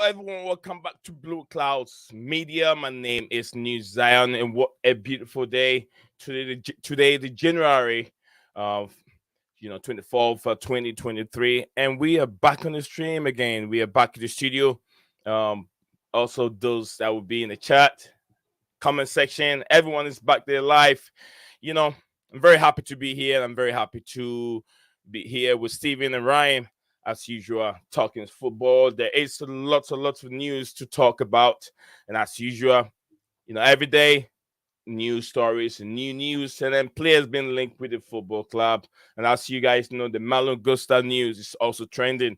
everyone. Welcome back to Blue Clouds Media. My name is New Zion, and what a beautiful day today, the January of 24th, 2023, and we are back on the stream again. We are back in the studio. Um, Also, those that will be in the chat, comment section, everyone is back there live. I'm very happy to be here. I'm very happy to be here with Steven and Ryan as usual, talking football. There is lots of news to talk about, and as usual, every day news stories and new news, and then players being linked with the football club. And as you guys know, the Malo Gutso news is also trending.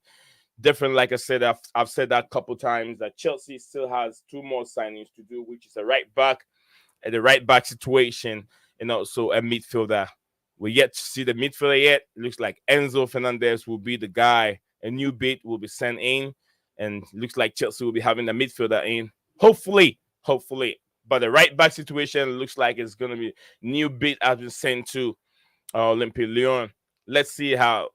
Different, like I said, I've said that a couple times, that Chelsea still has two more signings to do, which is a right back, and the right back situation, and also a midfielder. We're yet to see the midfielder yet. It looks like Enzo Fernandez will be the guy. A new bid will be sent in, and looks like Chelsea will be having the midfielder in. Hopefully. But the right back situation looks like it's going to be new bid has been sent to Olympique Lyon. Let's see how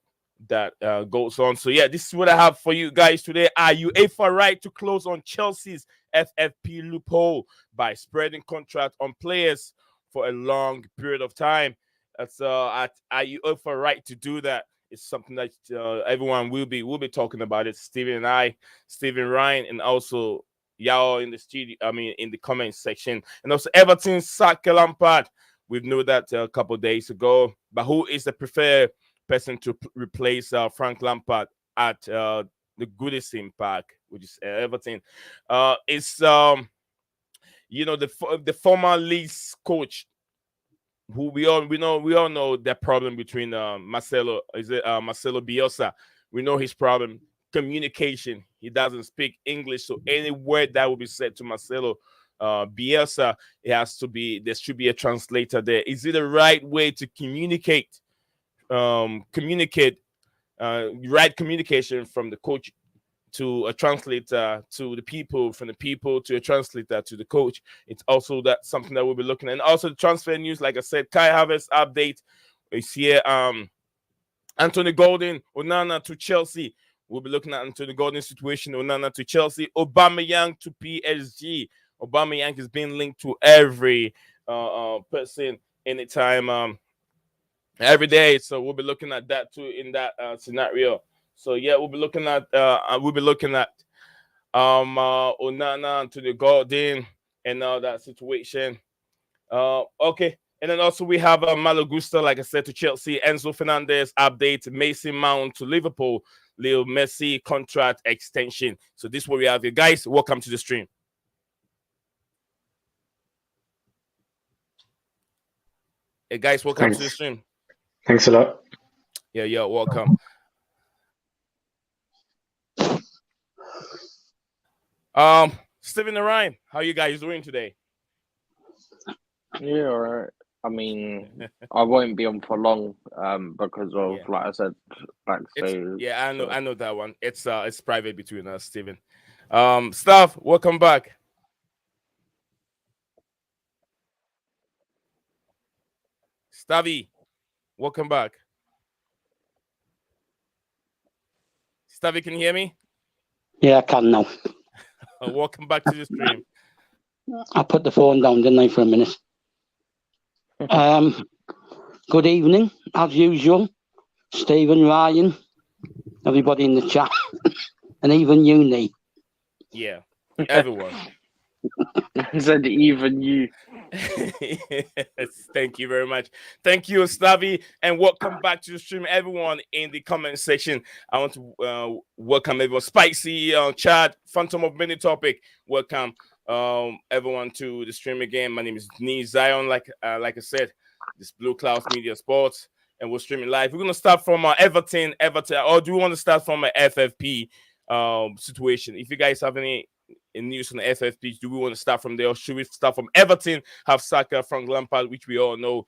that goes on. So yeah, this is what I have for you guys today. Are you UEFA right to close on Chelsea's FFP loophole by spreading contract on players for a long period of time? That's are you UEFA right to do that? It's something that everyone will be talking about it. Steven and I, Steven, Ryan, and also y'all in the studio. I mean, in the comment section, and also Everton sacked Lampard. We've known that a couple of days ago. But who is the preferred person to replace Frank Lampard at the Goodison Park, which is Everton? It's the former Leeds coach, who we all know the problem between Marcelo Bielsa. We know his problem, communication. He doesn't speak English, so any word that will be said to Marcelo Bielsa, there should be a translator there. Is it the right way to communicate? Right communication from the coach to a translator to the people, from the people to a translator to the coach. It's also that something that we'll be looking at. And also the transfer news, like I said, Kai Havertz update is here. Anthony Gordon, Onana to Chelsea. We'll be looking at Anthony Gordon's situation, Onana to Chelsea, Aubameyang to PSG. Aubameyang is being linked to every person anytime, every day. So we'll be looking at that too in that scenario. So yeah, we'll be looking at Onana to the Gordon and all that situation. Okay. And then also we have Malo Gutso, like I said, to Chelsea. Enzo Fernandez update. Mason Mount to Liverpool. Leo Messi contract extension. So this is what we have here. Guys, welcome to the stream. Hey guys, welcome to the stream. Thanks a lot. Yeah, welcome. Steven and Ryan, how you guys doing today? Yeah, all right. I mean, I won't be on for long, because of like I said, backstage. I know that one. It's private between us, Steven. Staff, welcome back. Stavi, welcome back. Stavi, can you hear me? Yeah, I can now. Welcome back to the stream. I put the phone down, didn't I, for a minute? Good evening, as usual. Stephen, Ryan, everybody in the chat, and even you, Nate. Yeah, everyone. I said even you. Yes, thank you very much. Thank you, Stavi, and welcome back to the stream, everyone in the comment section. I want to welcome everyone. Spicy, Chad, Phantom of Many Topic. Welcome, everyone to the stream again. My name is Nee Zion. Like I said, this Blue Clouds Media Sports, and we're streaming live. We're gonna start from Everton, or do we want to start from an FFP situation? If you guys have any news on the FFP, do we want to start from there, or should we start from Everton? Have Saka, Frank Lampard, which we all know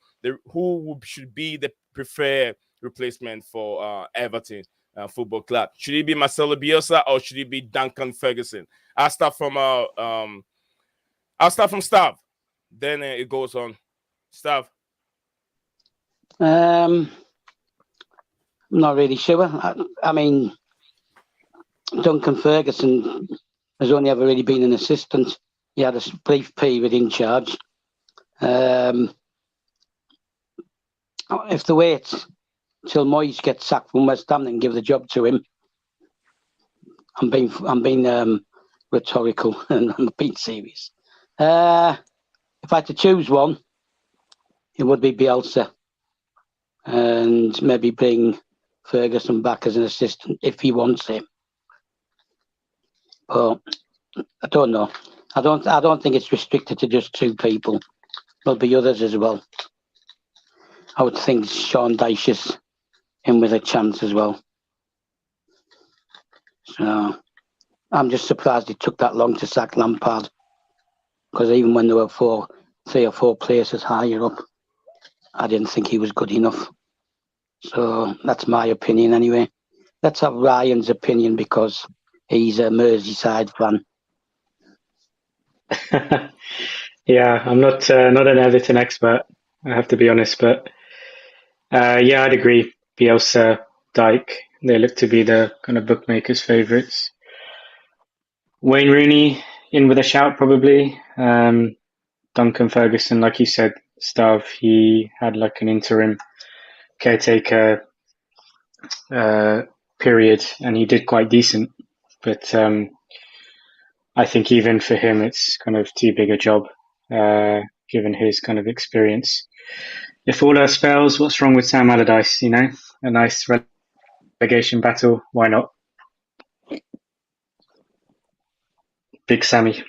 who should be the preferred replacement for Everton Football Club? Should it be Marcelo Bielsa or should it be Duncan Ferguson? I'll start from Stav. Then it goes on. Stav. I'm not really sure. I mean, Duncan Ferguson has only ever really been an assistant. He had a brief period in charge. If they wait till Moyes gets sacked from West Ham and give the job to him, I'm being rhetorical and I'm being serious. If I had to choose one, it would be Bielsa, and maybe bring Ferguson back as an assistant if he wants him. But I don't know. I don't think it's restricted to just two people. There'll be others as well. I would think Sean Dyche is in with a chance as well. So I'm just surprised it took that long to sack Lampard, because even when there were 3 or 4 places higher up, I didn't think he was good enough. So that's my opinion anyway. Let's have Ryan's opinion because he's a Merseyside fan. Yeah, I'm not an Everton expert, I have to be honest, but yeah, I'd agree. Bielsa, Dyche, they look to be the kind of bookmakers' favourites. Wayne Rooney in with a shout probably. Duncan Ferguson, like you said, Stav, he had like an interim caretaker period and he did quite decent. But I think even for him, it's kind of too big a job, given his kind of experience. If all else fails, what's wrong with Sam Allardyce? You know, a nice relegation battle. Why not? Big Sammy.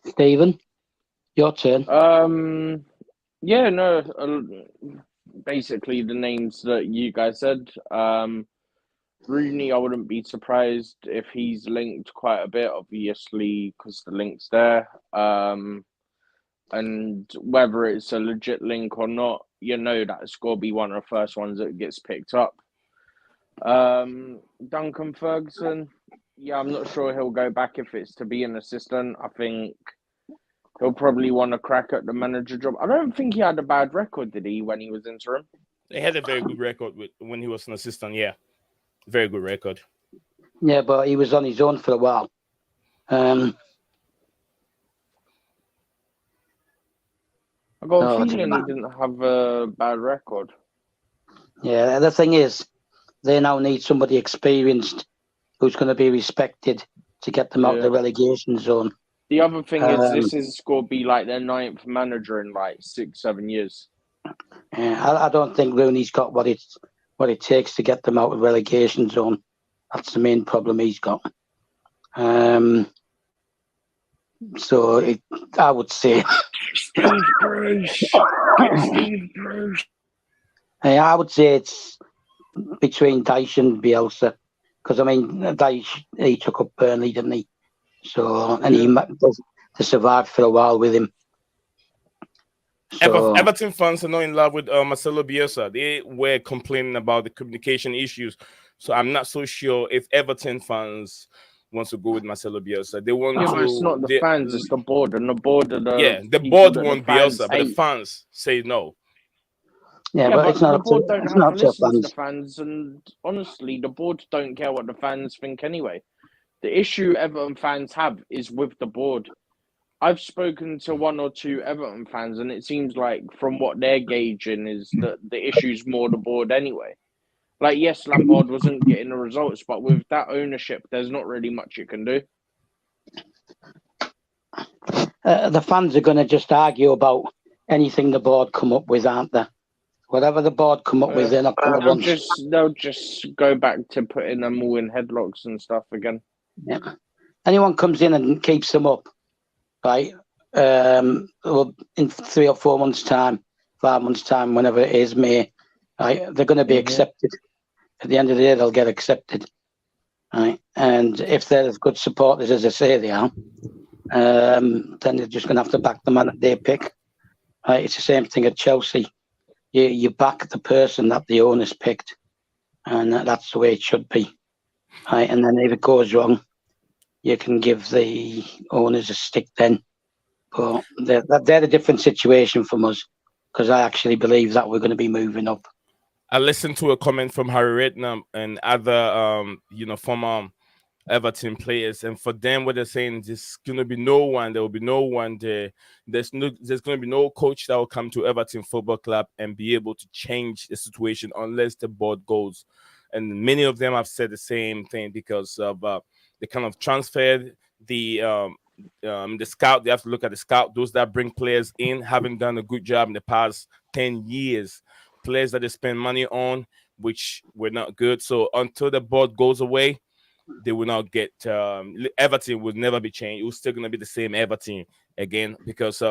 Stephen, your turn. Yeah, no. Basically, the names that you guys said. Rooney, I wouldn't be surprised if he's linked quite a bit, obviously, because the link's there. And whether it's a legit link or not, you know that's got to be one of the first ones that gets picked up. Duncan Ferguson, yeah, I'm not sure he'll go back if it's to be an assistant. I think he'll probably want to crack at the manager job. I don't think he had a bad record, did he, when he was interim? He had a very good record when he was an assistant, yeah. Very good record. Yeah, but he was on his own for a while. I got a feeling he didn't have a bad record. Yeah, the thing is, they now need somebody experienced who's going to be respected to get them out of the relegation zone. The other thing is, this is going to be like their 9th manager in like 6-7 years. Yeah, I don't think Rooney's got what it takes to get them out of relegation zone. That's the main problem he's got. So I would say Steve Bruce. Steve Bruce. I would say it's between Dyche and Bielsa, because I mean Dyche, he took up Burnley, didn't he? So he survived for a while with him. So, Everton fans are not in love with Marcelo Bielsa. They were complaining about the communication issues. So I'm not so sure if Everton fans wants to go with Marcelo Bielsa. They want to. But it's not the fans; it's the board, and the board. The board want Bielsa, but the fans say no. Yeah, but it's not the board don't have to listen to fans. the fans, and honestly, the board don't care what the fans think anyway. The issue Everton fans have is with the board. I've spoken to 1 or 2 Everton fans, and it seems like from what they're gauging is that the issue's more the board anyway. Like, yes, Lampard wasn't getting the results, but with that ownership, there's not really much you can do. The fans are going to just argue about anything the board come up with, aren't they? Whatever the board come up with, they're not going to want. They'll just go back to putting them all in headlocks and stuff again. Yeah. Anyone comes in and keeps them up, right? Well, in 3 or 4 months' time, 5 months' time, whenever it is, May, right? They're going to be accepted. At the end of the day, they'll get accepted, right? And if they're as good supporters as I say they are, then they're just going to have to back the man that they pick. Right? It's the same thing at Chelsea. You back the person that the owners picked, and that's the way it should be. Right? And then if it goes wrong, you can give the owners a stick then. But they're a different situation from us, because I actually believe that we're going to be moving up. I listened to a comment from Harry Redknapp and other former Everton players, and for them, what they're saying is there's gonna be no one. There will be no one there. There's gonna be no coach that will come to Everton Football Club and be able to change the situation unless the board goes. And many of them have said the same thing because of the kind of transferred the scout. They have to look at the scout. Those that bring players in haven't done a good job in the past 10 years. Players that they spend money on, which were not good. So until the board goes away, they will not get Everton will never be changed. It was still going to be the same Everton again because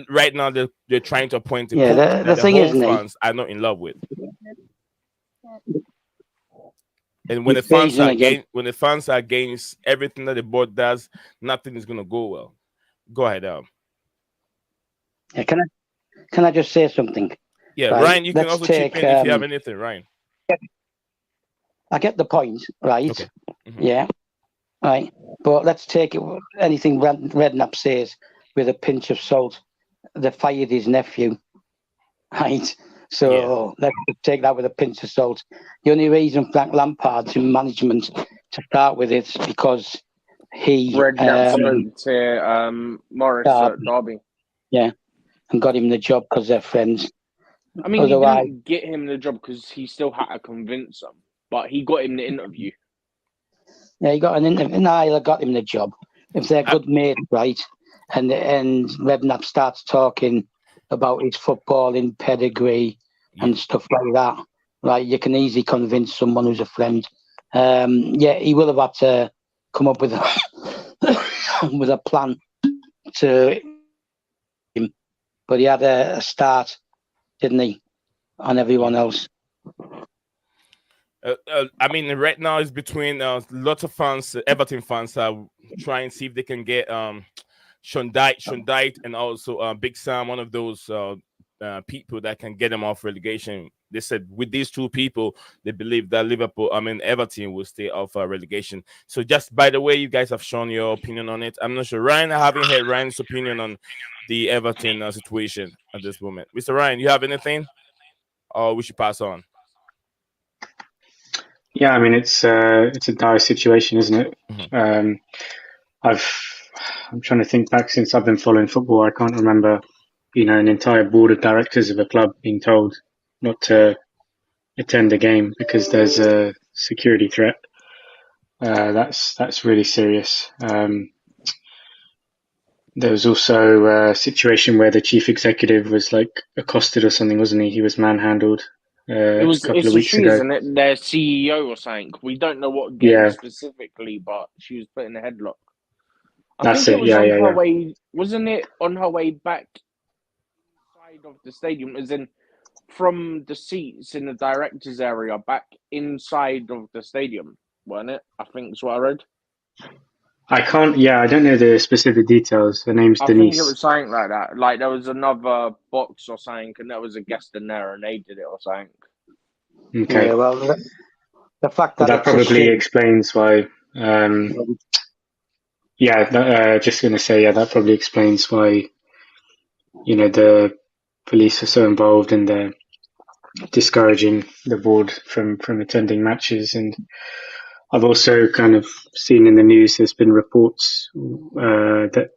right now they're trying to appoint a coach the that the thing is, whole Nate, fans are not in love with. And when he's the fans phasing are again. when the fans are against everything that the board does, nothing is going to go well. Go ahead, Yeah, can I just say something? Yeah, Right, Ryan, you can let's also chip take, in if you have anything, Ryan. I get the point, right? Okay. Mhm. Yeah, right. But let's take anything Redknapp says with a pinch of salt. They fired his nephew, right? So let's just take that with a pinch of salt. The only reason Frank Lampard's in management to start with is because he Redknapp spoke to Morris at Derby. Yeah, and got him the job because they're friends. I mean, Otherwise, he didn't get him the job because he still had to convince him, but he got him the interview. yeah, he got an interview. Nah, got him the job. If they're good mates, right? And Redknapp starts talking about his footballing pedigree and stuff like that, right? You can easily convince someone who's a friend. Yeah, he will have had to come up with with a plan to him, but he had a start, didn't he, on everyone else? I mean, right now it's between lots of fans, Everton fans are trying to see if they can get Sean Dyche, and also Big Sam, one of those people that can get them off relegation. They said with these two people, they believe that Everton will stay off relegation. So just by the way, you guys have shown your opinion on it. I'm not sure. Ryan, I haven't heard Ryan's opinion on the Everton situation at this moment. Mr. Ryan, you have anything? Or we should pass on? Yeah, I mean it's a dire situation, isn't it? Mm-hmm. I'm trying to think back since I've been following football. I can't remember, an entire board of directors of a club being told not to attend a game because there's a security threat. That's really serious. There was also a situation where the chief executive was accosted or something, wasn't he? He was manhandled. It's a couple of a weeks she, ago. isn't it? Their CEO or something. We don't know what game specifically, but she was put in a headlock. I think it was on her way. Wasn't it on her way back inside of the stadium? As in, from the seats in the directors' area back inside of the stadium, wasn't it? I think that's what I read. I don't know the specific details. Her name's Denise. I think it was something like that. Like there was another box or something, and there was a guest in there, and they did it or something. Okay. Yeah, well, the fact that probably explains why. Just going to say, that probably explains why, the police are so involved and they're discouraging the board from attending matches. And I've also kind of seen in the news there's been reports that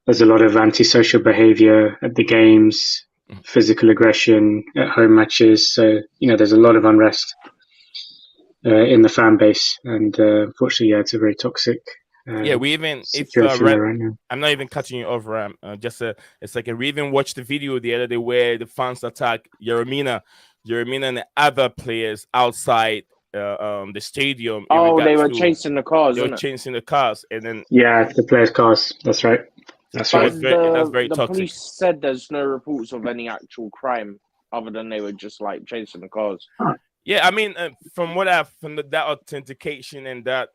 there's a lot of antisocial behaviour at the games, physical aggression at home matches. So, there's a lot of unrest in the fan base. And unfortunately, it's a very toxic we even right now. I'm not even cutting you off, Ram. It's like we even watched the video the other day where the fans attack Jeremina and the other players outside the stadium. They were chasing the cars. They were chasing the cars, and then the players' cars. That's right. That's right. That's very the toxic. Police said there's no reports of any actual crime other than they were just chasing the cars. Yeah, I mean, from that authentication and that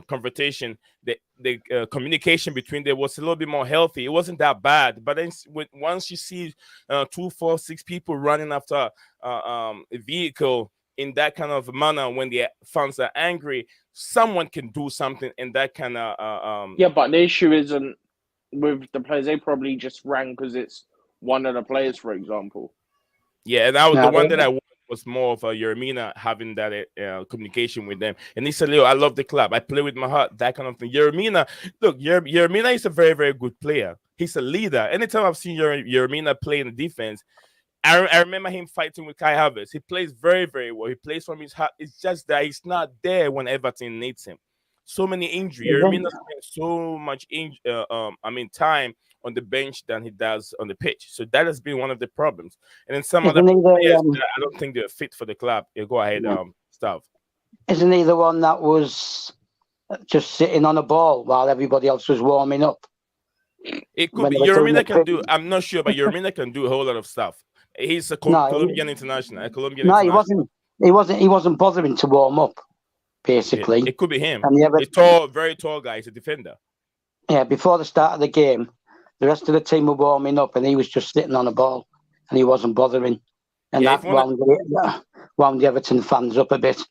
conversation, the communication between them was a little bit more healthy. It wasn't that bad, but then once you see 2, 4, 6 people running after a vehicle in that kind of manner, when the fans are angry, someone can do something in that kind of. Yeah, but the issue isn't with the players. They probably just ran because it's one of the players, for example. Yeah, and that was the one that I was more of a Yeremina having that communication with them. And he said, "Leo, I love the club. I play with my heart." That kind of thing. Yeremina, look, Yeremina is a very, very good player. He's a leader. Anytime I've seen Yeremina play in the defense, I remember him fighting with Kai Havertz. He plays very, very well. He plays from his heart. It's just that he's not there when Everton needs him. So many injuries. Yeremina spends so much time on the bench than he does on the pitch. So that has been one of the problems. And then some other players that I don't think they're fit for the club. Yeah, go ahead, Stav. Isn't he the one that was just sitting on a ball while everybody else was warming up? It could be. Yeremina can do. I'm not sure, but Yeremina can do a whole lot of stuff. He's a Colombian international. He wasn't bothering to warm up. Basically, it could be him. And He's tall, very tall guy. He's a defender. Yeah, before the start of the game, the rest of the team were warming up, and he was just sitting on a ball, and he wasn't bothering, and that wound the Everton fans up a bit.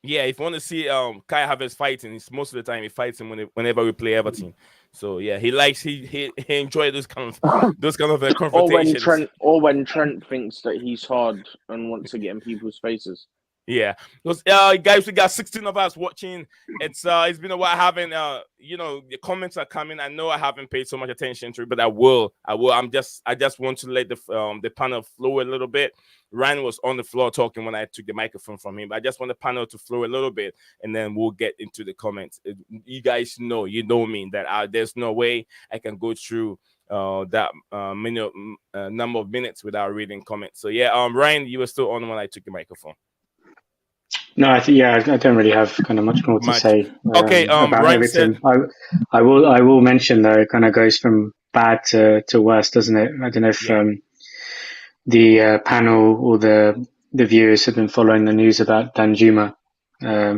Yeah, if you want to see Kai Havertz fighting, most of the time he fights him whenever we play Everton. So yeah, he enjoys those kind of confrontations. Or when Trent thinks that he's hard and wants to get in people's faces. Yeah, because guys, we got 16 of us watching. It's been a while. Having the comments are coming. I know I haven't paid so much attention to it, but I will. I just want to let the panel flow a little bit. Ryan was on the floor talking when I took the microphone from him. But I just want the panel to flow a little bit, and then we'll get into the comments. You guys know me that there's no way I can go through that number of minutes without reading comments. So yeah, Ryan, you were still on when I took the microphone. No, I don't really have kind of much more to say. Okay, about Ryan Everton. I will mention though, it kind of goes from bad to worse, doesn't it? I don't know if the panel or the viewers have been following the news about Danjuma.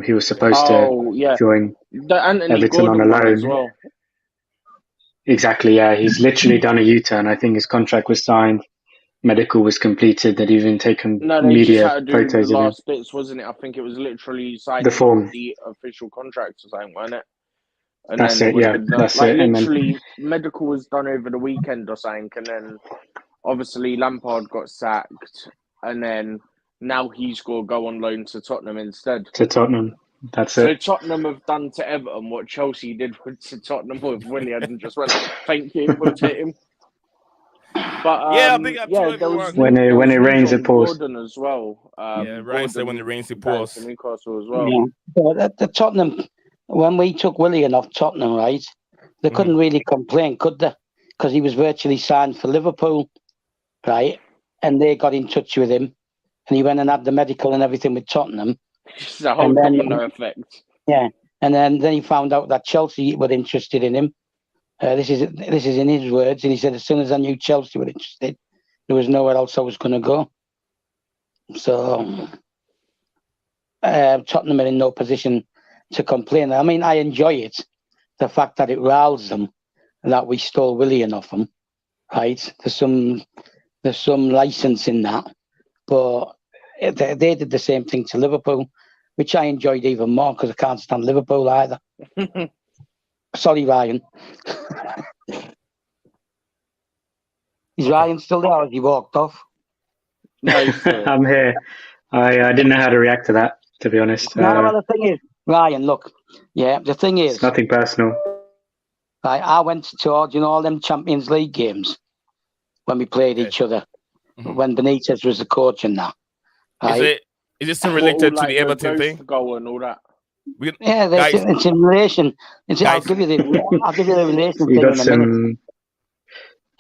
He was supposed to join Everton on a loan. As well. Exactly, yeah. He's literally done a U-turn. I think his contract was signed. Medical was completed. They'd even taken media just had to do photos the of him. last bits, wasn't it? I think it was literally signing The form. the official contract or something, wasn't it? And That's it, yeah. That's it. Literally, medical was done over the weekend or something, and then obviously Lampard got sacked, and then now he's got to go on loan to Tottenham instead. To Tottenham. That's it. So Tottenham have done to Everton what Chelsea did to Tottenham with Willian and just went, "Thank you, we'll take him." But big up to everyone. When it rains, it pours. Gordon as well. Ryan said when it rains, it pours. Newcastle as well. Yeah. The Tottenham, when we took Willian off Tottenham, right, they couldn't really complain, could they? Because he was virtually signed for Liverpool, right? And they got in touch with him, and he went and had the medical and everything with Tottenham. It's a whole domino effect. Yeah, and then he found out that Chelsea were interested in him. This is in his words, and he said, as soon as I knew Chelsea were interested, there was nowhere else I was going to go. So Tottenham are in no position to complain. I mean, I enjoy it, the fact that it riles them that we stole Willian off them, right? There's some license in that, but they did the same thing to Liverpool, which I enjoyed even more because I can't stand Liverpool either. Sorry, Ryan. Is Ryan still there or has he walked off? No, I'm here. I didn't know how to react to that, to be honest. No, the thing is, Ryan, look. Yeah, the thing is... It's nothing personal. I went to all them Champions League games when we played each other, when Benitez was the coach and that. Right? Is it still related to the Everton thing? Goal and all that. It's in relation. I'll give you the relation you thing got in a some,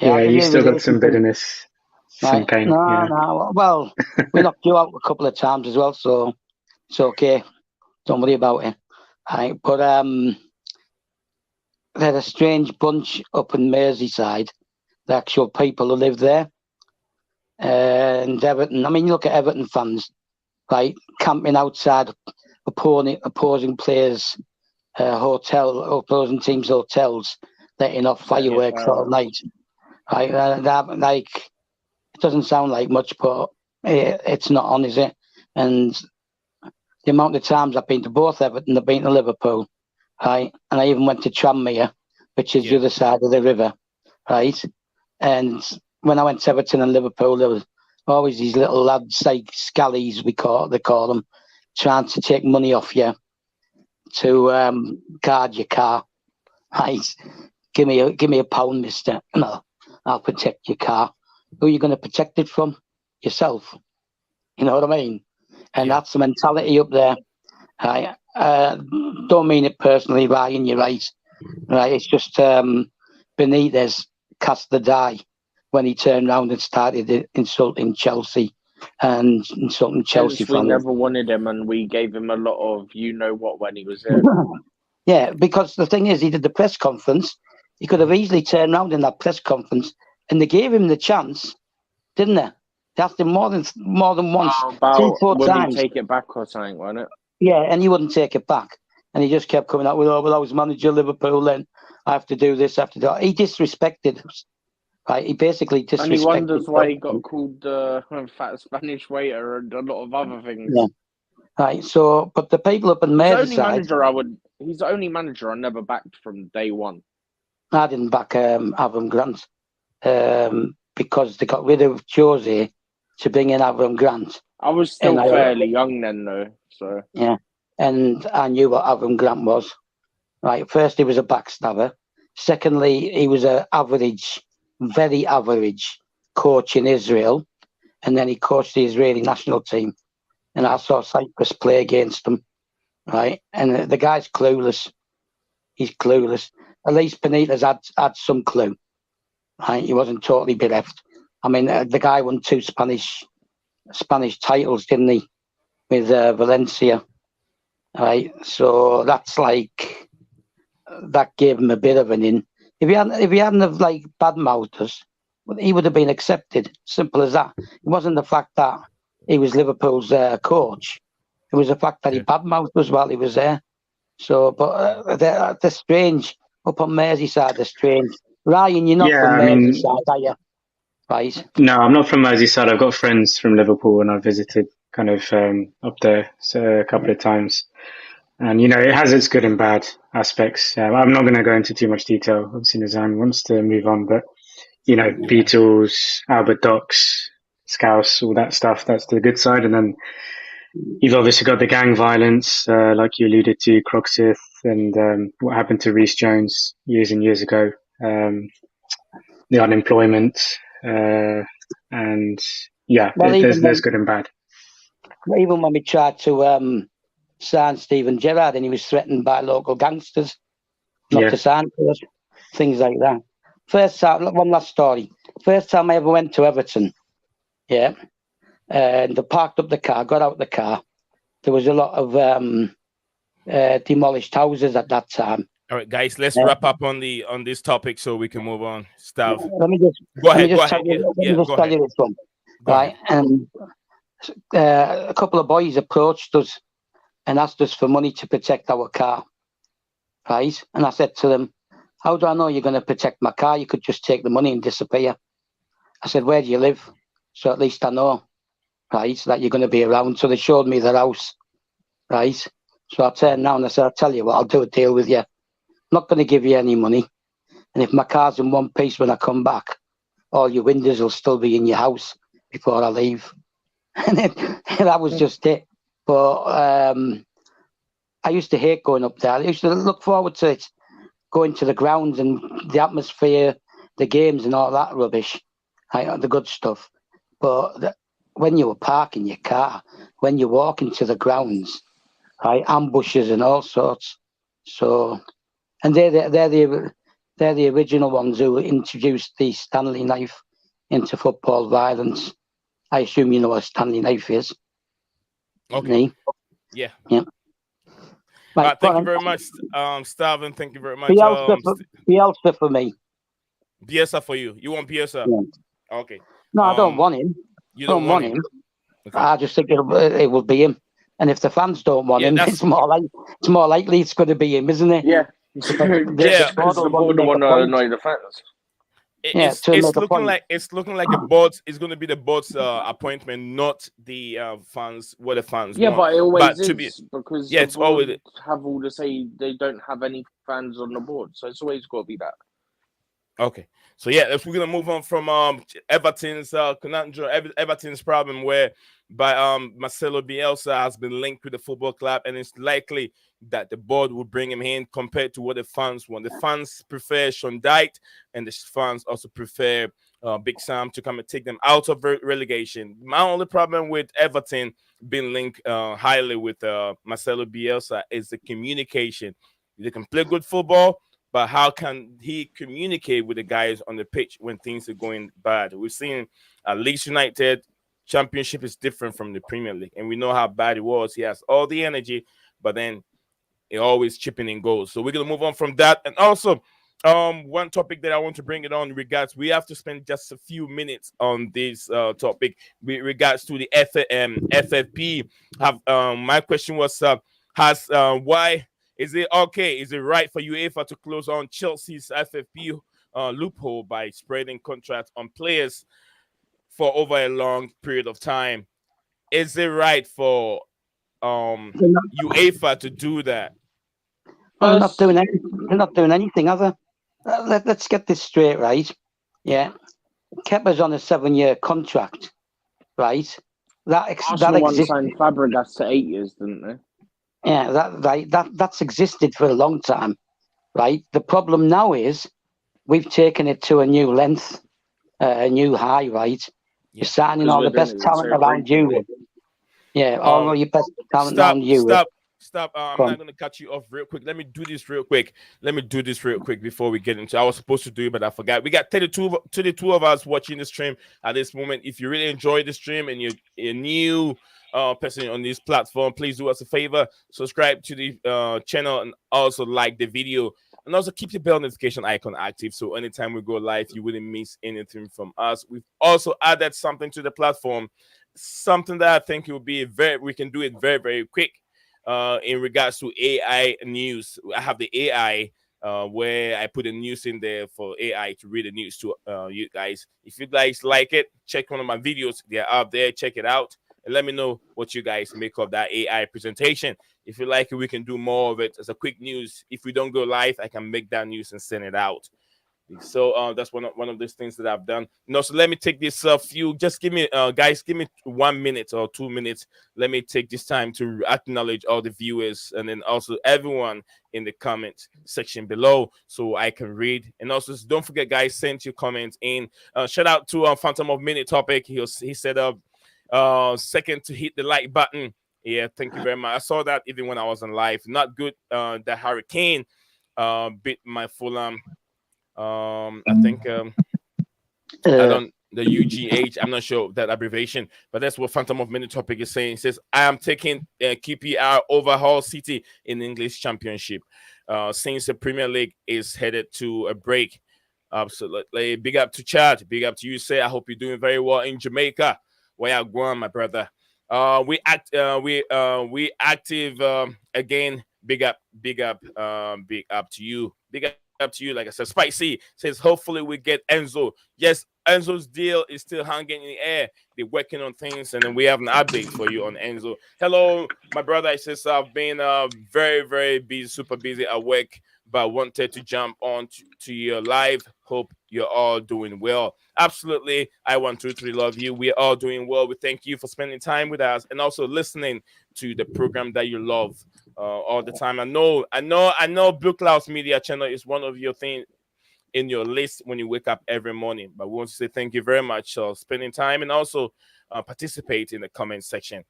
minute. you still got some bitterness, some pain. No. Well, we knocked you out a couple of times as well, so it's okay. Don't worry about it. Right, but they're a strange bunch up in Merseyside, the actual people who live there. And Everton, I mean, you look at Everton fans, right, camping outside opposing players' opposing teams' hotels, letting off fireworks all night. Right, it doesn't sound like much, but it's not on, is it? And the amount of times I've been to both Everton, I've been to Liverpool, right, and I even went to Tranmere, which is the other side of the river, right. And when I went to Everton and Liverpool, there Always these little lads, like scallies, they call them, trying to take money off you to guard your car. Right? Give me a pound, mister. No, I'll protect your car. Who are you going to protect it from? Yourself. You know what I mean? And that's the mentality up there. I don't mean it personally, Ryan, you're right. Right, it's just Benitez cast the die when he turned around and started insulting Chelsea and insulting Chelsea We fans. never wanted him, and we gave him a lot of you-know-what when he was here. Yeah, because the thing is, he did the press conference. He could have easily turned around in that press conference, and they gave him the chance, didn't they? They asked him more than once, 3-4 times. Take it back or something, wasn't it? Yeah, and he wouldn't take it back. And he just kept coming out with, "Oh, well, I was manager of Liverpool, then I have to do this, I have to do that." He disrespected us. Right? He basically disrespected. And he wonders why he got called fat Spanish waiter and a lot of other things. Yeah. Right. So, but the people up in Merseyside... He's the only manager I never backed from day one. I didn't back Avram Grant because they got rid of Jose to bring in Avram Grant. I was still fairly young then, though. So yeah, and I knew what Avram Grant was. Right. First, he was a backstabber. Secondly, he was an average, very average coach in Israel, and then he coached the Israeli national team. And I saw Cyprus play against him. Right, and the guy's clueless. He's clueless. At least Benitez had some clue. Right, he wasn't totally bereft. I mean, the guy won 2 Spanish titles, didn't he, with Valencia? Right, so that's like that gave him a bit of an in. If he hadn't have like badmouthed us, he would have been accepted. Simple as that. It wasn't the fact that he was Liverpool's coach. It was the fact that he badmouthed us while he was there. So, but they're strange. Up on Merseyside, they're strange. Ryan, you're not from Merseyside, are you? Right? No, I'm not from Merseyside. I've got friends from Liverpool, and I've visited kind of up there a couple of times. And, it has its good and bad aspects. I'm not going to go into too much detail. Obviously, Nizam wants to move on, but, Beatles, Albert Docks, Scouse, all that stuff, that's the good side. And then you've obviously got the gang violence, like you alluded to, Croxteth, and what happened to Reece Jones years and years ago, the unemployment, and there's good and bad. Even when we tried to sign Steven Gerrard and he was threatened by local gangsters not to sign to us, things like that. First time, one last story. First time I ever went to Everton, and they parked up the car, got out the car. There was a lot of demolished houses at that time. All right, guys, let's wrap up on this topic so we can move on. Stav, let me just tell you this one. Right, and a couple of boys approached us and asked us for money to protect our car. Right, and I said to them, "How do I know you're going to protect my car? You could just take the money and disappear." I said, "Where do you live? So at least I know, right, that you're going to be around." So they showed me their house, right? So I turned around and I said, "I'll tell you what, I'll do a deal with you. I'm not going to give you any money. And if my car's in one piece when I come back, all your windows will still be in your house before I leave." And that was just it. But I used to hate going up there. I used to look forward to it, going to the grounds and the atmosphere, the games and all that rubbish, the good stuff. But when you were parking your car, when you walk into the grounds, ambushes and all sorts. So, and they're the original ones who introduced the Stanley knife into football violence. I assume you know what a Stanley knife is. Okay. Yeah. Right, thank you very much, Stav, thank you very much. Bielsa for me. Bielsa for you. You want Bielsa? Yeah. Okay. No, I don't want him. You don't want him? Okay. I just think it will be him. And if the fans don't want him, it's more likely it's going to be him, isn't it? Yeah. Because the board want to annoy the fans. It's looking like the board is going to be the board's appointment, not the fans. What the fans want. But it always is because it's always have all to say they don't have any fans on the board, so it's always got to be that. Okay, so yeah, if we're gonna move on from Everton's conundrum, Everton's problem, where by Marcelo Bielsa has been linked with the football club, and it's likely that the board will bring him in compared to what the fans want. The fans prefer Sean Dyche, and the fans also prefer Big Sam to come and take them out of relegation. My only problem with Everton being linked highly with Marcelo Bielsa is the communication. They can play good football, but how can he communicate with the guys on the pitch when things are going bad? We've seen Leeds United Championship is different from the Premier League, and we know how bad it was. He has all the energy, but then he always chipping in goals. So we're gonna move on from that. And also, one topic that I want to bring it on regards, we have to spend just a few minutes on this topic with regards to the FFP. Have my question was why is it okay? Is it right for UEFA to close on Chelsea's FFP loophole by spreading contracts on players for over a long period of time? Is it right for UEFA to do that? Well, they're not doing anything. They're not doing anything, are they? Let's get this straight, right? Yeah, Kepa's on a 7-year contract, right? Arsenal once signed Fabregas to 8 years, didn't they? Yeah, that's existed for a long time, right? The problem now is we've taken it to a new length, a new high, right? You're signing all the best talent around you. Yeah, all your best talent around you. Stop. I'm not going to cut you off real quick. Let me do this real quick before we get into. I was supposed to do it, but I forgot. We got 32 of us watching the stream at this moment. If you really enjoy the stream and you're a new person on this platform, please do us a favor. Subscribe to the channel and also like the video. And also keep the bell notification icon active so anytime we go live, you wouldn't miss anything from us. We've also added something to the platform, something that I think it will be we can do it very, very quick. In regards to AI news, I have the AI where I put the news in there for AI to read the news to you guys. If you guys like it, check one of my videos. They're out there. Check it out and let me know what you guys make of that AI presentation. If you like it, we can do more of it as a quick news. If we don't go live, I can make that news and send it out. So that's one of those things that I've done. No, so let me take this just give me guys, give me 1 minute or 2 minutes. Let me take this time to acknowledge all the viewers and then also everyone in the comment section below so I can read. And also don't forget, guys, send your comments in. Shout out to Phantom of Minute Topic. He set up second to hit the like button. Yeah, thank you very much. I saw that even when I was on live. Not good. The Hurricane beat my Fulham. I think I don't the UGH. I'm not sure that abbreviation, but that's what Phantom of Minute Topic is saying. It says I am taking QPR over Hull City in the English Championship. Since the Premier League is headed to a break. Absolutely. Big up to Chad. Big up to you, say. I hope you're doing very well in Jamaica. Where you going, my brother? We active again. Big up to you. Big up to you. Like I said, Spicy says hopefully we get Enzo. Yes, Enzo's deal is still hanging in the air. They're working on things, and then we have an update for you on Enzo. Hello, my brother. I says I've been very, very busy, super busy at work, but wanted to jump on to your live. Hope you're all doing well. Absolutely. I 123 love you. We're all doing well. We thank you for spending time with us and also listening to the program that you love all the time. I know Blue Clouds Media Channel is one of your things in your list when you wake up every morning. But we want to say thank you very much for spending time and also participate in the comment section.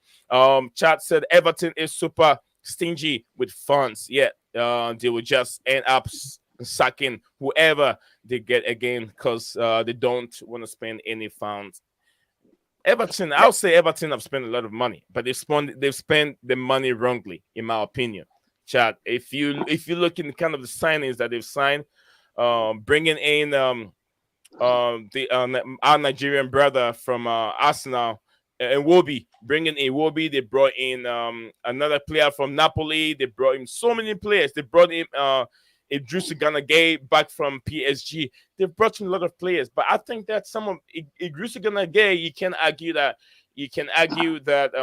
Chat said Everton is super stingy with funds. Yeah, they will just end up sucking whoever they get again because they don't want to spend any funds. Everton, I'll say Everton have spent a lot of money, but they've spent the money wrongly, in my opinion. Chat, if you look in kind of the signings that they've signed, bringing in our Nigerian brother from Arsenal, Iwobi, bringing Iwobi, they brought in another player from Napoli. They brought in so many players. They brought in Idrissa Gana Gueye back from PSG. They've brought in a lot of players, but I think that some of Idrissa Gana Gueye, you can argue that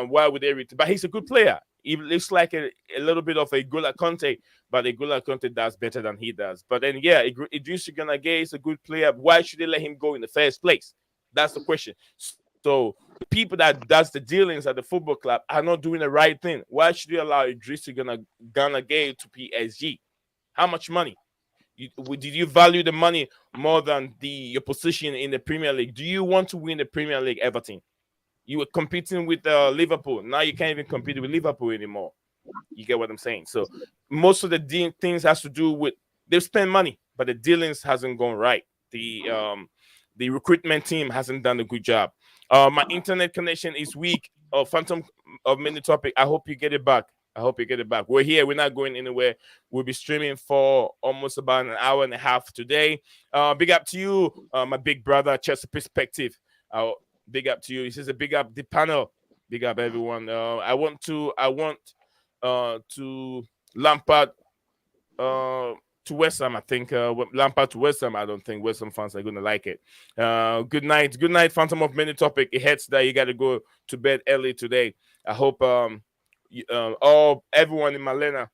why would they? But he's a good player. He looks like a little bit of a Gula Conte, but a Gula Conte does better than he does. But then, yeah, Idrissa Gana Gueye is a good player. Why should they let him go in the first place? That's the question. So the people that does the dealings at the football club are not doing the right thing. Why should you allow Idrissa Gana Gueye to PSG? How much money? Did you value the money more than your position in the Premier League? Do you want to win the Premier League, Everton? You were competing with Liverpool. Now you can't even compete with Liverpool anymore. You get what I'm saying? So most of the things has to do with they've spent money, but the dealings hasn't gone right. The recruitment team hasn't done a good job. My internet connection is weak. Phantom of Mini Topic. I hope you get it back. We're here. We're not going anywhere. We'll be streaming for almost about an hour and a half today. Big up to you, my big brother, Chelsea Perspective. Big up to you. He says a big up the panel. Big up everyone. I want to Lampard to West Ham. I think Lampard to West Ham. I don't think West Ham fans are gonna like it. Good night, Phantom of Many Topic. It heads that you got to go to bed early today. I hope everyone in Malena,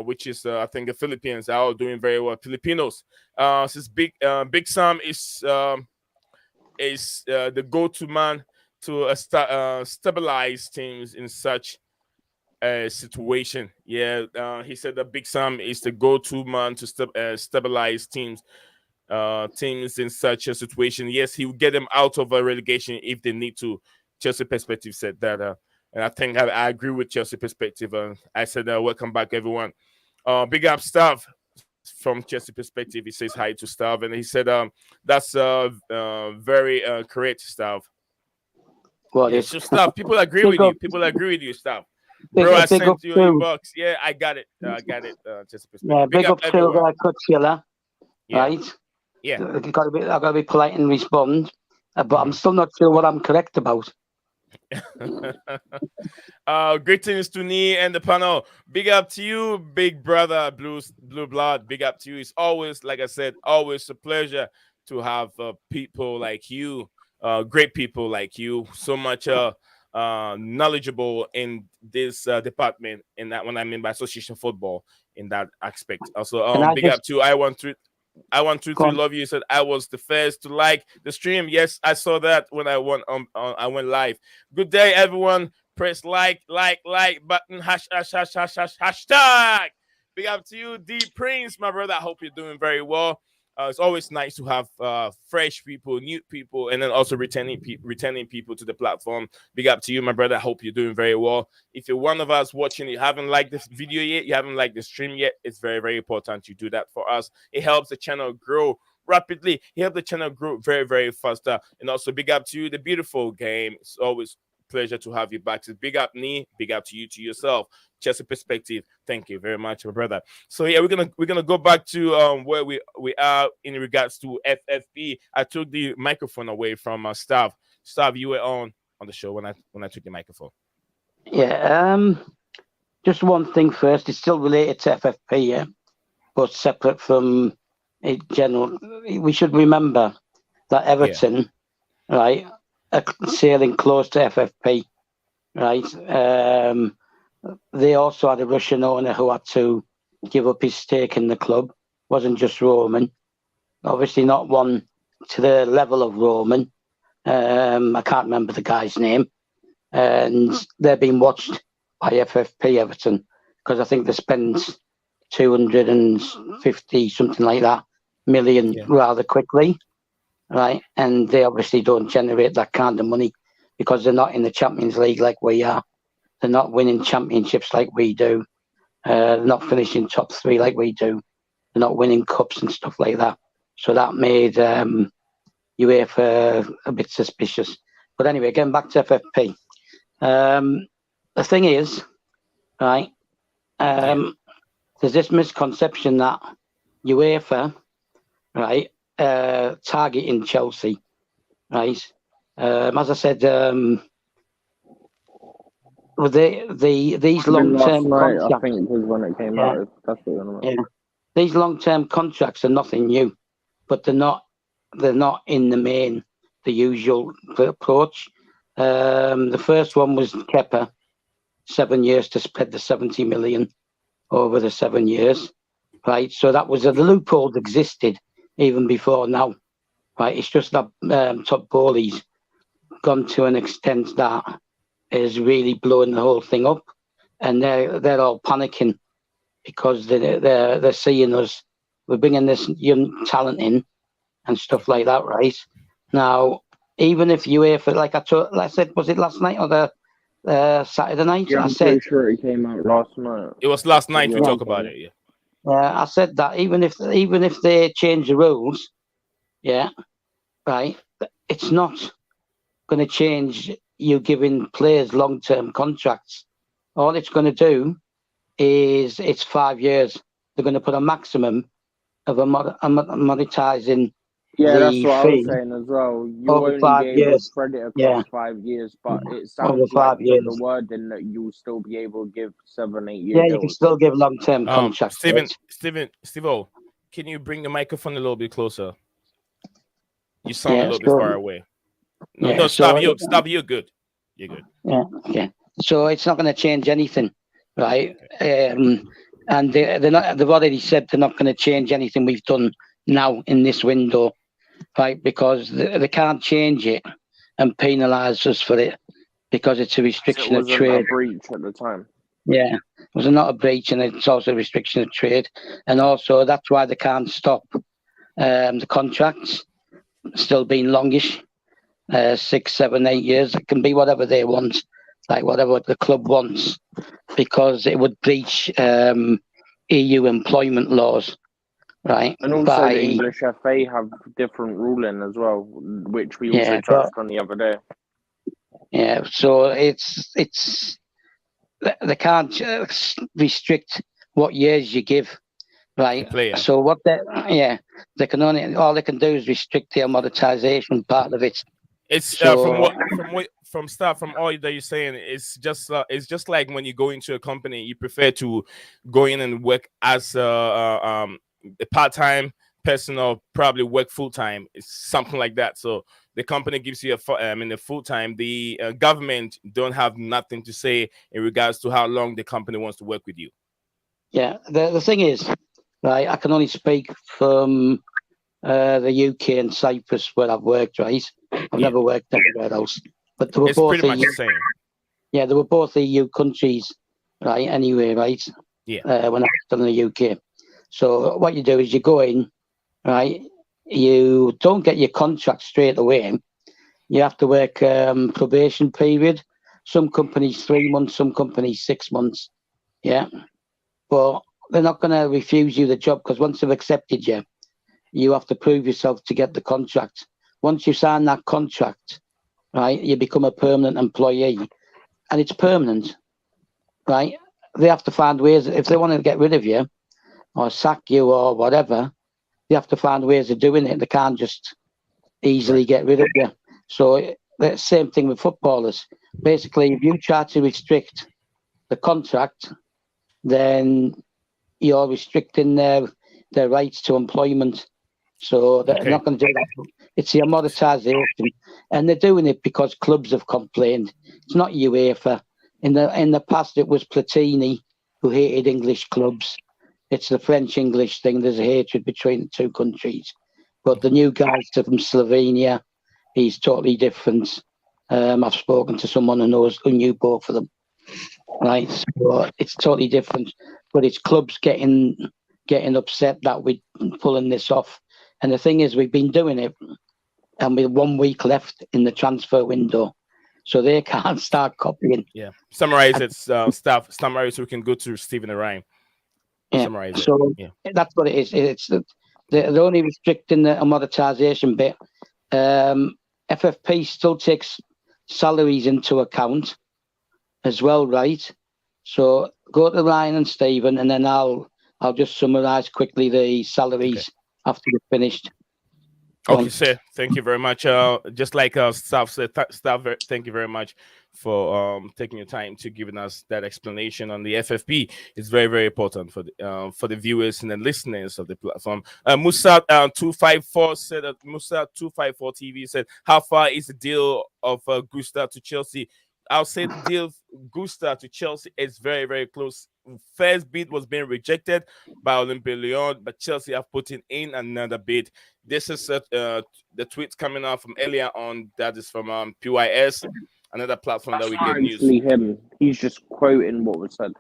which is I think the Philippines, are all doing very well. Filipinos. Since Big Sam is the go-to man to stabilize teams in such a situation. Yeah, he said that Big Sam is the go-to man to stabilize teams in such a situation. Yes, he will get them out of a relegation if they need to. Chelsea Perspective said that, and I think I agree with Chelsea Perspective. I said welcome back, everyone. Big up Stav from Chelsea Perspective. He says hi to Stav, and he said that's very correct, Stav. Well, it's just Stav. People agree with you. Stav. Bro, I sent you your inbox. Yeah, I got it. Chelsea Perspective. Yeah, big up to the Kutchilla. Yeah. Right? Yeah. I've got to be polite and respond, but I'm still not sure what I'm correct about. Greetings to Nee and the panel. Big up to you, big brother, blue blood. Big up to you. It's always, like I said, always a pleasure to have people like you, great people like you, so much knowledgeable in this department, in that, when I mean by association football, in that aspect. Also, big up to I want to love you. Said I was the first to like the stream. Yes, I saw that when I went live. Good day, everyone. Press like button. Hashtag. Big up to you, D Prince, my brother. I hope you're doing very well. It's always nice to have fresh people, new people, and then also returning people to the platform. Big up to you, my brother. I hope you're doing very well. If you're one of us watching, you haven't liked this video yet, you haven't liked the stream yet, it's very, very important you do that for us. It helps the channel grow rapidly. It helps the channel grow very, very faster. And also big up to you, the beautiful game. It's always pleasure to have you back. So big up me, big up to you, to yourself. Chelsea Perspective, thank you very much, my brother. So yeah, we're gonna go back to where we are in regards to FFP. I took the microphone away from Stav. Stav, you were on the show when I took the microphone. Yeah, just one thing first. It's still related to FFP, yeah, but separate from it general. We should remember that Everton, right, are sailing close to FFP, right. They also had a Russian owner who had to give up his stake in the club. Wasn't just Roman. Obviously not one to the level of Roman. I can't remember the guy's name. And they're being watched by FFP Everton because I think they spent 250, something like that, million rather quickly. Right. And they obviously don't generate that kind of money because they're not in the Champions League like we are. They're not winning championships like we do. They're not finishing top 3 like we do. They're not winning cups and stuff like that. So that made UEFA a bit suspicious. But anyway, getting back to FFP. The thing is, right, there's this misconception that UEFA, right, targeting Chelsea, right? As I said, well, these long-term contracts, I think it was when it came out. That's what these long-term contracts are nothing new, but they're not in the main the usual approach. The first one was Kepa 7 years to spread the 70 million over the 7 years, right? So that was the loophole that existed even before now, right? It's just that Top Bowley's gone to an extent that is really blowing the whole thing up, and they're all panicking because they're seeing us. We're bringing this young talent in and stuff like that, right? Now, even if UEFA, like I said, was it last night or the Saturday night? Yeah, I I'm said pretty sure it came out last night. It was last night we Yeah. talked about it. Yeah. I said that even if they change the rules, yeah, right, it's not going to change you giving players long-term contracts. All it's going to do is it's 5 years. They're going to put a maximum of monetizing Yeah, that's the what I was fee saying as well. You'll over only 5 be able to years. spread it across Yeah. 5 years, but it Over sounds 5 like from years. the wording that you'll still be able to give 7-8 year Yeah, you can deals. still give long-term contracts. Steve-O, can you bring the microphone a little bit closer? You sound a little bit so- far away. No, yeah, no, so- stop. You're good. You're good. Yeah, okay. So it's not going to change anything, right? And they're not. They've already said they're not going to change anything we've done now in this window, right? Because they can't change it and penalise us for it because it's a restriction It of wasn't trade. a breach at the time. Yeah, it was not a breach, and it's also a restriction of trade, and also that's why they can't stop the contracts still being longish, 6, 7, 8 years. It can be whatever they want, like whatever the club wants, because it would breach EU employment laws, right? And also the English FA have different ruling as well, which we also touched on the other day. Yeah, so it's they can't restrict what years you give, right? Player. So what they can only all they can do is restrict the amortization part of it. It's So- from all that you're saying, it's just like when you go into a company, you prefer to go in and work as a part-time person or probably work full-time. It's something like that. So the company gives you a full-time. The government don't have nothing to say in regards to how long the company wants to work with you. Yeah, the thing is, right, I can only speak from the UK and Cyprus where I've worked, right? I've never worked anywhere else. But they were It's both pretty much EU, the same. yeah, they were both EU countries, right? Anyway, right? Yeah. When I was still in the UK. So what you do is you go in, right? You don't get your contract straight away. You have to work probation period. Some companies 3 months, some companies 6 months. Yeah. But they're not going to refuse you the job because once they've accepted you, you have to prove yourself to get the contract. Once you sign that contract, right, you become a permanent employee, and it's permanent, right? They have to find ways. If they want to get rid of you or sack you or whatever, they have to find ways of doing it. They can't just easily get rid of you. So the same thing with footballers. Basically, if you try to restrict the contract, then you're restricting their rights to employment. So they're not going to do that. It's the amortization, and they're doing it because clubs have complained. It's not UEFA. In the past, it was Platini who hated English clubs. It's the French-English thing. There's a hatred between the two countries. But the new guy from Slovenia, he's totally different. I've spoken to someone who knew both of them. Right, so it's totally different. But it's clubs getting upset that we're pulling this off. And the thing is, we've been doing it, and with 1 week left in the transfer window, so they can't start copying. Yeah, summarize it, stuff. Summarize so we can go to Stephen and Ryan. Yeah. Summarize So it. Yeah. that's what it is. It's they're only restricting the amortization bit. FFP still takes salaries into account as well, right? So go to Ryan and Stephen, and then I'll just summarise quickly the salaries after we've finished. Okay, sir. Thank you very much. Just like staff said, thank you very much for taking your time to giving us that explanation on the FFP. It's very, very important for the viewers and the listeners of the platform. Musa 254 said that Musa 254 TV said, how far is the deal of Gusta to Chelsea? I'll say the deal Gusta to Chelsea is very, very close. First bid was being rejected by Olympique Lyon, but Chelsea have put in another bid. This is the tweets coming out from earlier on. That is from PYS, another platform that we get news. Actually, him. He's just quoting what was said.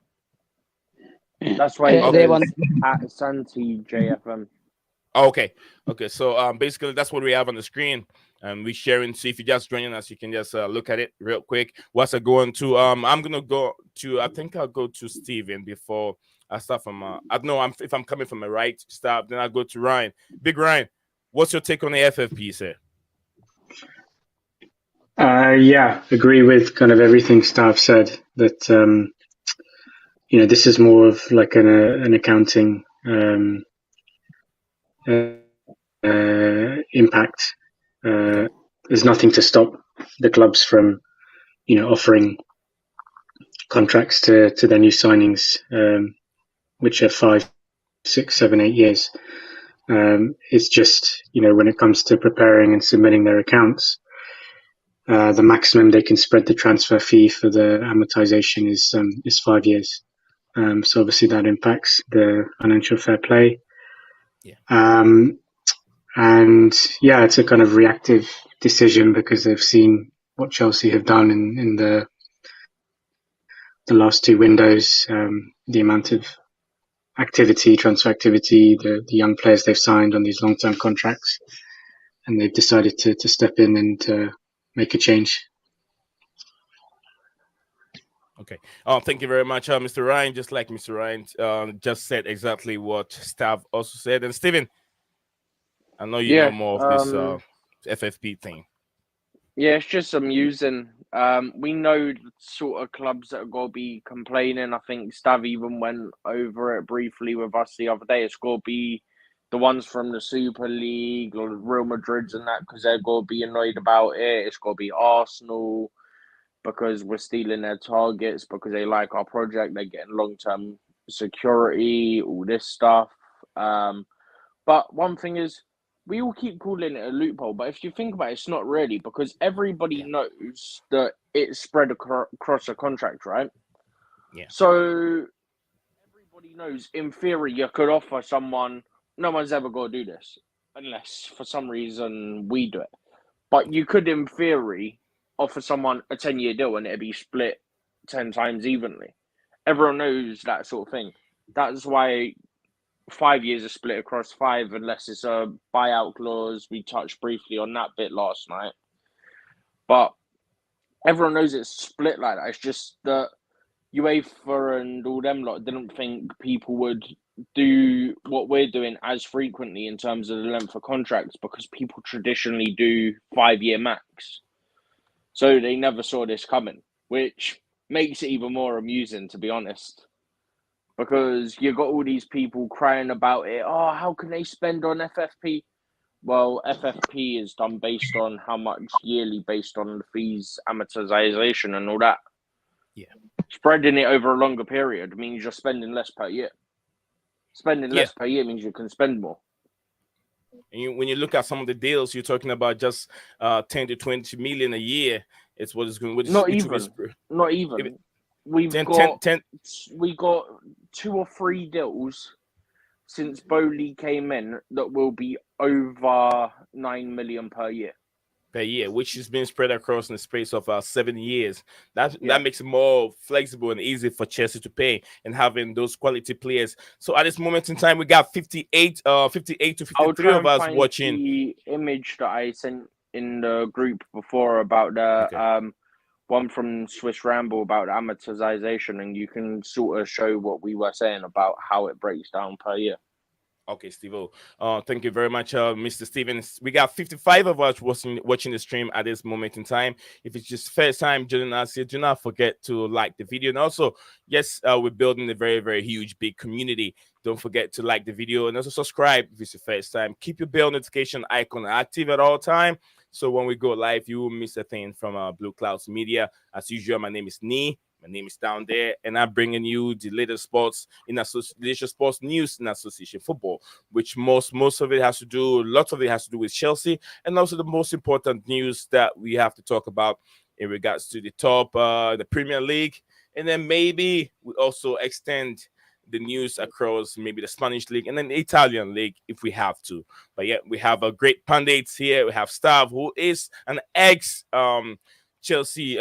That's why They want at Santi JFM. Okay. So basically, that's what we have on the screen. We're sharing. So if you're just joining us, you can just look at it real quick. What's I going to? I'm gonna go to. I think I'll go to Steven before I start from. I don't know. If I'm coming from a right stop, then I'll go to Ryan. Big Ryan, what's your take on the FFP, sir? Yeah, agree with kind of everything Stav said. That this is more of like an accounting impact. There's nothing to stop the clubs from, offering contracts to their new signings, which are 5, 6, 7, 8 years. It's just, when it comes to preparing and submitting their accounts, the maximum they can spread the transfer fee for the amortization is 5 years. So obviously that impacts the financial fair play. Yeah. And yeah, it's a kind of reactive decision because they've seen what Chelsea have done in the last 2 windows, the amount of transfer activity, the young players they've signed on these long-term contracts, and they've decided to step in and make a change. Okay. Thank you very much, Mr. Ryan. Just like Mr. Ryan just said exactly what Stav also said. And Steven, I know you know more of this FFP thing. Yeah, it's just amusing. We know the sort of clubs that are going to be complaining. I think Stav even went over it briefly with us the other day. It's going to be the ones from the Super League or Real Madrid's and that, because they're going to be annoyed about it. It's going to be Arsenal because we're stealing their targets, because they like our project. They're getting long-term security, all this stuff. But one thing is, we all keep calling it a loophole, but if you think about it, it's not really, because everybody knows that it's spread across a contract, right? Yeah. So everybody knows, in theory, you could offer someone, no one's ever going to do this, unless for some reason we do it. But you could, in theory, offer someone a 10-year deal and it'd be split 10 times evenly. Everyone knows that sort of thing. That's why 5 years are split across 5, unless it's a buyout clause. We touched briefly on that bit last night. But everyone knows it's split like that. It's just that UEFA and all them lot didn't think people would do what we're doing as frequently in terms of the length of contracts, because people traditionally do 5-year max. So they never saw this coming, which makes it even more amusing, to be honest. Because you got all these people crying about it. Oh, how can they spend on FFP? Well, FFP is done based on how much yearly, based on the fees, amortization and all that. Yeah. Spreading it over a longer period means you're spending less per year. Spending less per year means you can spend more. And when you look at some of the deals, you're talking about just 10 to 20 million a year. It's what is going. Not even. We got 2 or 3 deals since Bowley came in that will be over 9 million per year. Per year, which is being spread across in the space of 7 years. That makes it more flexible and easy for Chelsea to pay, and having those quality players. So at this moment in time, we got 58 to 53 of us watching. The image that I sent in the group before about the one from Swiss Ramble about the amortization, and you can sort of show what we were saying about how it breaks down per year. Okay, Steve-O. Thank you very much, Mr. Stevens. We got 55 of us watching the stream at this moment in time. If it's just first time joining us here, do not forget to like the video. And also, yes, we're building a very, very huge, big community. Don't forget to like the video and also subscribe if it's your first time. Keep your bell notification icon active at all time, so when we go live, you will miss a thing from Blue Clouds Media. As usual, my name is Nee. My name is down there, and I'm bringing you the latest sports sports news in association football, which most of it has to do, lots of it has to do with Chelsea, and also the most important news that we have to talk about in regards to the top, the Premier League, and then maybe we also extend the news across maybe the Spanish league and then the Italian league if we have to. But yeah, we have a great pundits here. We have Stav, who is an ex Chelsea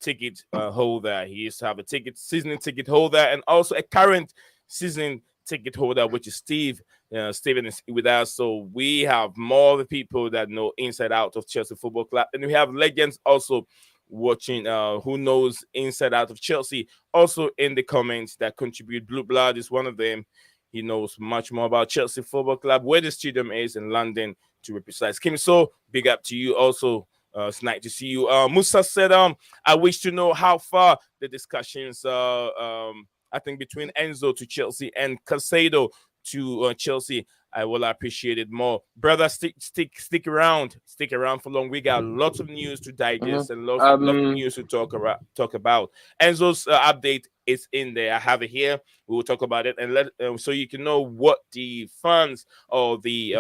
ticket holder. He used to have a season ticket holder, and also a current season ticket holder, which is Steve. Steven is with us, so we have more of the people that know inside out of Chelsea Football Club, and we have legends also watching who knows inside out of Chelsea also in the comments that contribute. Blue Blood is one of them. He knows much more about Chelsea Football Club, where the stadium is in London, to be precise. Kim, so big up to you also. It's nice to see you. Musa said, I wish to know how far the discussions I think between Enzo to Chelsea and Casado to Chelsea. I will appreciate it more. Brother, stick around. Stick around for long. We got lots of news to digest and lots of news to talk about. Enzo's update is in there. I have it here. We will talk about it and so you can know what the fans or the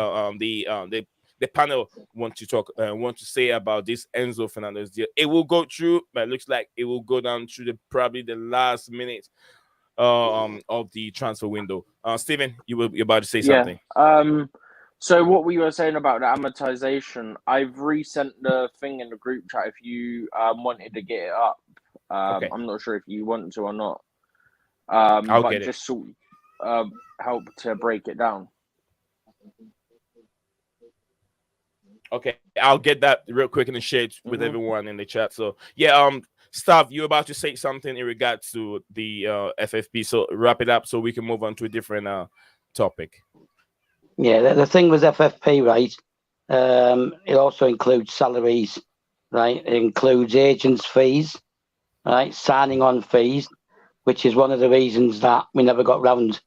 panel want to say about this Enzo Fernandez deal. It will go through, but it looks like it will go down to probably the last minute of the transfer window. Stephen, you're about to say something. So what we were saying about the amortization, I've resent the thing in the group chat if you wanted to get it up. Okay. I'm not sure if you want to or not. I'll get it. Just sort of help to break it down. Okay, I'll get that real quick in the shade with everyone in the chat. So yeah, Stav, you're about to say something in regards to the FFP. So wrap it up so we can move on to a different topic. Yeah, the thing with FFP, right? It also includes salaries, right? It includes agents' fees, right? Signing on fees, which is one of the reasons that we never got round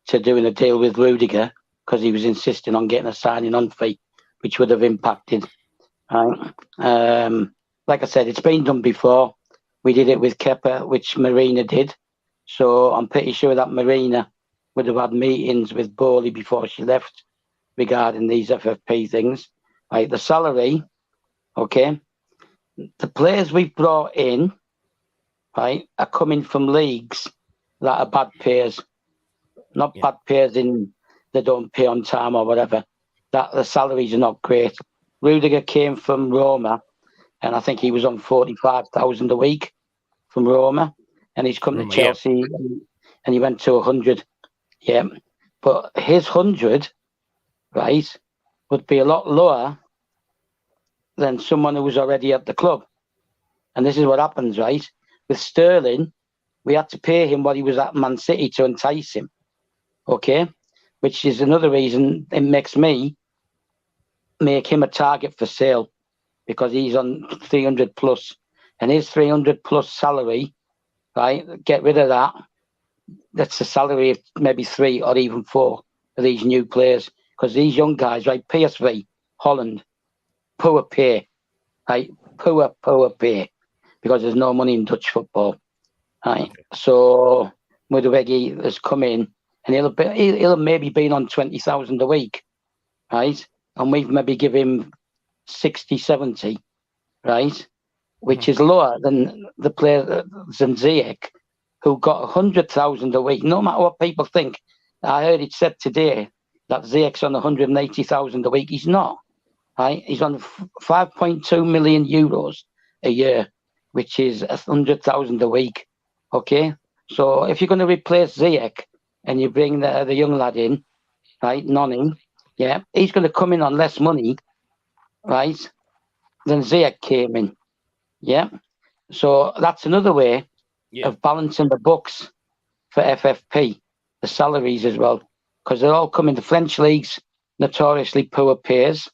to doing a deal with Rudiger, because he was insisting on getting a signing on fee, which would have impacted. Right? Like I said, it's been done before. We did it with Kepa, which Marina did. So I'm pretty sure that Marina would have had meetings with Bowley before she left regarding these FFP things. Right? The salary, okay, the players we've brought in, right, are coming from leagues that are bad payers. Not bad payers in they don't pay on time or whatever. That the salaries are not great. Rudiger came from Roma, and I think he was on 45,000 a week from Roma, and he's come to Chelsea, and he went to 100. Yeah, but his 100, right, would be a lot lower than someone who was already at the club. And this is what happens, right? With Sterling, we had to pay him what he was at Man City to entice him. Okay, which is another reason it makes me make him a target for sale, because he's on 300 plus, and his 300 plus salary, right? Get rid of that. That's the salary of maybe 3 or even 4 of these new players, because these young guys, right? PSV, Holland, poor pay, right? Poor pay, because there's no money in Dutch football, right? So Mudawegi has come in, and he'll maybe been on 20,000 a week, right? And we've maybe give him 60, 70, right? Which is lower than the player than Ziyech, who got 100,000 a week. No matter what people think, I heard it said today that Ziyech's on 180,000 a week. He's not, right? He's on 5.2 million euros a year, which is 100,000 a week. Okay, so if you're going to replace Ziyech and you bring the young lad in, right, Noni, yeah, he's going to come in on less money, right, than Ziyech came in. Yeah, so that's another way of balancing the books for FFP, the salaries as well, because they're all coming. The French leagues, notoriously poor payers,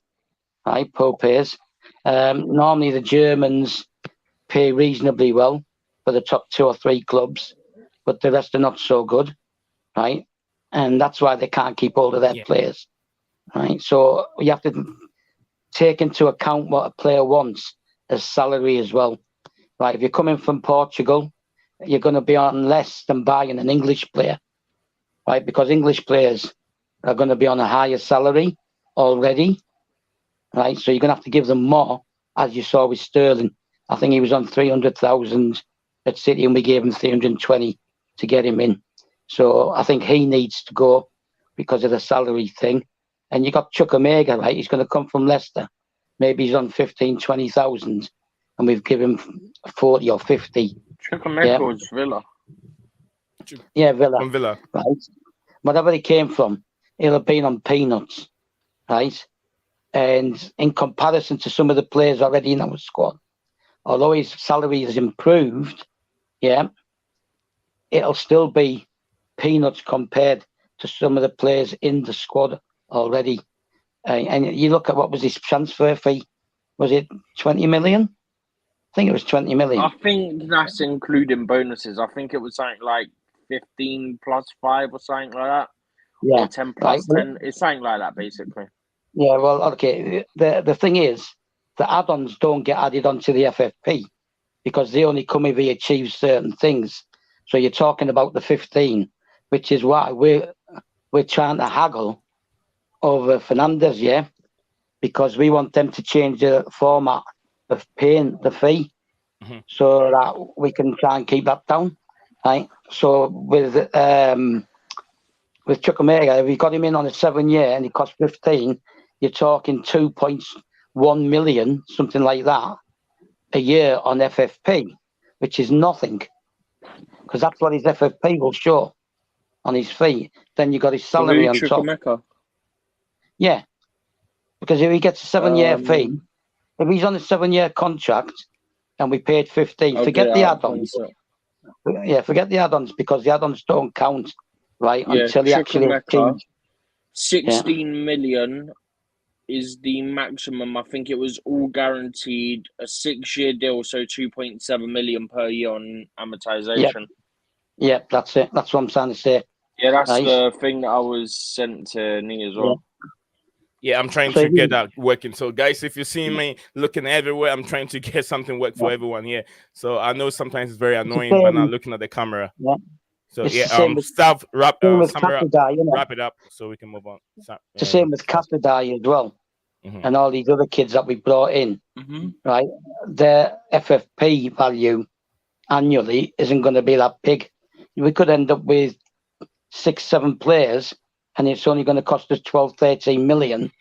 right, poor payers. Normally the Germans pay reasonably well for the top 2 or 3 clubs, but the rest are not so good, right? And that's why they can't keep hold of their players, right? So you have to take into account what a player wants as salary as well. Right, if you're coming from Portugal, you're going to be on less than buying an English player, right? Because English players are going to be on a higher salary already, right? So you're going to have to give them more, as you saw with Sterling. I think he was on 300,000 at City, and we gave him 320 to get him in. So I think he needs to go because of the salary thing. And you got Chukwuemeka, right? He's going to come from Leicester. Maybe he's on 15, 20,000, and we've given him 40 or 50. Chukwuemeka was Villa. Yeah, Villa. From Villa. Right. Whatever he came from, he'll have been on peanuts, right? And in comparison to some of the players already in our squad, although his salary has improved, it'll still be peanuts compared to some of the players in the squad already. And you look at what was his transfer fee? Was it 20 million? I think it was 20 million. I think that's including bonuses. I think it was something like 15 plus 5 or something like that. Yeah. Or 10 plus 10. It's something like that, basically. Yeah, well, okay. The thing is, the add-ons don't get added onto the FFP because they only come if he achieves certain things. So you're talking about the 15, which is why we're trying to haggle over Fernandez, because we want them to change the format of paying the fee so that we can try and keep that down, right? So with Chukwuemeka, if we got him in on a 7-year and he cost 15, you're talking 2.1 million, something like that, a year on FFP, which is nothing, because that's what his FFP will show on his fee. Then you got his salary on top. Yeah, because if he gets a 7-year fee, if he's on a 7-year contract and we paid 15, forget the add-ons. Yeah, forget the add-ons because the add-ons don't count, right? Until he actually achieves. 16 million is the maximum. I think it was all guaranteed, a 6-year deal, so 2.7 million per year on amortization. Yep, that's it. That's what I'm trying to say. Yeah, that's the thing that I was sent to me as well. Yeah, I'm trying to get that working. So, guys, if you see me looking everywhere, I'm trying to get something work for everyone here. So I know sometimes it's very annoying by not looking at the camera. Yeah. So it's wrap wrap it up so we can move on. It's the same with Casadai as well, and all these other kids that we brought in. Right, their FFP value annually isn't going to be that big. We could end up with 6-7 players, and it's only going to cost us 12-13 million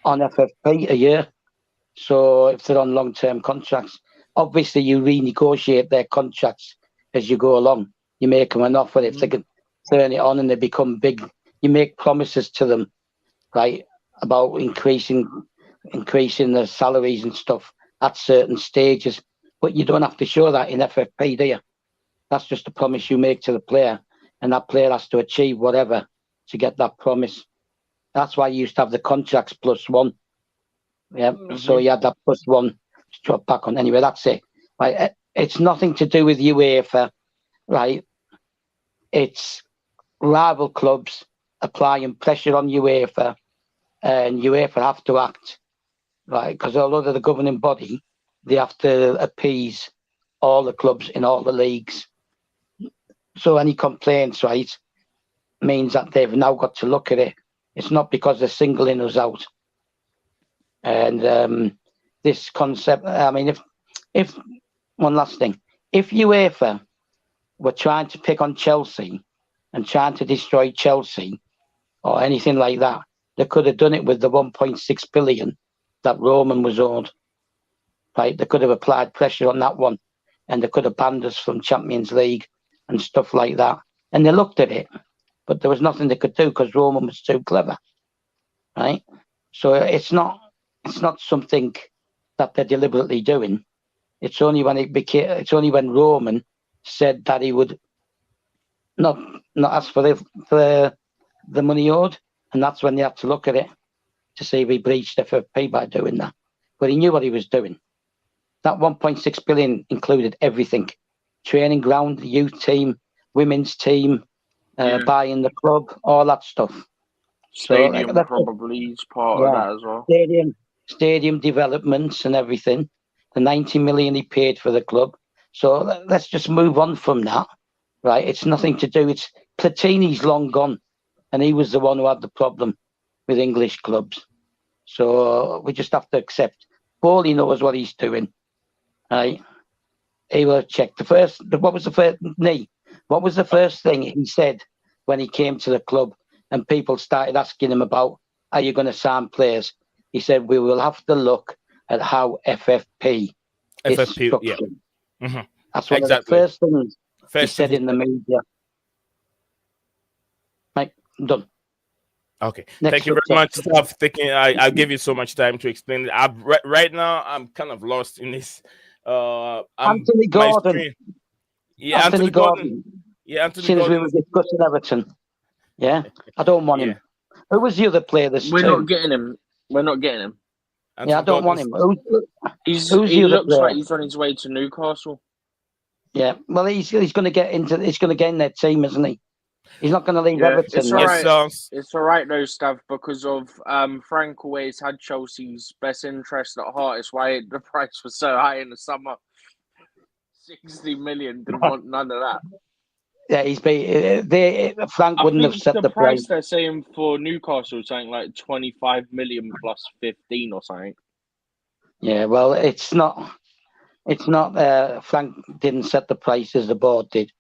on FFP a year. So if they're on long-term contracts, obviously you renegotiate their contracts as you go along. You make them an offer. If they can turn it on and they become big, you make promises to them, right, about increasing the salaries and stuff at certain stages. But you don't have to show that in FFP, do you? That's just a promise you make to the player, and that player has to achieve whatever to get that promise. That's why you used to have the contracts +1. Yeah, so you had that +1 to drop back on. Anyway, that's it. Right, it's nothing to do with UEFA. Right, it's rival clubs applying pressure on UEFA, and UEFA have to act, right? Because although they're the governing body, they have to appease all the clubs in all the leagues. So any complaints, right, means that they've now got to look at it. It's not because they're singling us out. And this concept, I mean, if one last thing, if UEFA were trying to pick on Chelsea and trying to destroy Chelsea or anything like that, they could have done it with the 1.6 billion that Roman was owed. Right? They could have applied pressure on that one, and they could have banned us from Champions League and stuff like that. And they looked at it, but there was nothing they could do because Roman was too clever. Right? So it's not something that they're deliberately doing. It's only when Roman said that he would not ask for the money owed, and that's when they had to look at it to see if he breached FFP by doing that. But he knew what he was doing. That 1.6 billion included everything: training ground, youth team, women's team, buying the club, all that stuff. Stadium probably is part of that as well. Stadium developments and everything. The 90 million he paid for the club. So let's just move on from that, right? It's nothing to do. It's Platini's long gone, and he was the one who had the problem with English clubs. So we just have to accept. Paulie knows what he's doing, right? He will check what was the first thing he said when he came to the club and people started asking him about, are you going to sign players? He said, we will have to look at how FFP is structured. Yeah. Mm-hmm. That's one of the first things he said in the media. Right, I'm done. Okay. Thank you very much, Steph. I'll give you so much time to explain it. Right now, I'm kind of lost in this. Anthony Gordon. Yeah, Anthony Gordon. Yeah, Anthony Gordon. Since we were discussing Everton. Yeah, I don't want him. Who was the other player this We're not getting him. We're not getting him. Anthony yeah, I don't want him. He looks like he's on his way to Newcastle. Yeah, well, he's going to get into. He's going to get in their team, isn't he? He's not going to leave Everton. It's all right. It's all right though, Stav, because of Frank always had Chelsea's best interest at heart. It's why the price was so high in the summer. 60 million. Didn't want none of that. Yeah, Frank wouldn't have set the price. They're saying for Newcastle something like 25 million plus 15 or something. Yeah, well, it's not. Frank didn't set the prices; the board did.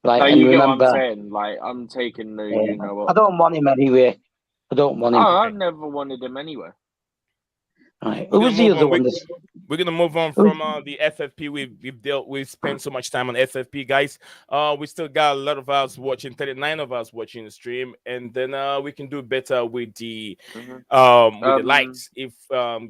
Right, no, and you remember, get what I'm saying. Like, I'm taking the. You know what? I don't want him anyway. I don't want him. I never wanted him anyway. Right. Who was the other one? We're gonna move on from the FFP. We've spent so much time on FFP, guys. We still got a lot of us watching, 39 of us watching the stream, and then we can do better with the the likes. If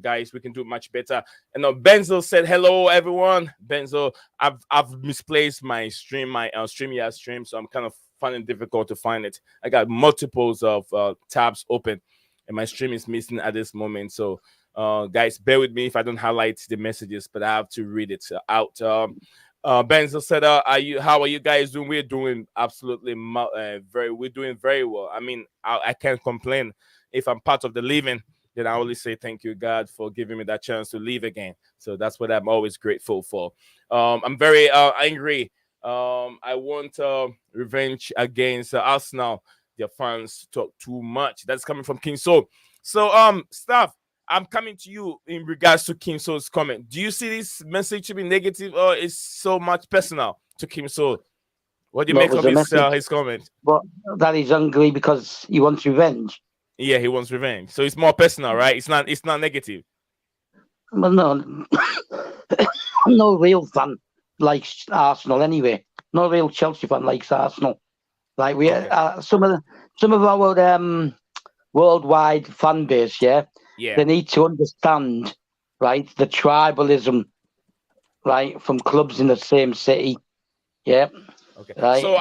guys, we can do much better. And Benzo said hello, everyone. Benzo, I've misplaced my stream, my StreamYard stream, so I'm kind of finding it difficult to find it. I got multiples of tabs open, and my stream is missing at this moment. So. Guys, bear with me if I don't highlight the messages, but I have to read it out. Benzo said, how are you guys doing? We're doing absolutely we're doing very well. I mean, I can't complain. If I'm part of the living, then I only say thank you, God, for giving me that chance to live again. So that's what I'm always grateful for. I'm very angry. I want revenge against Arsenal. Their fans talk too much. That's coming from King Soul. So, Staff, I'm coming to you in regards to Kim Soul's comment. Do you see this message to be negative, or is so much personal to Kim Soul? What do you make of his comment? But that he's angry because he wants revenge. Yeah, he wants revenge. So it's more personal, right? It's not negative. Well, no, no real fan likes Arsenal anyway. No real Chelsea fan likes Arsenal. Like some of our worldwide fan base, they need to understand, right, the tribalism, right, from clubs in the same city. Yeah. Okay. Right? So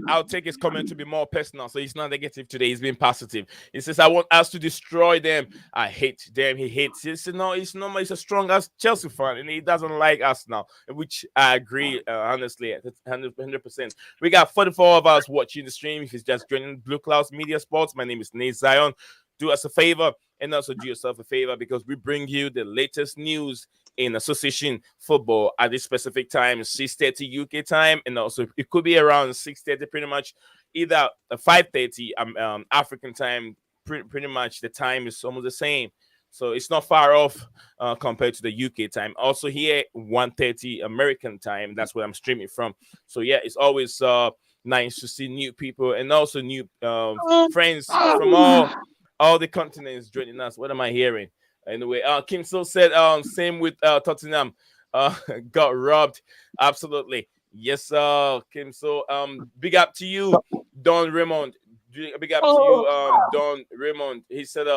I'll take his comment to be more personal. So he's not negative today. He's being positive. He says, I want us to destroy them. I hate them. He hates it. So no, he's normal. He's a strong as Chelsea fan, and he doesn't like us now, which I agree, honestly, 100%. We got 44 of us watching the stream. If he's just joining Blue Clouds Media Sports, my name is Nate Zion. Do us a favor and also do yourself a favor, because we bring you the latest news in association football at this specific time, 6:30 UK time, and also it could be around 6:30, pretty much, either 5:30 African time. Pretty much the time is almost the same, so it's not far off compared to the UK time. Also here 1:30 American time. That's where I'm streaming from. So yeah, it's always nice to see new people and also new friends from all the continents joining us. What am I hearing? Anyway, Kim So said, same with Tottenham. Got robbed. Absolutely. Yes, Kim So. Big up to you, Don Raymond. Big up to you, Don Raymond. He said,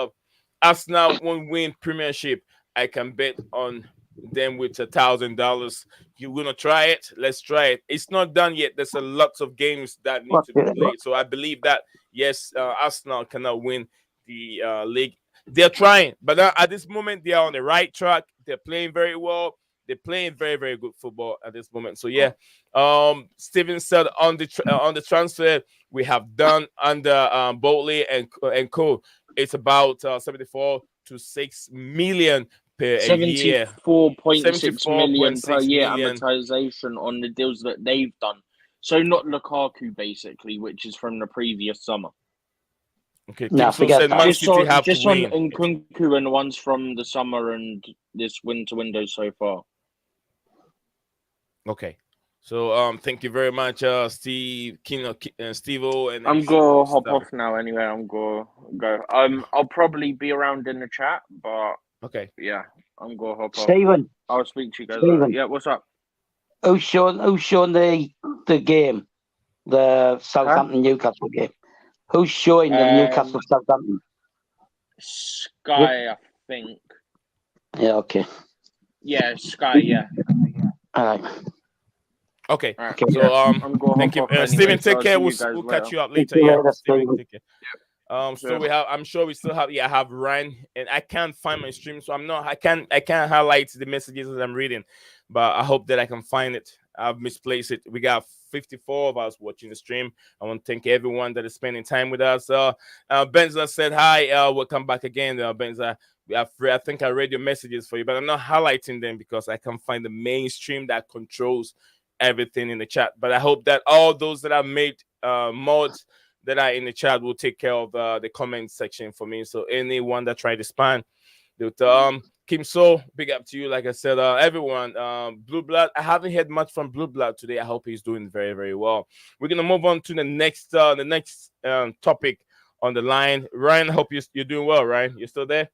Arsenal won't win Premiership. I can bet on them with $1,000. You want to try it? Let's try it. It's not done yet. There's a lot of games that need to be played. So I believe that, yes, Arsenal cannot win the league. They're trying, but at this moment they are on the right track. They're playing very well. They're playing very, very good football at this moment. So yeah, Steven said on the transfer we have done under Boltley and Co. It's about 74 to 6 million per year. 74.6 million per year amortization on the deals that they've done. So not Lukaku, basically, which is from the previous summer. Okay, forget that. Just on Nkunku and the ones from the summer and this winter window so far. Okay. So thank you very much, Steve, Kino, Steve-O, and I'm MC gonna hop stuff. off now anyway. I'm gonna go. I'll probably be around in the chat, but Okay. yeah, I'm gonna hop off. Stephen, I'll speak to you guys later. Stephen, Yeah, what's up? who's showing the game, the Southampton Newcastle game? Who's showing the Newcastle Southampton? Sky, I think. Yeah, okay. Yeah, Sky. Yeah. All right. Okay. All right. Okay. So I'm gonna thank hop you, off anyway, Stephen. so Take I'll care. see We'll you guys we'll later. catch you up See later. you Yeah, later, Stephen. Stephen. Take care. So we have. I'm sure we still have. Yeah, I have Ryan, and I can't find my stream, so I'm not. I can't highlight the messages that I'm reading, but I hope that I can find it. I've misplaced it. We got 54 of us watching the stream. I want to thank everyone that is spending time with us. Benza said hi. We'll come back again. Benza, I think I read your messages for you, but I'm not highlighting them because I can't find the mainstream that controls everything in the chat. But I hope that all those that have made mods that are in the chat will take care of the comment section for me. So anyone that tried to spam, Kim So, big up to you. Like I said, everyone, Blue Blood. I haven't heard much from Blue Blood today. I hope he's doing very, very well. We're gonna move on to the next topic on the line. Ryan, I hope you're doing well. Ryan, you're still there?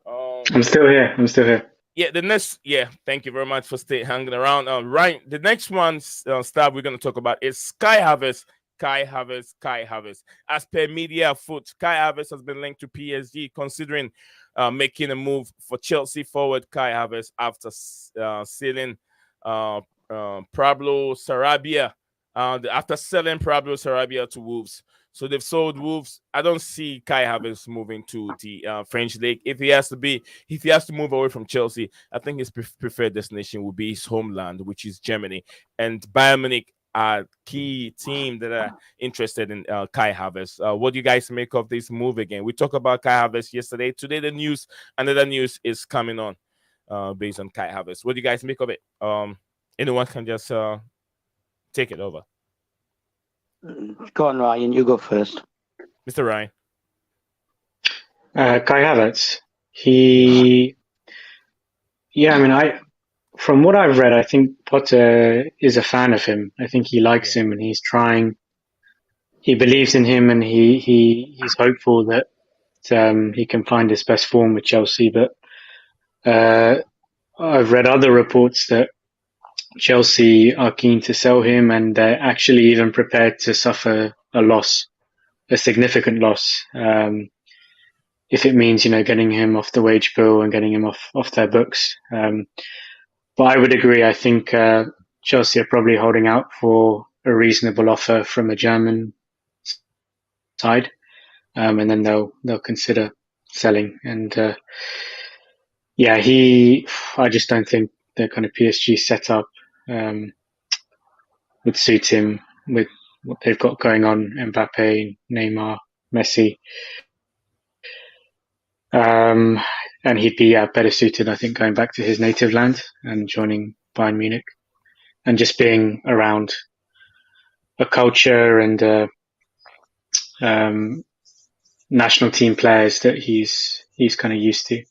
I'm still here. Yeah, thank you very much for hanging around. Ryan, the next one stuff we're gonna talk about is Kai Havertz. Kai Havertz. As per Media Foot, Kai Havertz has been linked to PSG, considering making a move for Chelsea forward Kai Havertz after selling Pablo Sarabia. After selling Pablo Sarabia to Wolves. So they've sold Wolves. I don't see Kai Havertz moving to the French league. If he has to move away from Chelsea, I think his preferred destination would be his homeland, which is Germany. And Bayern Munich are key team that are interested in Kai Havertz. What do you guys make of this move again? We talked about Kai Havertz yesterday. Today, another news is coming on based on Kai Havertz. What do you guys make of it? Anyone can just take it over. Go on, Ryan. You go first. Mr. Ryan. Kai Havertz. From what I've read, I think Potter is a fan of him. I think he likes him, and he believes in him, and he's hopeful that he can find his best form with Chelsea. But I've read other reports that Chelsea are keen to sell him, and they're actually even prepared to suffer a significant loss, if it means, getting him off the wage bill and getting him off their books. But I would agree. I think Chelsea are probably holding out for a reasonable offer from a German side, and then they'll consider selling. And I just don't think the kind of PSG setup would suit him with what they've got going on. Mbappe, Neymar, Messi. And he'd be better suited, I think, going back to his native land and joining Bayern Munich, and just being around a culture and national team players that he's kind of used to.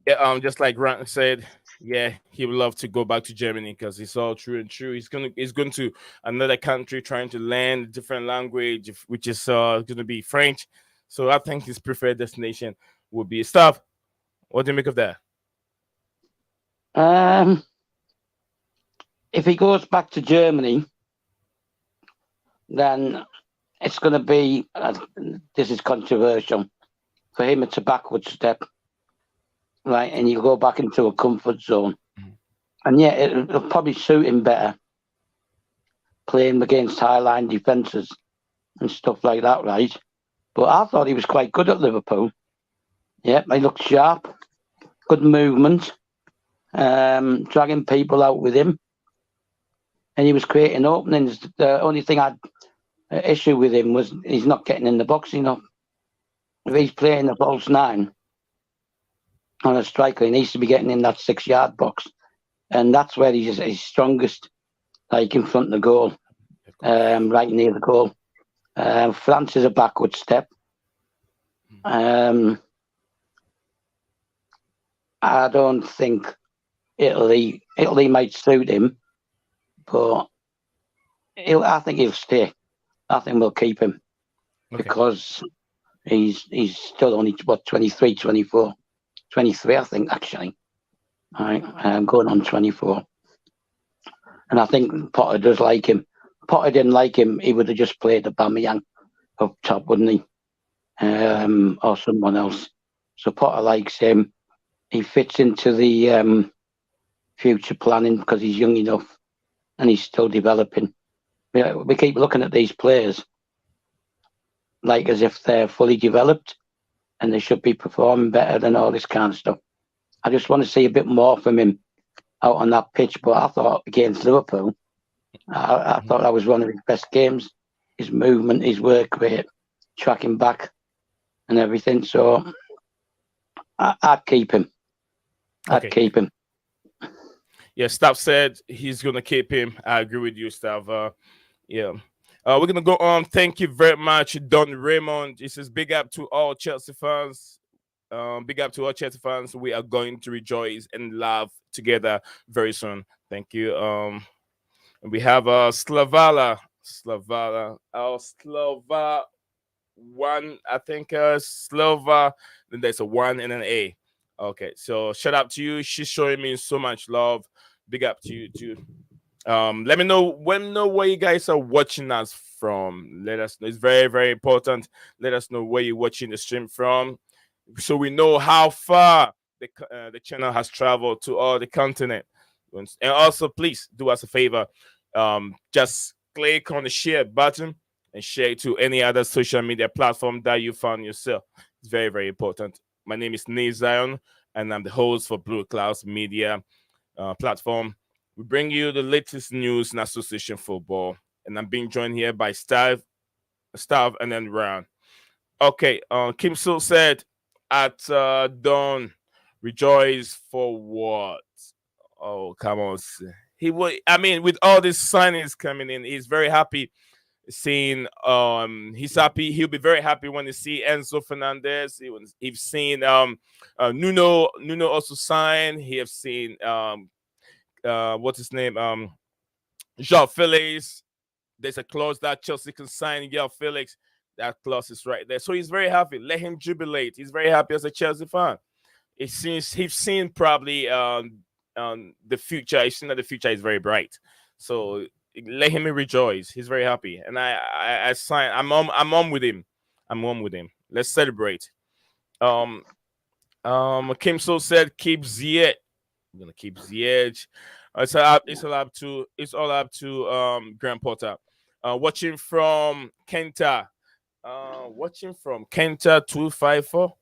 Yeah, just like Grant said, yeah, he would love to go back to Germany because it's all true and true. He's going to another country trying to learn a different language, which is going to be French. So I think his preferred destination would be Stav. What do you make of that? If he goes back to Germany, then it's going to be, this is controversial, for him it's a backward step, right? And you go back into a comfort zone. And yeah, it'll probably suit him better playing against high-line defences and stuff like that, right? But I thought he was quite good at Liverpool. Yeah, he looked sharp, good movement, dragging people out with him. And he was creating openings. The only thing I'd issue with him was he's not getting in the box enough. If he's playing the false nine on a striker, he needs to be getting in that 6-yard box. And that's where he's strongest, like in front of the goal, right near the goal. France is a backward step. I don't think Italy might suit him, but I think he'll stay. I think we'll keep him because he's still only 23, 24, 23, I think actually. I'm going on 24, and I think Potter does like him. Potter didn't like him; he would have just played Aubameyang up top, wouldn't he? Or someone else. So Potter likes him. He fits into the future planning because he's young enough and he's still developing. We keep looking at these players like as if they're fully developed and they should be performing better than all this kind of stuff. I just want to see a bit more from him out on that pitch. But I thought against Liverpool, I thought that was one of his best games. His movement, his work rate, tracking back and everything. So I'd keep him. I'd keep him. Yeah, Stav said he's going to keep him. I agree with you, Stav. Yeah. We're going to go on. Thank you very much, Don Raymond. He says, big up to all Chelsea fans. Big up to all Chelsea fans. We are going to rejoice and laugh together very soon. Thank you. And we have Slava one, I think Slova, then there's a 1 and an A. Okay, so shout out to you. She's showing me so much love. Big up to you too. Let me know where you guys are watching us from. Let us know. It's very, very important. Let us know where you're watching the stream from, so we know how far the channel has traveled to all the continent. And also, please do us a favor. Just click on the share button and share it to any other social media platform that you found yourself. It's very, very important. My name is Neil Zion, and I'm the host for Blue Clouds Media platform. We bring you the latest news in association football, and I'm being joined here by Stav, and then Ryan. Okay, Kim So said at dawn, rejoice for what? Oh, come on. With all these signings coming in, he's very happy. Seeing he's happy. He'll be very happy when he see Enzo Fernandez. He's seen Nuno also sign. He have seen what's his name, João Felix. There's a clause that Chelsea can sign João Felix. That clause is right there, so he's very happy. Let him jubilate. He's very happy as a Chelsea fan. It seems he's seen probably the future. He's seen that the future is very bright. So let him rejoice. He's very happy, and I sign. I'm on with him. I'm on with him. Let's celebrate. Kim So said, keep Ziyech. I'm gonna keep Ziyech. It's all up to Graham Potter. Watching from Kenta. Watching from Kenta 254.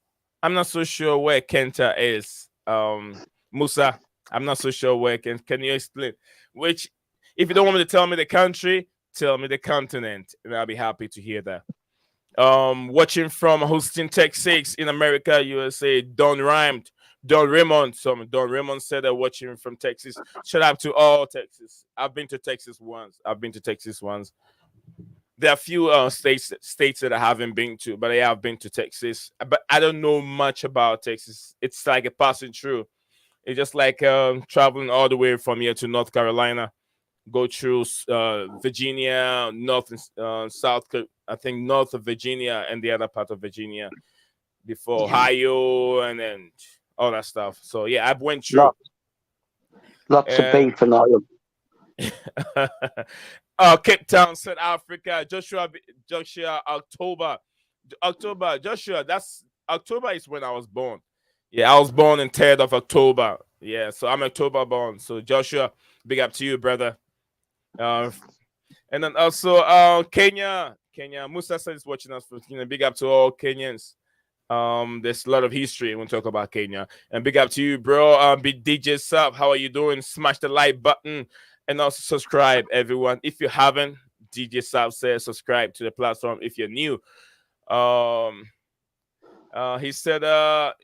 I'm not so sure where Kenta is. Musa, I'm not so sure where. Can you explain? Which, if you don't want me to tell me the country, tell me the continent, and I'll be happy to hear that. Watching from Houston, Texas, in America, USA, Don Raymond. Don Raymond said that watching from Texas. Shout out to all Texas. I've been to Texas once. There are a few states that I haven't been to, but I have been to Texas. But I don't know much about Texas. It's like a passing through. It's just like traveling all the way from here to North Carolina. Go through Virginia, North and South. I think north of Virginia and the other part of Virginia before Ohio, and then all that stuff. So yeah, I went through. Lots of beef and oil. Cape Town, South Africa. Joshua, October. Joshua, that's October is when I was born. Yeah, I was born on 3rd of October. Yeah, so I'm October born. So Joshua, big up to you, brother. And then also Kenya. Musa says watching us from Kenya. Big up to all Kenyans. There's a lot of history when we talk about Kenya. And big up to you, bro. Big DJ Sub, how are you doing? Smash the like button and also subscribe, everyone. If you haven't, DJ Sub says subscribe to the platform if you're new. He said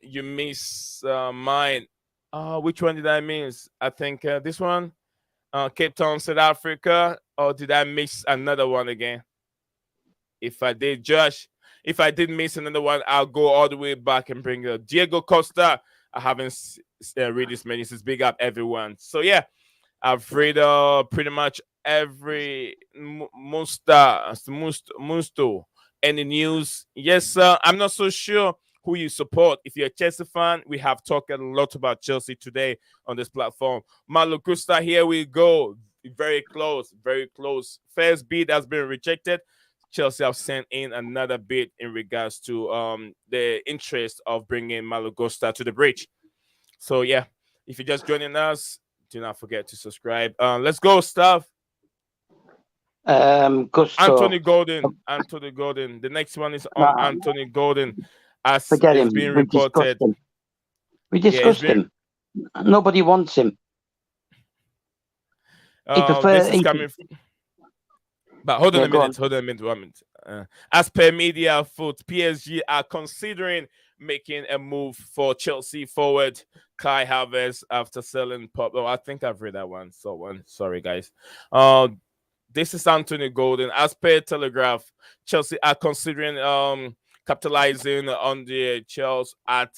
you miss mine. Which one did I miss? I think this one. Cape Town, South Africa. Or did I miss another one again? If I did, Josh, if I did miss another one, I'll go all the way back and bring Diego Costa. I haven't read this many. Since big up everyone. So yeah, I've read pretty much every musto any news. Yes, sir. I'm not so sure who you support. If you're a Chelsea fan, we have talked a lot about Chelsea today on this platform. Malo Gutso, here we go. Very close, very close. First bid has been rejected. Chelsea have sent in another bid in regards to the interest of bringing Malo Gutso to the bridge. So yeah, if you're just joining us, do not forget to subscribe. Let's go, stuff. Gusto. Anthony Gordon. The next one is on Anthony Gordon, as Forget it's him. being reported. We discussed him. Nobody wants him. This is coming. But hold on a minute. 1 minute. As per media foot, PSG are considering making a move for Chelsea forward Kai Havertz after selling Pop. Oh, I think I've read that one. Sorry, guys. This is Anthony Gordon. As per Telegraph, Chelsea are considering capitalizing on the Chelsea at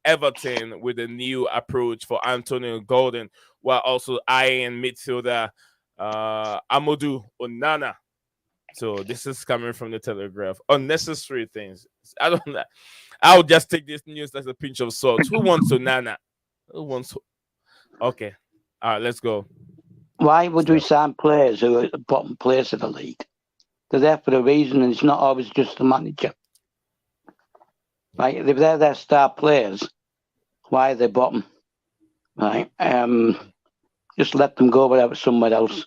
Everton with a new approach for Anthony Gordon, while also eyeing midfielder Amadou Onana. So this is coming from the Telegraph. Unnecessary things. I don't know. I'll just take this news as a pinch of salt. Who wants Onana? Who wants? Okay. All right, let's go. Why would we sign players who are at the bottom place of the league? They're there for a reason, and it's not always just the manager. Right? If they're their star players, why are they bottom? Right? Just let them go without somewhere else.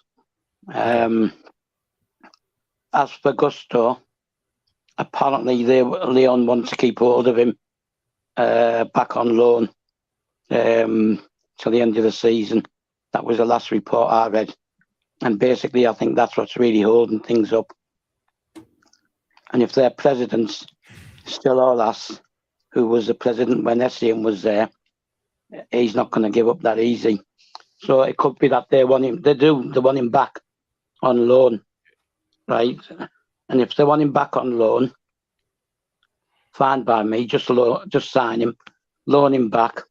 As for Gusto, apparently Leon wants to keep hold of him back on loan till the end of the season. That was the last report I read. And basically, I think that's what's really holding things up. And if their president's still Olas, who was the president when Essien was there, he's not going to give up that easy. So it could be that they want him back on loan, right? And if they want him back on loan, fine by me, just sign him, loan him back,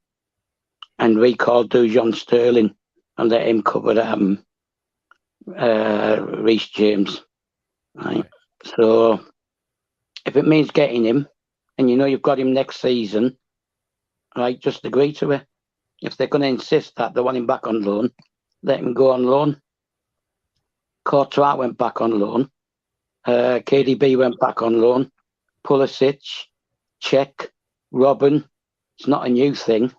and recall Dujon Sterling and let him cover Reece James, right? So if it means getting him, and you know you've got him next season, right, just agree to it. If they're going to insist that they want him back on loan, let him go on loan. Courtois went back on loan. KDB went back on loan. Pulisic, Czech, Robin. It's not a new thing,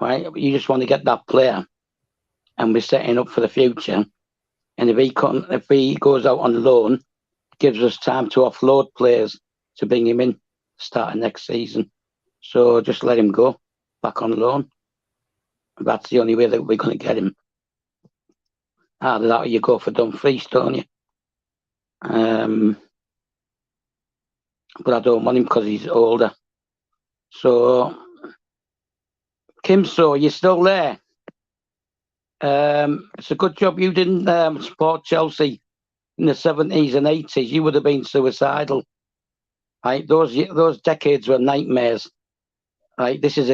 right? You just want to get that player, and we're setting up for the future. And if he goes out on loan, it gives us time to offload players to bring him in starting next season. So just let him go back on loan. That's the only way that we're going to get him. Either that or you go for Dumfries, don't you? But I don't want him because he's older. So, Kimso, you're still there. It's a good job you didn't support Chelsea in the 70s and 80s. You would have been suicidal. Right? Those decades were nightmares. Right? This is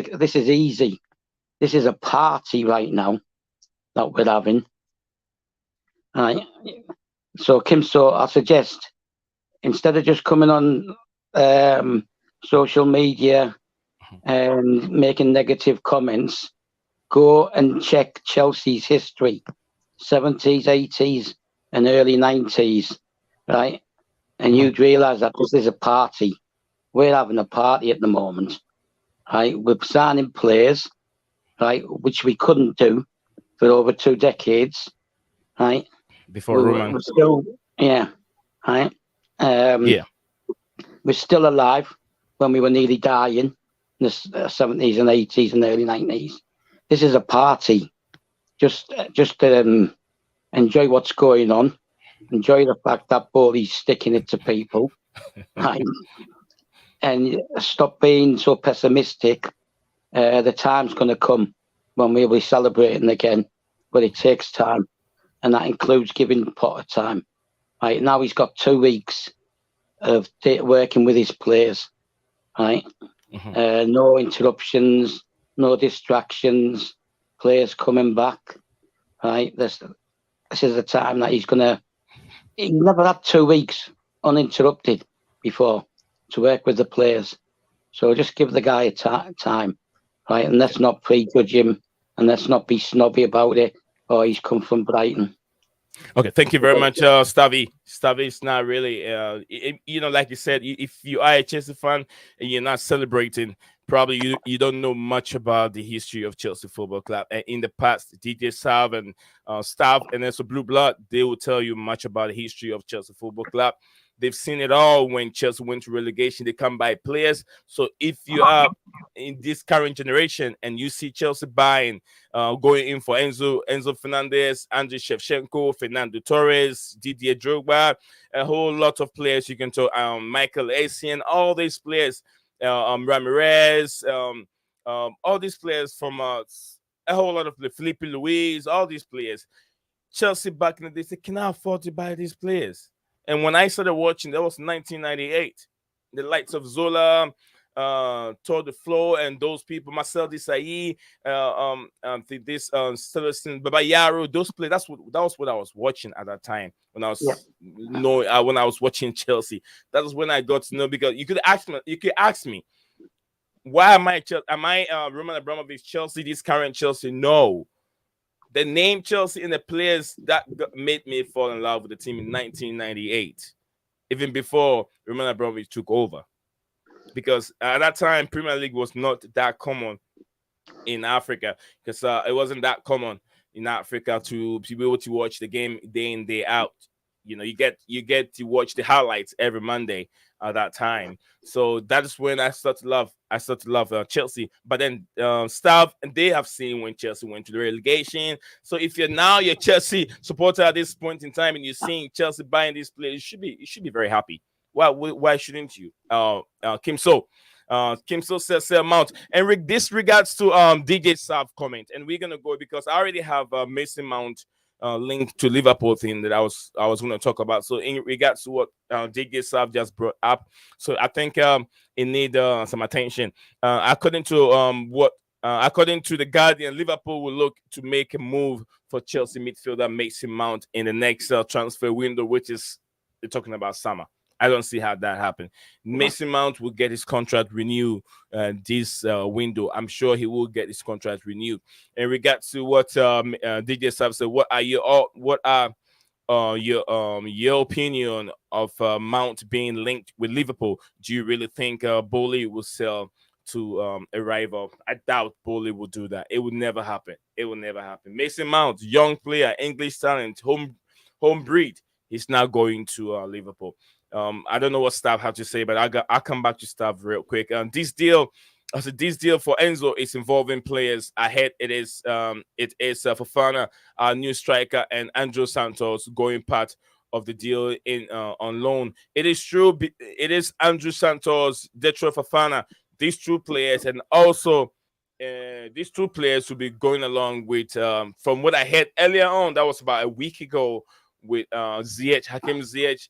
easy. This is a party right now that we're having. Right. So, Kimso, I suggest instead of just coming on social media and making negative comments, go and check Chelsea's history, 70s, 80s, and early 90s, right? And you'd realise that this is a party. We're having a party at the moment, right? We're signing players, right, which we couldn't do for over 2 decades, right? Before Roman. We're still, right? We're still alive when we were nearly dying in the 70s and 80s and early 90s. This is a party. Just enjoy what's going on. Enjoy the fact that Bowley's sticking it to people. Right? And stop being so pessimistic. The time's going to come when we'll be celebrating again, but it takes time. And that includes giving Potter time. Right now, he's got 2 weeks of working with his players. Right, no interruptions, no distractions, players coming back. Right, this is the time that he's gonna. He never had 2 weeks uninterrupted before to work with the players. So just give the guy time, right? And let's not prejudge him, and let's not be snobby about it. Oh, he's come from Brighton. Okay, thank you very much, Stavi. Stavi is not really, like you said, if you are a Chelsea fan and you're not celebrating, probably you don't know much about the history of Chelsea Football Club. And in the past, DJ Sav and Stav and also Blue Blood, they will tell you much about the history of Chelsea Football Club. They've seen it all when Chelsea went to relegation. They come by players. So if you are in this current generation and you see Chelsea buying, going in for Enzo Fernandez, Andriy Shevchenko, Fernando Torres, Didier Drogba, a whole lot of players you can talk, Michael Essien, all these players, Ramirez, all these players from a whole lot of the Felipe Luis, all these players. Chelsea back in the day said, can I afford to buy these players? And when I started watching, that was 1998. The likes of Zola, Tour de Flo, and those people, Marcel Desailly, Celestin Babayaro, those players. That was what I was watching at that time when I was when I was watching Chelsea. That was when I got to know, because you could ask me, why am I Roman Abramovich Chelsea, this current Chelsea? No. The name Chelsea and the players that made me fall in love with the team in 1998, even before Roman Abramovich took over. Because at that time, Premier League was not that common in Africa, because it wasn't that common in Africa to be able to watch the game day in, day out. You know, you get to watch the highlights every Monday at that time. So that is when I started to love Chelsea. But then stuff, and they have seen when Chelsea went to the relegation. So if you're Chelsea supporter at this point in time and you're seeing Chelsea buying these players, you should be very happy. Why shouldn't you? Kim So says sell Mount. And this regards to DJ Sav comment, and we're gonna go because I already have Mason Mount link to Liverpool thing that I was going to talk about. So in regards to what DJ Sav just brought up, so I think it need some attention. According to the Guardian, Liverpool will look to make a move for Chelsea midfielder Mason Mount in the next transfer window, which is they're talking about summer. I don't see how that happened. Mason Mount will get his contract renewed this window. I'm sure he will get his contract renewed. In regards to what DJ Sav said, what are your opinion of Mount being linked with Liverpool? Do you really think Bowley will sell to a rival? I doubt Bowley will do that. It would never happen. Mason Mount, young player, English talent, home breed. He's now going to Liverpool. I don't know what Stav have to say, but I'll come back to Stav real quick. This deal for Enzo is involving players ahead. It is Fofana, our new striker, and Andrew Santos going part of the deal in on loan. It is true. It is Andrew Santos, Detroit Fofana. These two players, and also these two players will be going along with. From what I heard earlier on, that was about a week ago, with Hakim Ziyech.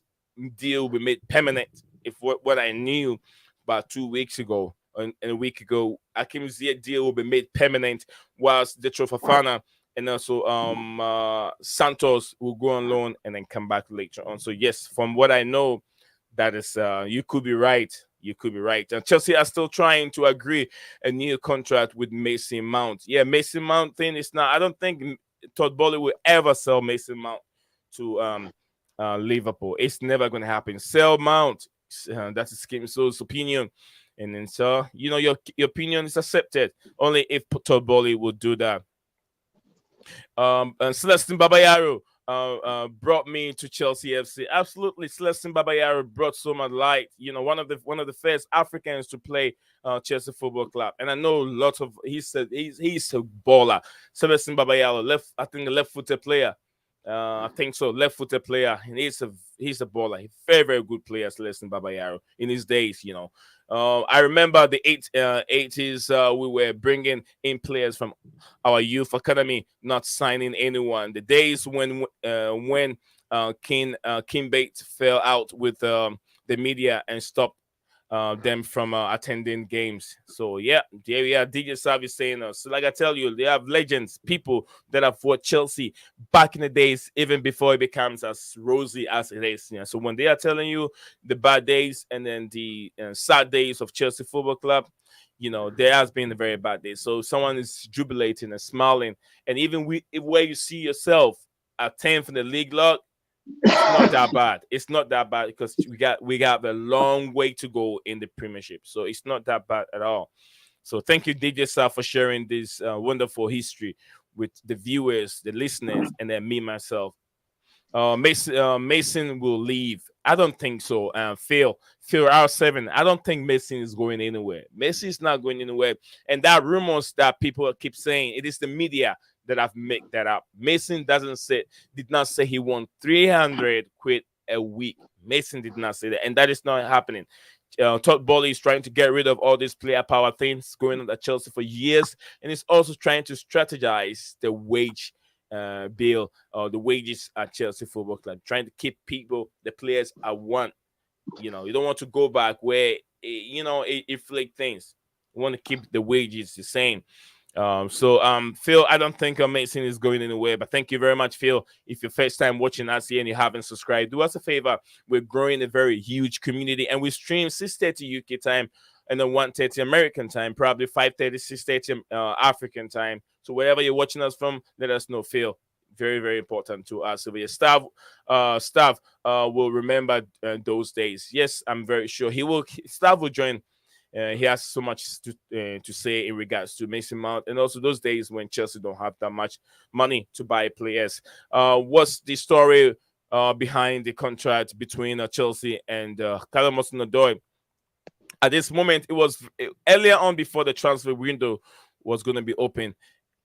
Deal will be made permanent. If what I knew about 2 weeks ago and a week ago, Hakim Ziyech deal will be made permanent, whilst Detroit Fofana and also Santos will go on loan and then come back later on. So yes, from what I know, that is you could be right. And Chelsea are still trying to agree a new contract with Mason Mount. Yeah, Mason Mount thing is not. I don't think Todd Bowley will ever sell Mason Mount to Liverpool. It's never going to happen. Sell Mount. That's Kim So's opinion. And then, so, your opinion is accepted only if Todd Bowley would do that. And Celestin Babayaro brought me to Chelsea FC. Absolutely, Celestin Babayaro brought so much light. One of the first Africans to play Chelsea Football Club, and I know lots of. He's a baller. Celestin Babayaro, I think a left-footed player. I think so. Left-footed player, and he's a baller. He's a very, very good player, Celestin Babayaro, in his days. I remember the 80s. We were bringing in players from our youth academy, not signing anyone. The days when Kim Bates fell out with the media and stopped them from attending games. So yeah, there we are. DJ Sav is saying, so like I tell you, they have legends, people that have fought Chelsea back in the days, even before it becomes as rosy as it is. Yeah. So when they are telling you the bad days and then the sad days of Chelsea Football Club, there has been a very bad day. So someone is jubilating and smiling, and even where you see yourself at 10th in the league log, it's not that bad. It's not that bad because we got a long way to go in the Premiership. So it's not that bad at all. So thank you, DJ Sal, for sharing this wonderful history with the viewers, the listeners, and then me myself. Mason will leave. I don't think so. Phil R7. I don't think Mason is going anywhere. Messi is not going anywhere. And that rumors that people keep saying, it is the media that have made that up. Mason did not say he won 300 quid a week. Mason did not say that, and that is not happening. Todd Bowley is trying to get rid of all these player power things going on at Chelsea for years, and he's also trying to strategize the wage bill or the wages at Chelsea Football Club, trying to keep the players at one. You don't want to go back where it flake things. You want to keep the wages the same. Phil, I don't think Mason is going anywhere, but thank you very much, Phil. If you're first time watching us here and you haven't subscribed, do us a favor. We're growing a very huge community, and we stream 6:30 UK time and then 1:30 American time, probably 5:30, 6:30 African time. So wherever you're watching us from, let us know, Phil. Very, very important to us. So your staff will remember those days. Yes, I'm very sure staff will join. He has so much to say in regards to Mason Mount, and also those days when Chelsea don't have that much money to buy players. What's the story behind the contract between Chelsea and Callum Hudson-Odoi? At this moment, it was earlier on before the transfer window was going to be open.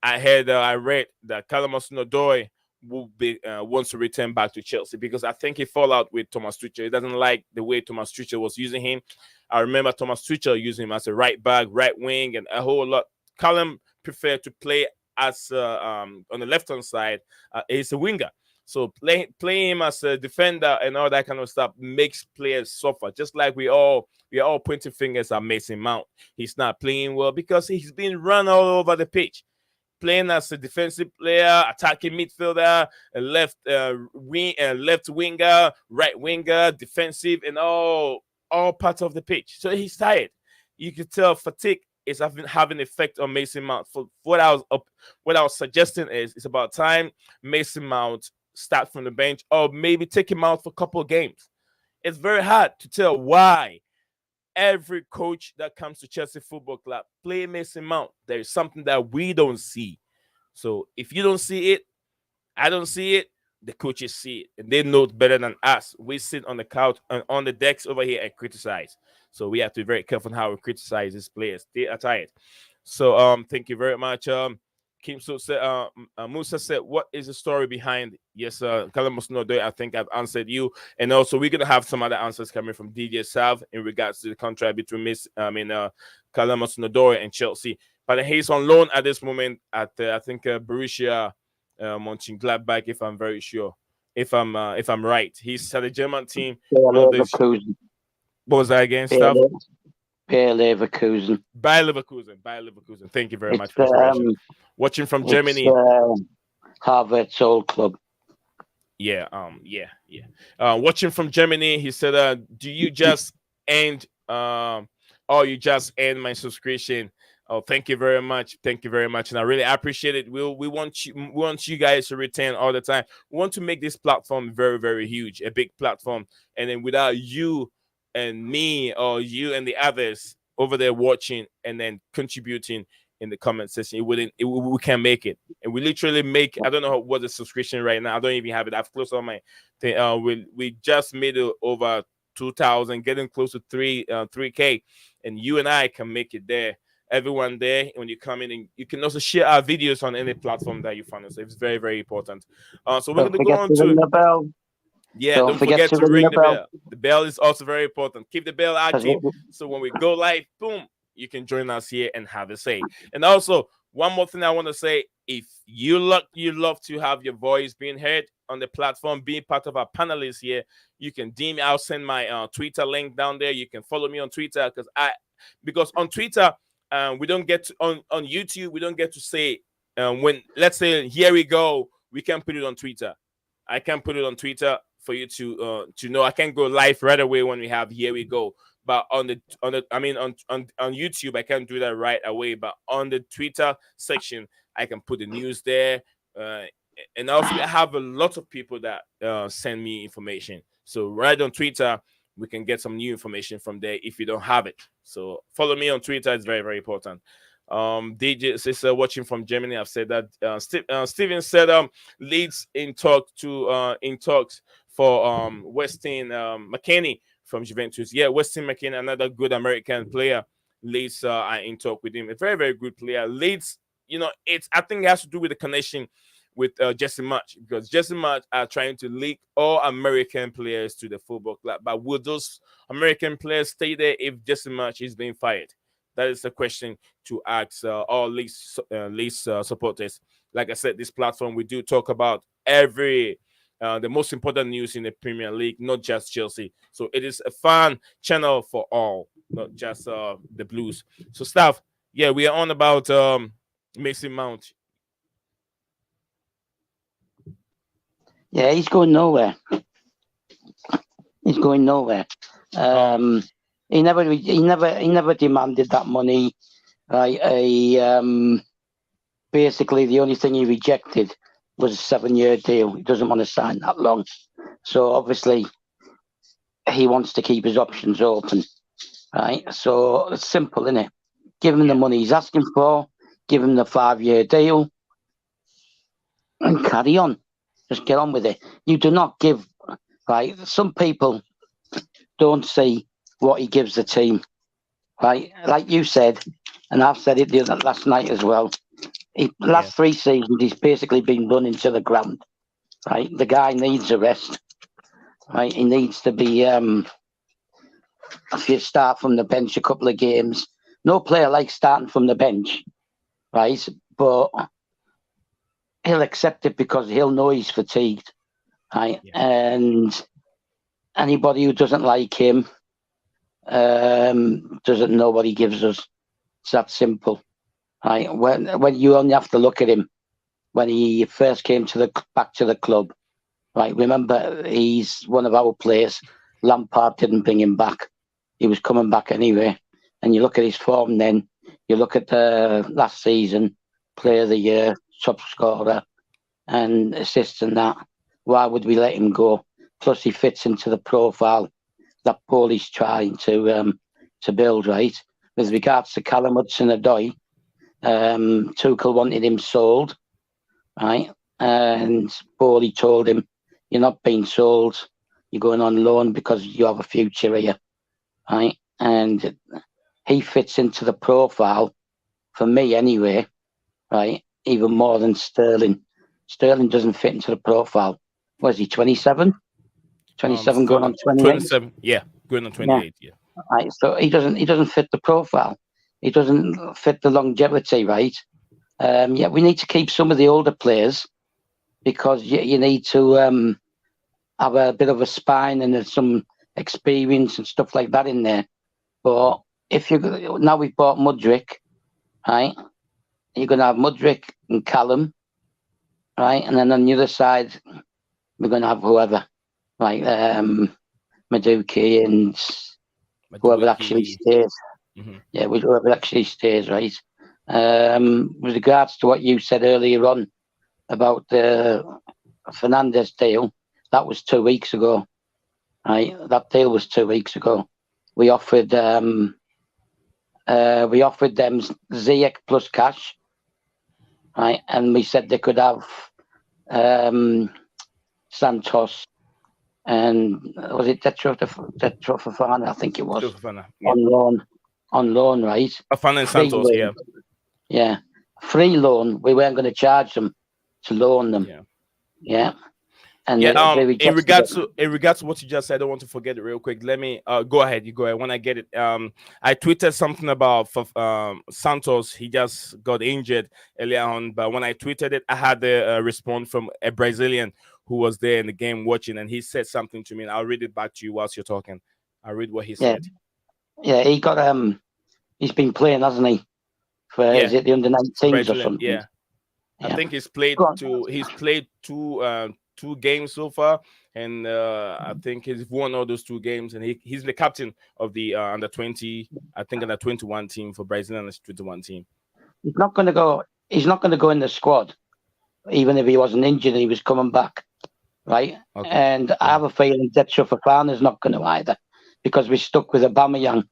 I read that Callum Hudson-Odoi wants to return back to Chelsea because I think he fall out with Thomas Tuchel. He doesn't like the way Thomas Tuchel was using him. I remember Thomas Tuchel using him as a right back, right wing, and a whole lot. Callum preferred to play as on the left-hand side. He's a winger. So playing him as a defender and all that kind of stuff makes players suffer. Just like we are all pointing fingers at Mason Mount. He's not playing well because he's been run all over the pitch. Playing as a defensive player, attacking midfielder, left winger, right winger, defensive, and all parts of the pitch. So he's tired. You can tell fatigue is having effect on Mason Mount. For what I was suggesting is it's about time Mason Mount start from the bench or maybe take him out for a couple of games. It's very hard to tell why every coach that comes to Chelsea Football Club play Mason Mount. There is something that we don't see. So if you don't see it, I don't see it, the coaches see it, and they know it better than us. We sit on the couch and on the decks over here and criticize. So we have to be very careful on how we criticize these players. They are tired. So thank you very much. Kim So said, Musa said, what is the story behind? Yes, Callum Hudson-Odoi, I think I've answered you. And also, we're going to have some other answers coming from DJ Sav in regards to the contract between Callum Hudson-Odoi and Chelsea. But he's on loan at this moment at, I think, Borussia Mönchengladbach, if I'm very sure. If I'm right. He's at the German team. What was that again, Stav? Bayer Leverkusen. Bayer Leverkusen. Thank you very much for watching from Germany. Havertz old club. Yeah. Watching from Germany, he said, "Do you just end? You just end my subscription?" Oh, thank you very much. And I really appreciate it. We want you guys to return all the time. We want to make this platform very, very huge, a big platform. And then without you and me or you and the others over there watching and then contributing in the comment section, we can't make it. And we literally make, I don't know what the subscription right now. I don't even have it. I've closed all my thing. We just made it over 2,000, getting close to 3K. And you and I can make it there. Everyone there, when you come in, and you can also share our videos on any platform that you find us. It's very, very important. So we're going to go on to the bell. Yeah, don't forget to ring the bell. The bell is also very important. Keep the bell active so when we go live, boom, you can join us here and have a say. And also, one more thing I want to say: if you love to have your voice being heard on the platform, be part of our panelists here, you can DM me. I'll send my Twitter link down there. You can follow me on Twitter because on Twitter, we don't get to, on YouTube, we don't get to say when, let's say, here we go, we can put it on Twitter. I can put it on Twitter for you to know. I can go live right away when we have here we go. But on YouTube, I can't do that right away. But on the Twitter section, I can put the news there. And also, I have a lot of people that send me information. So right on Twitter, we can get some new information from there if you don't have it. So follow me on Twitter. It's very, very important. DJ sister watching from Germany, I've said that. Steven said Leeds in talks for Weston McKennie from Juventus. Yeah, Weston McKennie, another good American player. Leeds are in talk with him. A very, very good player. Leeds, I think it has to do with the connection with Jesse March, because Jesse March are trying to link all American players to the football club. But will those American players stay there if Jesse March is being fired? That is the question to ask all Leeds supporters. Like I said, this platform, we do talk about the most important news in the Premier League, not just Chelsea. So it is a fun channel for all, not just the Blues. So, Staff, yeah, we are on about Mason Mount. Yeah, he's going nowhere. He's going nowhere. He never demanded that money. Right? Basically, the only thing he rejected was a 7-year deal. He doesn't want to sign that long. So obviously, he wants to keep his options open. Right? So it's simple, isn't it? Give him the money he's asking for. Give him the 5-year deal, and carry on. Just get on with it. You do not give. Right? Some people don't see what he gives the team, right? Like you said, and I've said it last night as well. Last 3 seasons, he's basically been run into the ground, right? The guy needs a rest, right? He needs to be, if you start from the bench a couple of games, no player likes starting from the bench, right? But he'll accept it because he'll know he's fatigued, right? Yeah. And anybody who doesn't like him, doesn't know what he gives us. It's that simple. Right? When you only have to look at him when he first came back to the club. Right? Remember, he's one of our players. Lampard didn't bring him back. He was coming back anyway. And you look at his form then, you look at the last season, player of the year, top scorer, and assists and that. Why would we let him go? Plus he fits into the profile that Paulie's trying to build, right? With regards to Callum Hudson-Odoi, Tuchel wanted him sold, right? And Paulie told him, you're not being sold, you're going on loan because you have a future here, right? And he fits into the profile, for me anyway, right? Even more than Sterling. Sterling doesn't fit into the profile. Was he 27? 27 going on 28. 27, yeah, going on 28, yeah. Right, so he doesn't fit the profile. He doesn't fit the longevity, right? We need to keep some of the older players because you need to have a bit of a spine and some experience and stuff like that in there. But now we've bought Mudryk, right? You're going to have Mudryk and Callum, right? And then on the other side, we're going to have whoever. Like Madueke and whoever actually stays. Mm-hmm. Yeah, whoever actually stays, right? With regards to what you said earlier on about the Fernandez deal, that was 2 weeks ago, right? That deal was 2 weeks ago. We offered them Ziyech plus cash, right? And we said they could have Santos. And was it Detro Fofana? I think it was. Fofana, yeah. On loan, right? Fofana and Santos, yeah. Yeah. Free loan. We weren't going to charge them to loan them. Yeah. And in regards to what you just said, I don't want to forget it real quick. Let me go ahead. You go ahead. When I get it, I tweeted something about Santos. He just got injured earlier on, but when I tweeted it, I had a response from a Brazilian who was there in the game watching, and he said something to me, and I'll read it back to you whilst you're talking. I'll read what he said. Yeah, he got he's been playing, hasn't he? For is it the under-19s or something? Yeah. I think he's played two games so far, and I think he's won all those 2 games, and he's the captain of the under 20, I think under 21 team for Brazil, under 21 team. He's not going to go. He's not going to go in the squad, even if he wasn't injured and he was coming back, right? Okay. And I have a feeling that Fofana is not going to either, because we're stuck with Aubameyang,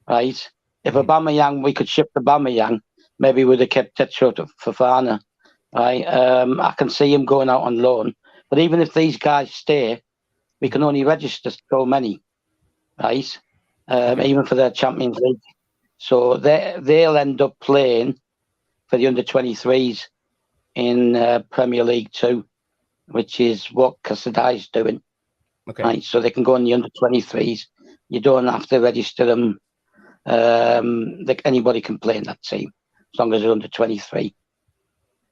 right? If Aubameyang, we could ship Aubameyang, maybe we'd have kept Tetsuo Fofana, right? I can see him going out on loan. But even if these guys stay, we can only register so many, right? Even for the Champions League. So they'll end up playing for the under-23s in Premier League 2, which is what Casadai's doing. Okay. Right? So they can go in the under-23s. You don't have to register them. Anybody can play in that team, as long as they're under-23.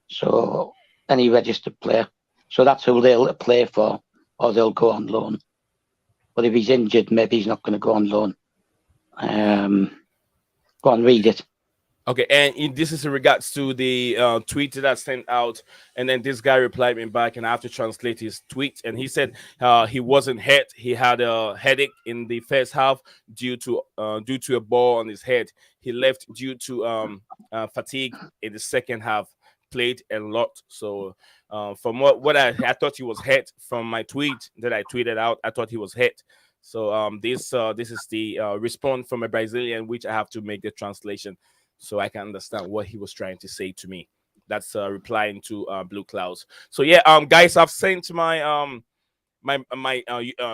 So any registered player. So that's who they'll play for, or they'll go on loan. But if he's injured, maybe he's not going to go on loan. Go on, read it. Okay, and this is in regards to the tweet that I sent out, and then this guy replied me back, and I have to translate his tweet. And he said he wasn't hurt; he had a headache in the first half due to a ball on his head. He left due to fatigue in the second half. Played a lot. So from what I thought he was hurt from my tweet that I tweeted out. I thought he was hurt. So this is the response from a Brazilian, which I have to make the translation so I can understand what he was trying to say to me. That's replying to Blue Clouds. So yeah, guys, I've sent my my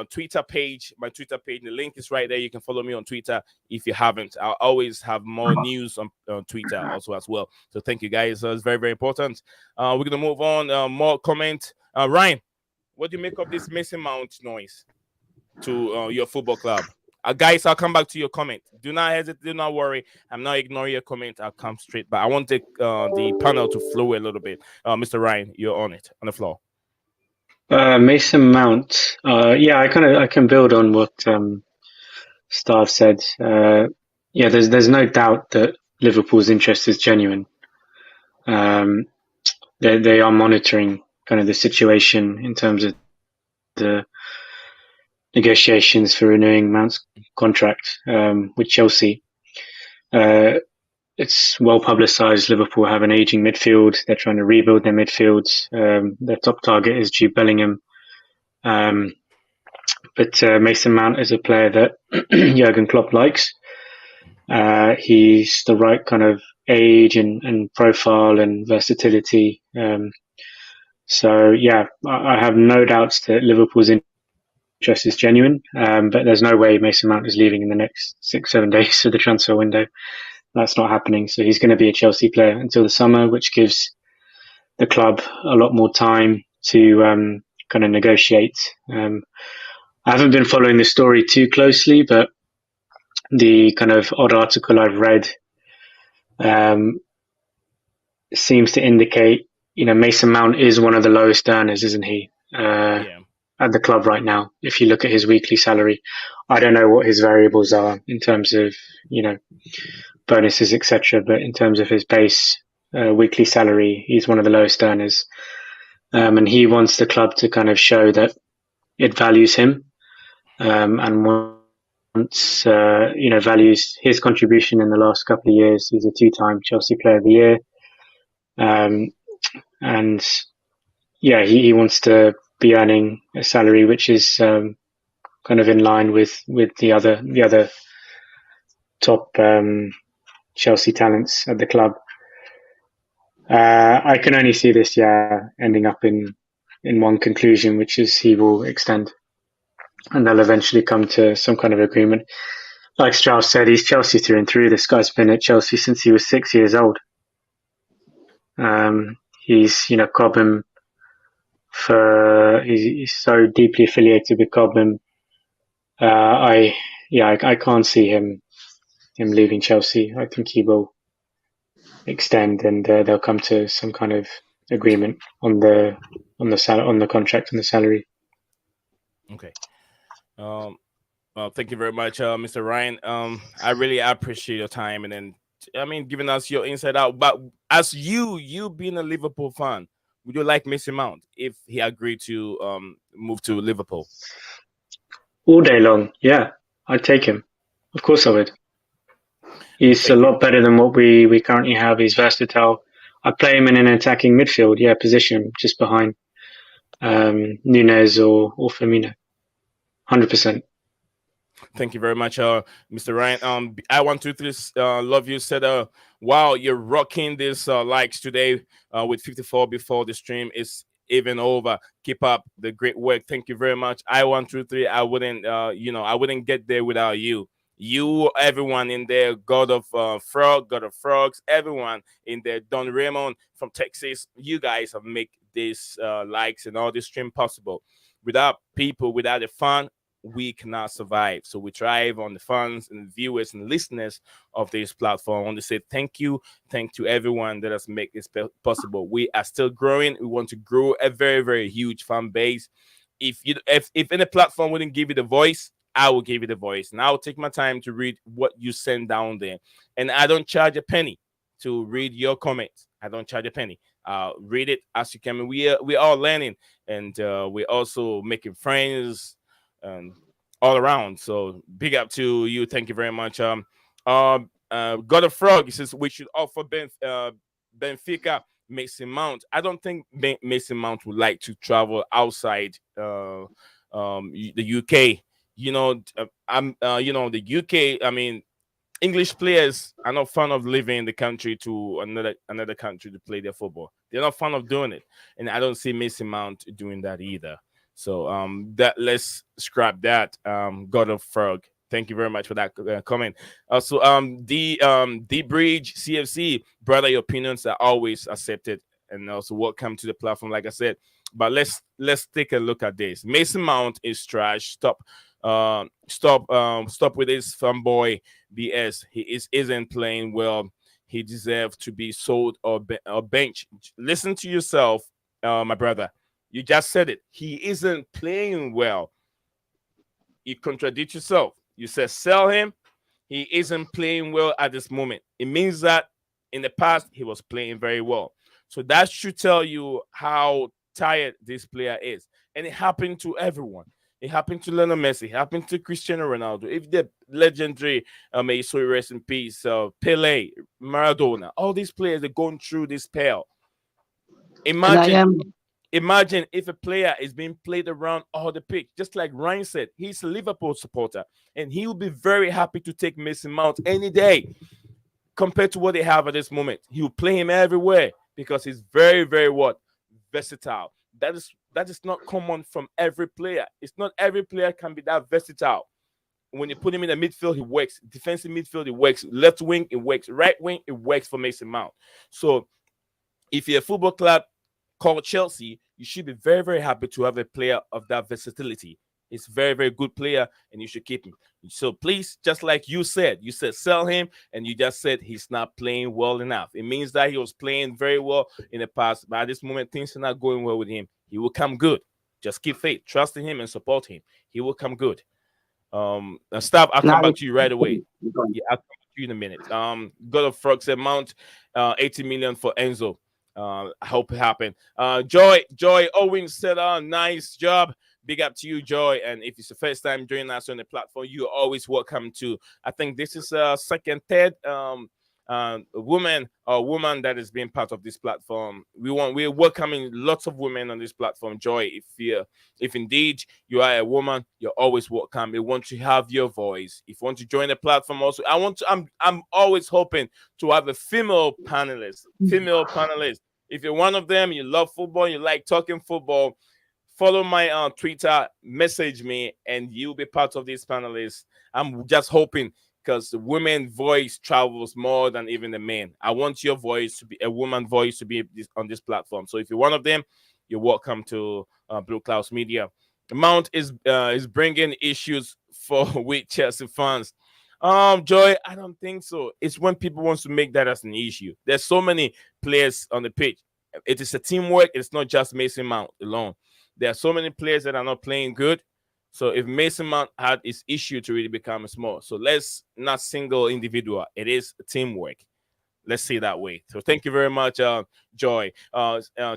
Twitter page. My Twitter page. The link is right there. You can follow me on Twitter if you haven't. I'll always have more news on Twitter also as well. So thank you guys. It's very, very important. We're gonna move on. More comment. Ryan, what do you make of this Mason Mount noise to your football club? Guys, I'll come back to your comment. Do not hesitate. Do not worry. I'm not ignoring your comment. I'll come straight. But I want the panel to flow a little bit. Mr. Ryan, you're on the floor. Mason Mount. Yeah, I can build on what Stav said. Yeah, there's no doubt that Liverpool's interest is genuine. They are monitoring kind of the situation in terms of the negotiations for renewing Mount's contract with Chelsea. It's well publicised. Liverpool have an ageing midfield. They're trying to rebuild their midfields. Their top target is Jude Bellingham. But Mason Mount is a player that Jurgen Klopp likes. He's the right kind of age and profile and versatility. So yeah, I have no doubts that Liverpool's interest is genuine. But there's no way Mason Mount is leaving in the next 6-7 days of the transfer window. That's not happening. So he's going to be a Chelsea player until the summer, which gives the club a lot more time to kind of negotiate. I haven't been following the story too closely, but the kind of odd article I've read seems to indicate, Mason Mount is one of the lowest earners, isn't he? At the club right now. If you look at his weekly salary, I don't know what his variables are in terms of, bonuses, etc. But in terms of his base weekly salary, he's one of the lowest earners. And he wants the club to kind of show that it values him, and wants, values his contribution in the last couple of years. He's a 2-time Chelsea Player of the Year. And yeah, he wants to be earning a salary which is kind of in line with the other top Chelsea talents at the club. I can only see this ending up in one conclusion, which is he will extend, and they'll eventually come to some kind of agreement. Like Strauss said, he's Chelsea through and through. This guy's been at Chelsea since he was 6 years old. He's Cobham. He's so deeply affiliated with Cobham. I can't see him leaving Chelsea. I think he will extend, and they'll come to some kind of agreement on the contract and the salary. Okay. Well, thank you very much, Mr. Ryan. I really appreciate your time, and then giving us your inside out. But as you being a Liverpool fan, would you like Messi Mount if he agreed to move to Liverpool? All day long, yeah, I'd take him. Of course I would. He's a lot better than what we currently have. He's versatile. I play him in an attacking midfield, position just behind Nunez or Firmino. 100%. Thank you very much, Mr. Ryan. I123 love you said, wow, you're rocking this likes today with 54 before the stream is even over. Keep up the great work. Thank you very much. I123. I wouldn't get there without you. You, everyone in there, God of Frogs, everyone in there, Don Raymond from Texas, you guys have made this likes and all this stream possible. Without people, without the fun, we cannot survive. So we thrive on the fans and viewers and listeners of this platform. I want to say thank you to everyone that has made this possible. We are still growing. We want to grow a very, very huge fan base. If any platform wouldn't give you the voice, I will give you the voice, and I'll take my time to read what you send down there. And I don't charge a penny to read your comments. I don't charge a penny. Read it as you can. We are all learning, and we're also making friends all around. So big up to you. Thank you very much. God of Frog, he says we should offer Benfica Mason Mount. I don't think Mason Mount would like to travel outside the UK. The UK. English players are not fond of leaving the country to another country to play their football. They're not fond of doing it, and I don't see Mason Mount doing that either. So let's scrap that. God of Frog, thank you very much for that comment. Also, D Bridge CFC, brother, your opinions are always accepted, and also welcome to the platform. Like I said, but let's take a look at this. Mason Mount is trash. Stop with his fanboy BS. He isn't playing well. He deserves to be sold or benched. Listen to yourself, my brother. You just said it. He isn't playing well. You contradict yourself. You said sell him. He isn't playing well at this moment. It means that in the past he was playing very well. So that should tell you how tired this player is. And it happened to everyone. It happened to Lionel Messi. It happened to Cristiano Ronaldo. If the legendary, may so rest in peace, Pele, Maradona, all these players are going through this spell. Imagine if a player is being played around all the pitch, just like Ryan said, he's a Liverpool supporter, and he will be very happy to take Mason Mount any day compared to what they have at this moment. He will play him everywhere because he's very, very versatile. That is not common from every player. It's not every player can be that versatile. When you put him in the midfield, he works. Defensive midfield, it works. Left wing, it works. Right wing, it works for Mason Mount. So if you're a football club called Chelsea, you should be very, very happy to have a player of that versatility. He's a very, very good player, and you should keep him. So please, just like you said sell him, and you just said he's not playing well enough. It means that he was playing very well in the past, but at this moment, things are not going well with him. He will come good. Just keep faith, trust in him, and support him. He will come good. Stop. I'll come back to you right away. Yeah, I'll come back to you in a minute. God of Frog said Mount 80 million for Enzo. I hope it happened. Joy Owens said, nice job. Big up to you, Joy. And if it's the first time joining us on the platform, you're always welcome to. I think this is second, third woman that is being part of this platform. We're welcoming lots of women on this platform. Joy, if indeed you are a woman, you're always welcome. We want to have your voice. If you want to join the platform, also I'm always hoping to have a female panelist. If you're one of them, you love football, you like talking football, follow my Twitter, message me, and you'll be part of these panelists. I'm just hoping, because the women's voice travels more than even the men. I want your voice to be a woman voice to be on this platform. So if you're one of them, you're welcome to Blue Clouds Media. Mount is bringing issues with Chelsea fans. Joy, I don't think so. It's when people want to make that as an issue. There's so many players on the pitch. it is a teamwork. It's not just Mason Mount alone. There are so many players that are not playing good. So if Mason Mount had his issue to really become small, so let's not single individual. It is teamwork. Let's see that way. So thank you very much, Joy.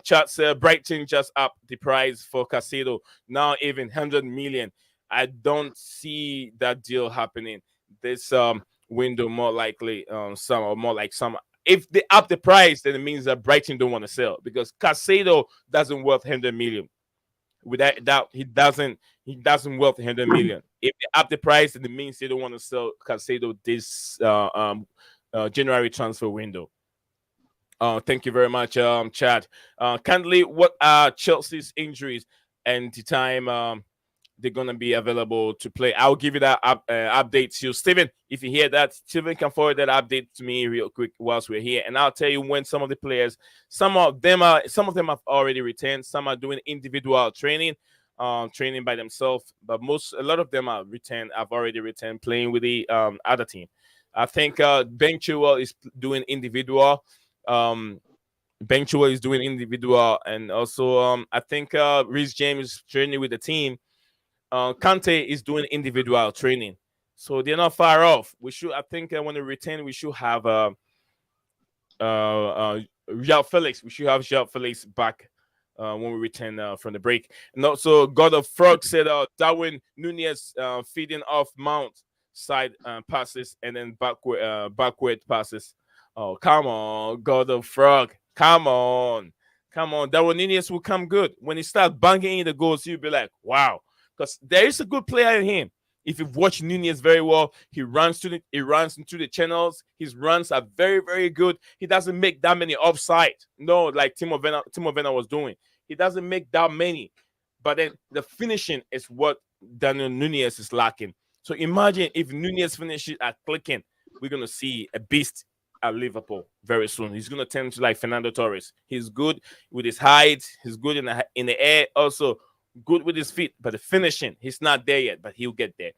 Chat said Brighton just up the price for Caicedo, now even 100 million. I don't see that deal happening this window. More likely, some or more like some. If they up the price, then it means that Brighton don't want to sell, because Caicedo doesn't worth 100 million. Without doubt, he doesn't worth 100 million. If they up the price, then it means they don't want to sell Caicedo this January transfer window. Thank you very much, Chad. Kindly, what are Chelsea's injuries and the time they're gonna be available to play? I'll give you that update to you, Steven. If you hear that, Steven can forward that update to me real quick whilst we're here, and I'll tell you when some of the players, some of them have already returned. Some are doing individual training by themselves, but a lot of them have already returned playing with the other team. I think Ben Chilwell is doing individual. Ben Chilwell is doing individual, and also I think Reece James is training with the team. Kante is doing individual training, so they're not far off. I think when they return, we should have João Felix. We should have João Felix back when we return from the break. And also, God of Frog said Darwin Nunez feeding off Mount side passes and then backward passes. Oh, come on, God of Frog. Come on. Darwin Nunez will come good. When he starts banging in the goals, you'll be like, wow. Because there is a good player in him. If you've watched Nunez very well, he runs into the channels. His runs are very, very good. He doesn't make that many offside. No, like Timo Werner was doing. He doesn't make that many. But then the finishing is what Daniel Nunez is lacking. So imagine if Nunez finishes at clicking, we're going to see a beast at Liverpool very soon. He's going to turn to like Fernando Torres. He's good with his height. He's good in the air. Also, good with his feet, but the finishing, he's not there yet, but he'll get there.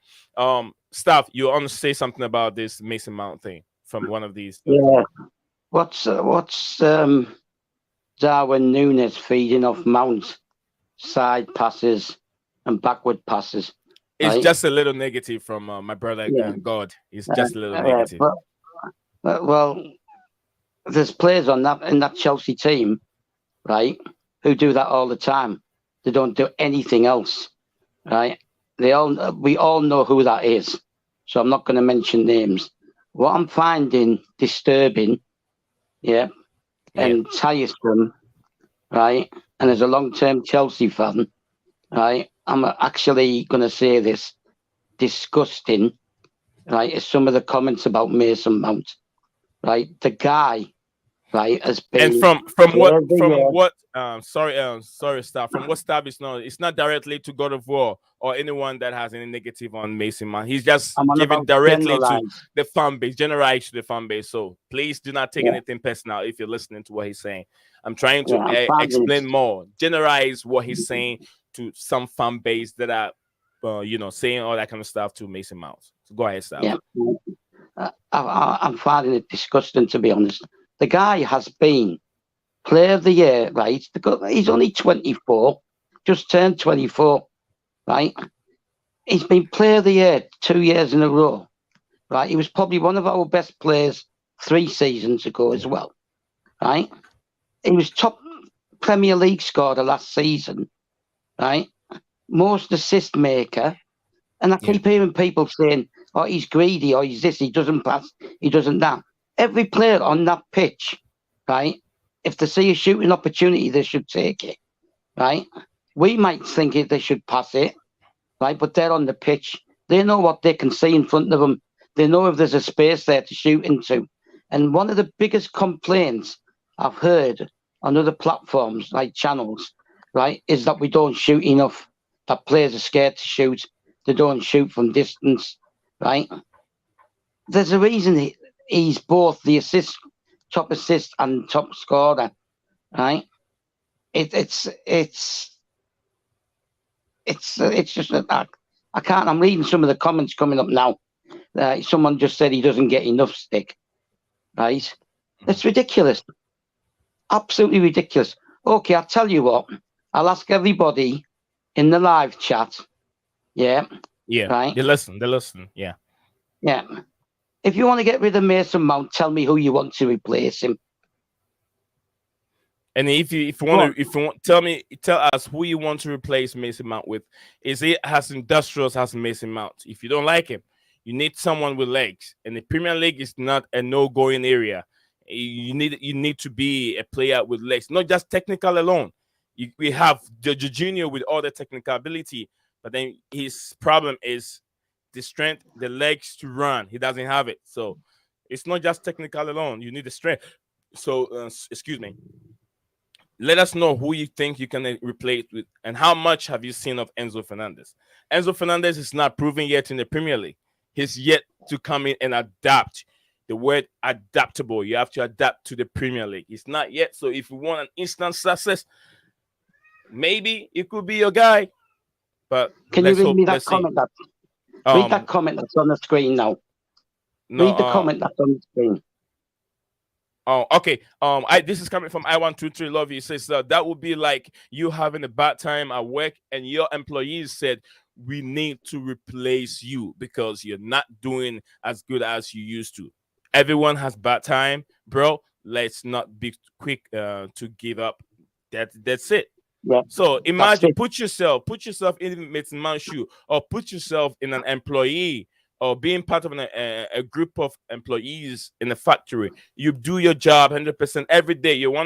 Staff, you want to say something about this Mason Mount thing from one of these? Yeah. What's Darwin Nunez feeding off Mount side passes and backward passes? It's right? just a little negative from my brother God. It's just a little negative. Well, there's players in that Chelsea team, right, who do that all the time. They don't do anything else, right? We all know who that is, so I'm not going to mention names. What I'm finding disturbing, and tiresome, right? And as a long-term Chelsea fan, right, I'm actually going to say this: disgusting, right? Is some of the comments about Mason Mount, right? The guy, right, has been. And from what sorry, staff. From what staff is not, it's not directly to God of War or anyone that has any negative on Mason Mount. He's just giving directly to the fan base, generalize to the fan base. So please do not take anything personal if you're listening to what he's saying. I'm trying to explain more, generalize what he's saying to some fan base that are, saying all that kind of stuff to Mason Mount. So go ahead, staff. Yeah. I'm finding it disgusting, to be honest. The guy has been Player of the Year, right? He's only 24, just turned 24, right? He's been Player of the Year 2 years in a row, right? He was probably one of our best players 3 seasons ago as well, right? He was top Premier League scorer last season, right? Most assist maker. And I keep hearing people saying, oh, he's greedy, or he's this, he doesn't pass, he doesn't that. Every player on that pitch, right, if they see a shooting opportunity, they should take it, right? We might think they should pass it, right, but they're on the pitch. They know what they can see in front of them. They know if there's a space there to shoot into. And one of the biggest complaints I've heard on other platforms, like channels, right, is that we don't shoot enough, that players are scared to shoot. They don't shoot from distance, right? There's a reason he's both the top assist and top scorer, right? It's just that I can't. I'm reading some of the comments coming up now. Someone just said he doesn't get enough stick, right? It's ridiculous. Absolutely ridiculous. Okay, I'll tell you what. I'll ask everybody in the live chat. Yeah. Yeah. Right. They listen. Yeah. Yeah. If you want to get rid of Mason Mount, tell me who you want to replace him. And if you want, tell us who you want to replace Mason Mount with. Is it has industrials has Mason Mount? If you don't like him, you need someone with legs. And the Premier League is not a no-going area. You need to be a player with legs, not just technical alone. We have the Junior with all the technical ability, but then his problem is the strength, the legs to run. He doesn't have it. So it's not just technical alone. You need the strength. So excuse me. Let us know who you think you can replace with, and how much have you seen of Enzo Fernandez. Enzo Fernandez is not proven yet in the Premier League. He's yet to come in and adapt. The word adaptable, you have to adapt to the Premier League. It's not yet. So if you want an instant success, maybe it could be your guy. But can you read me that comment? Read that comment that's on the screen now. No, read the comment that's on the screen. Oh, okay. This is coming from I123 Love You. It says that would be like you having a bad time at work and your employees said we need to replace you because you're not doing as good as you used to. Everyone has bad time, bro. Let's not be quick to give up. That's it. Yeah. So imagine, put yourself in Mason Mount's shoe, or put yourself in an employee, or being part of a group of employees in a factory. You do your job 100% every day. You're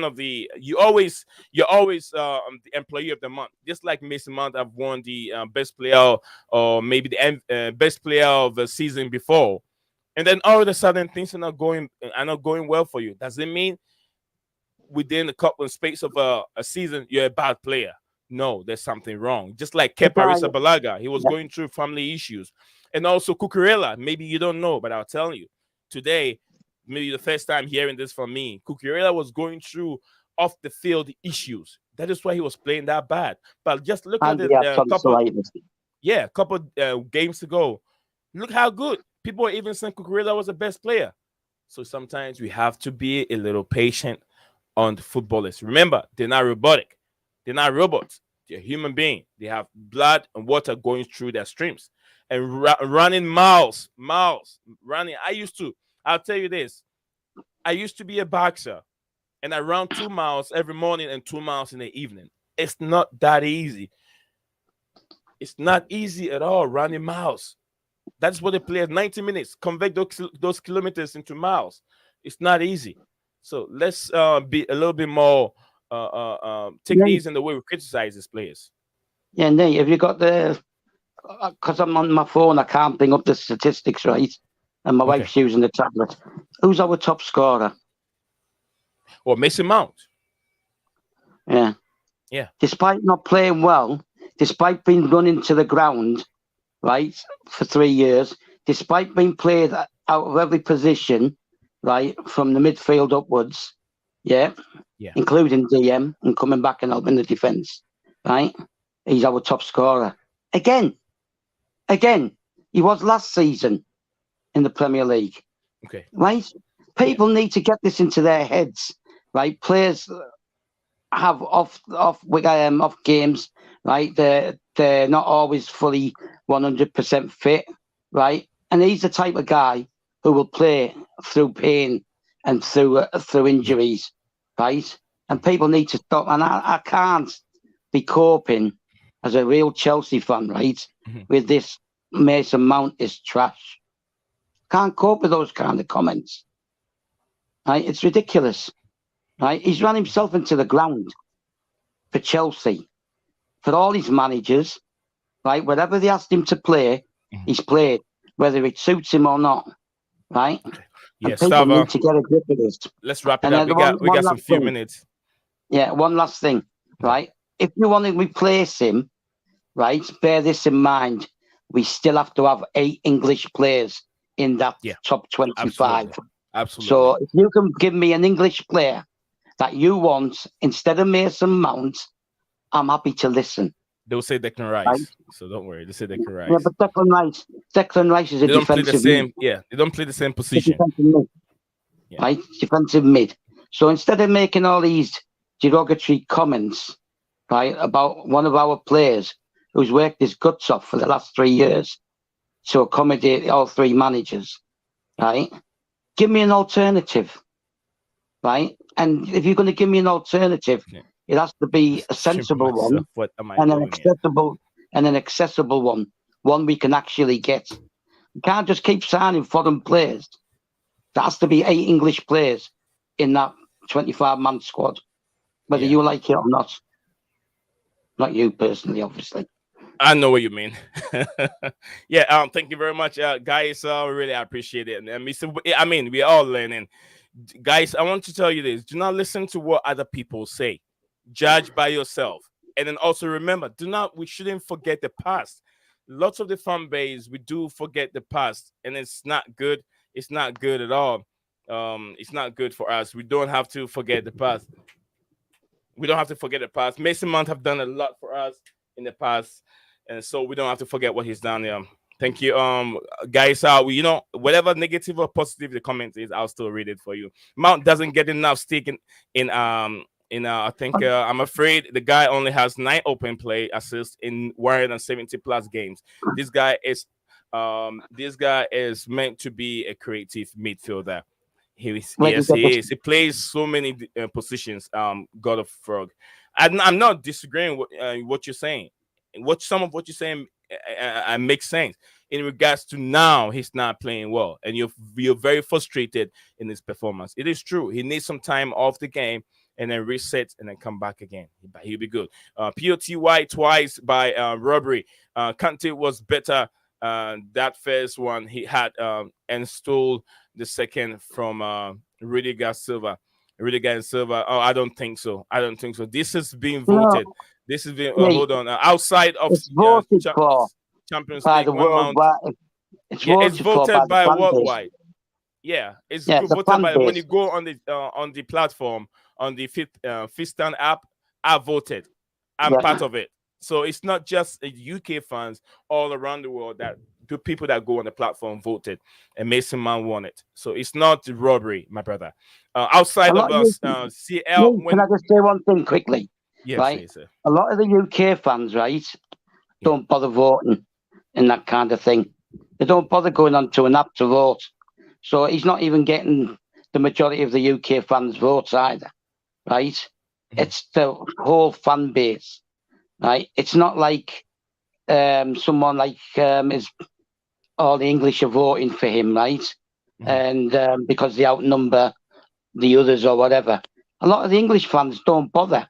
always the employee of the month. Just like Mason Mount have won the best player or maybe the best player of the season before, and then all of a sudden things are not going well for you. Does it mean within a couple of space of a season you're a bad player? No, there's something wrong. Just like Kepa Arrizabalaga, he was going through family issues. And also Cucurella, maybe you don't know, but I'll tell you. Today, maybe the first time hearing this from me, Cucurella was going through off-the-field issues. That is why he was playing that bad. But just look at it. Couple games ago. Look how good. People are even saying Cucurella was the best player. So sometimes we have to be a little patient on the footballers. Remember, they're not robotic. They're not robots. They're human beings. They have blood and water going through their streams. And running miles, running. I'll tell you this. I used to be a boxer, and I run 2 miles every morning and 2 miles in the evening. It's not that easy. It's not easy at all, running miles. That's what they play at 90 minutes. Convert those kilometers into miles. It's not easy. So let's be a little bit more, take it easy in the way we criticize these players. Yeah, Nate, have you got the... Because I'm on my phone, I can't bring up the statistics, right? And my wife's using the tablet. Who's our top scorer? Well, Mason Mount. Yeah. Despite not playing well, despite being run into the ground, right, for 3 years, despite being played out of every position, right, from the midfield upwards, including DM and coming back and helping the defence, right? He's our top scorer. Again, he was last season in the Premier League. Okay. Right? People need to get this into their heads, right? Players have off games, right? They're not always fully 100% fit, right? And he's the type of guy who will play through pain and through injuries, right? And people need to stop. And I can't be coping as a real Chelsea fan, right, with this Mason Mount is trash. Can't cope with those kind of comments. Right? It's ridiculous. Right? He's run himself into the ground for Chelsea, for all his managers, right? Whatever they asked him to play, he's played, whether it suits him or not. Right? Yeah, people need to get a grip of this. Let's wrap it up. We got some few minutes. Yeah, one last thing, right? If you want to replace him, right, bear this in mind. We still have to have 8 English players in that top 25. Absolutely. So if you can give me an English player that you want instead of Mason Mount, I'm happy to listen. They'll say Declan Rice, right? So don't worry. They say Declan Rice. Yeah, but Declan Rice is a defensive mid. They don't play the same position. Right? Defensive mid. So instead of making all these derogatory comments, right, about one of our players who's worked his guts off for the last 3 years to accommodate all three managers, right, give me an alternative, right? And if you're going to give me an alternative, it has to be a sensible one and an accessible one we can actually get. You can't just keep signing foreign players. There has to be 8 English players in that 25-man squad, whether you like it or not. Not you personally, obviously. I know what you mean. Thank you very much, guys. Really appreciate it. And we're all learning. Guys, I want to tell you this. Do not listen to what other people say. Judge by yourself. And then also remember, we shouldn't forget the past. Lots of the fan base, we do forget the past, and it's not good. It's not good at all. It's not good for us. We don't have to forget the past. We don't have to forget the past. Mason Mount have done a lot for us in the past, and so we don't have to forget what he's done. Thank you, guys. Whatever negative or positive the comment is, I'll still read it for you. Mount doesn't get enough stake in I think I'm afraid the guy only has 9 open play assists in 170 plus games. This guy is meant to be a creative midfielder. He is. He plays so many positions. God of Frog. I'm not disagreeing with what you're saying. Some of what you're saying makes sense. In regards to now, he's not playing well, and you're very frustrated in his performance. It is true. He needs some time off the game and then reset and then come back again. He'll be good. POTY twice by robbery. Kante was better. That first one he had and stole the second from Rudiger Silva. Oh, I don't think so. This is being voted. This is being hold on. Outside of Champions League, it's voted by worldwide. Yeah, it's voted by when you go on the platform on the Fistan app. I voted. I'm part of it. So it's not just UK fans all around the world that the people that go on the platform voted, and Mason Mount won it. So it's not robbery, my brother. Outside of us, CL. Can I just say one thing quickly? Yes, right. Please, sir. A lot of the UK fans, right, don't bother voting in that kind of thing. They don't bother going onto an app to vote. So he's not even getting the majority of the UK fans' votes either, right? Mm-hmm. It's the whole fan base, right? It's not like someone like all the English are voting for him, right? Mm-hmm. And because they outnumber the others or whatever. A lot of the English fans don't bother.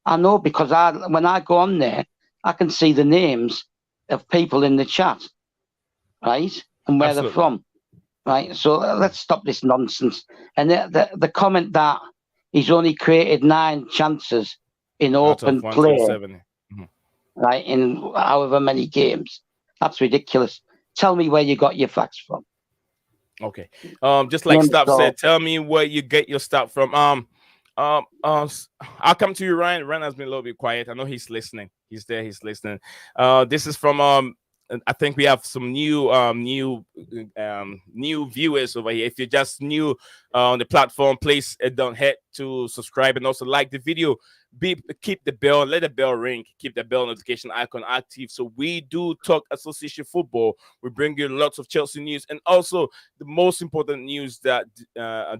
I know because when I go on there, I can see the names of people in the chat, right? And where they're from, right? So let's stop this nonsense. And the comment that he's only created 9 chances in open play, right, in however many games, that's ridiculous. Tell me where you got your facts from. Okay. Just like Staff said, tell me where you get your stuff from. I'll come to you, Ryan. Ryan has been a little bit quiet. I know he's listening. He's there. He's listening. This is from I think we have some new viewers over here. If you're just new on the platform, please don't hesitate to subscribe and also like the video. Keep the bell, let the bell ring, keep the bell notification icon active. So we do talk association football. We bring you lots of Chelsea news and also the most important news that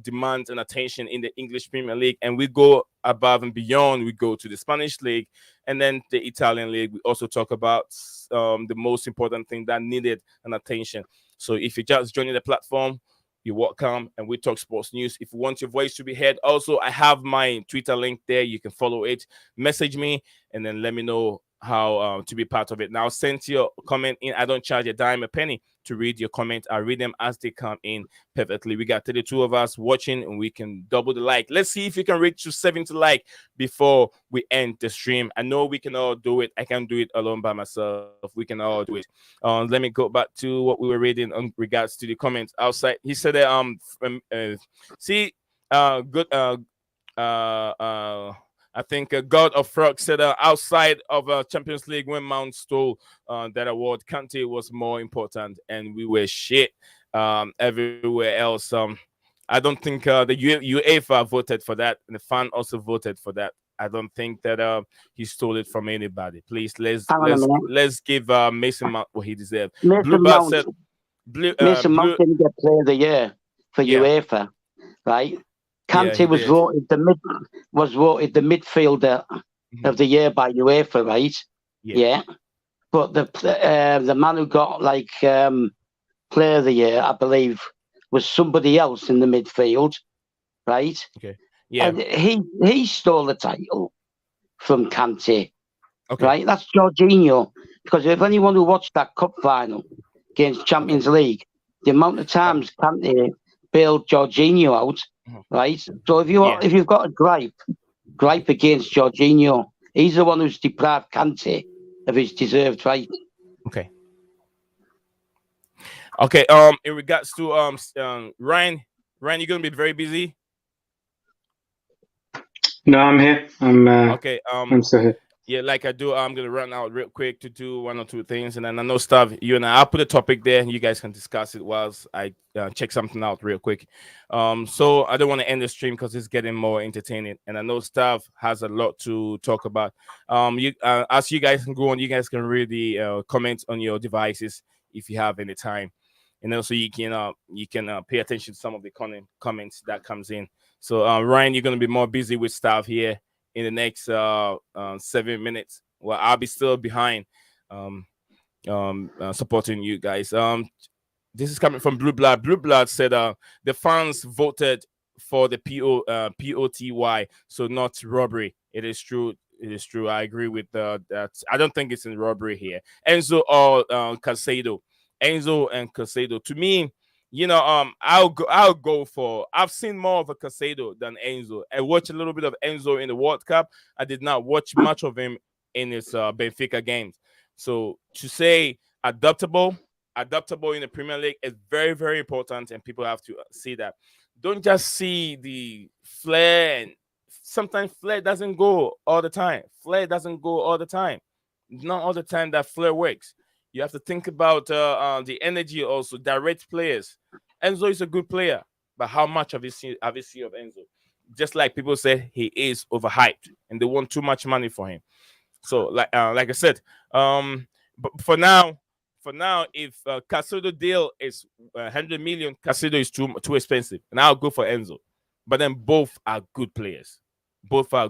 demands an attention in the English Premier League. And we go above and beyond. We go to the Spanish League and then the Italian League. We also talk about the most important thing that needed an attention. So if you're just joining the platform, you're welcome, and we talk sports news. If you want your voice to be heard, also I have my Twitter link there. You can follow it, message me, and then let me know how to be part of it. Now send your comment in. I don't charge a dime a penny to read your comment. I read them as they come in perfectly. We got 32 of us watching, and we can double the like. Let's see if we can reach to 70 like before we end the stream. I know we can all do it. I can do it alone by myself. We can all do it. Let me go back to what we were reading in regards to the comments outside. He said I think God of Frog said outside of Champions League when Mount stole that award, Kante was more important and we were shit everywhere else. I don't think the UEFA voted for that, and the fan also voted for that. I don't think that he stole it from anybody. Please, Hang on a minute. let's give Mason Mount what he deserves. Mason Bluebird Mount, said, Mason Mount didn't get Player of the Year for Yeah. UEFA, right? Kante he was did. voted the midfielder of the year by UEFA, right? Yeah. But the man who got like Player of the Year, I believe, was somebody else in the midfield, right? Okay. Yeah. And he stole the title from Kante, Okay. right? That's Jorginho. Because if anyone who watched that cup final against Champions League, the amount of times Kante bailed Jorginho out, right? So if you've got a gripe against Jorginho, he's the one who's deprived Kante of his deserved right. Okay. Okay. In regards to Ryan, you're gonna be very busy. No, I'm here. Okay. I'm still here. Yeah, like I do, I'm gonna run out real quick to do one or two things, and then I know stuff. You and I'll put a topic there, and you guys can discuss it whilst I check something out real quick. So I don't want to end the stream because it's getting more entertaining, and I know stuff has a lot to talk about. As you guys can go on, you guys can read the comments on your devices if you have any time, and also you can pay attention to some of the comments that comes in. So Ryan, you're gonna be more busy with stuff here in the next 7 minutes. Well, I'll be still behind supporting you guys. This is coming from Blue Blood. Blue Blood said the fans voted for the POTY, so not robbery. It is true. It is true. I agree with that. I don't think it's in robbery here. Enzo or Caicedo. Enzo and Caicedo. To me, I'll go for. I've seen more of a Caicedo than Enzo. I watched a little bit of Enzo in the World Cup. I did not watch much of him in his Benfica games. So to say adaptable in the Premier League is very, very important, and people have to see that. Don't just see the flair, and sometimes flair doesn't go all the time. Not all the time that flair works. You have to think about the energy also. Direct players. Enzo is a good player, but how much have you seen of Enzo? Just like people say, he is overhyped, and they want too much money for him. So, like I said, but for now, if Caicedo deal is 100 million, Caicedo is too expensive, and I'll go for Enzo. But then both are good players. But I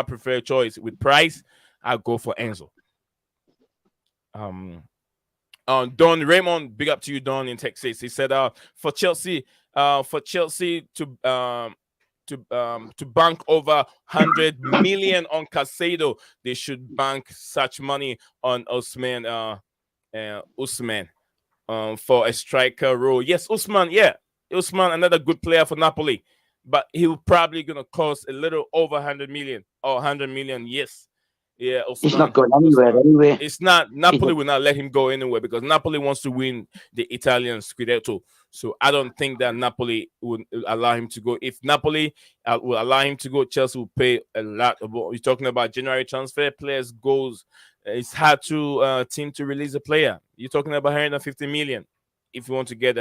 prefer choice with price. I'll go for Enzo. Don Raymond, big up to you, Don, in Texas. He said, for Chelsea to bank over 100 million on Caicedo, they should bank such money on Usman for a striker role. Yes, Usman, another good player for Napoli, but he'll probably gonna cost a little over 100 million or 100 million. Yes. Yeah, Usman, he's not going anywhere anyway. It's not Napoli will not let him go anywhere because Napoli wants to win the Italian Scudetto. So I don't think that Napoli would allow him to go. If Napoli will allow him to go, Chelsea will pay a lot. You're talking about January transfer players goals. It's hard to team to release a player. You're talking about 150 million if you want to get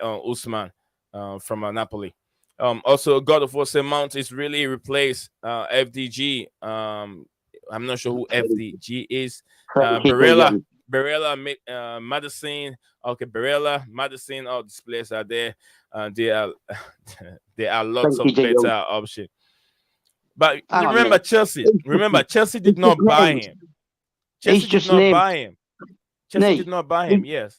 Usman from Napoli. Also, God of War Mount is really replaced FDG. I'm not sure who FDG is. Barella, Madison. Okay, Barella, Madison. All these players are there. There are lots of better options. But remember, Chelsea. Chelsea did not buy him. Chelsea did not buy him. Yes.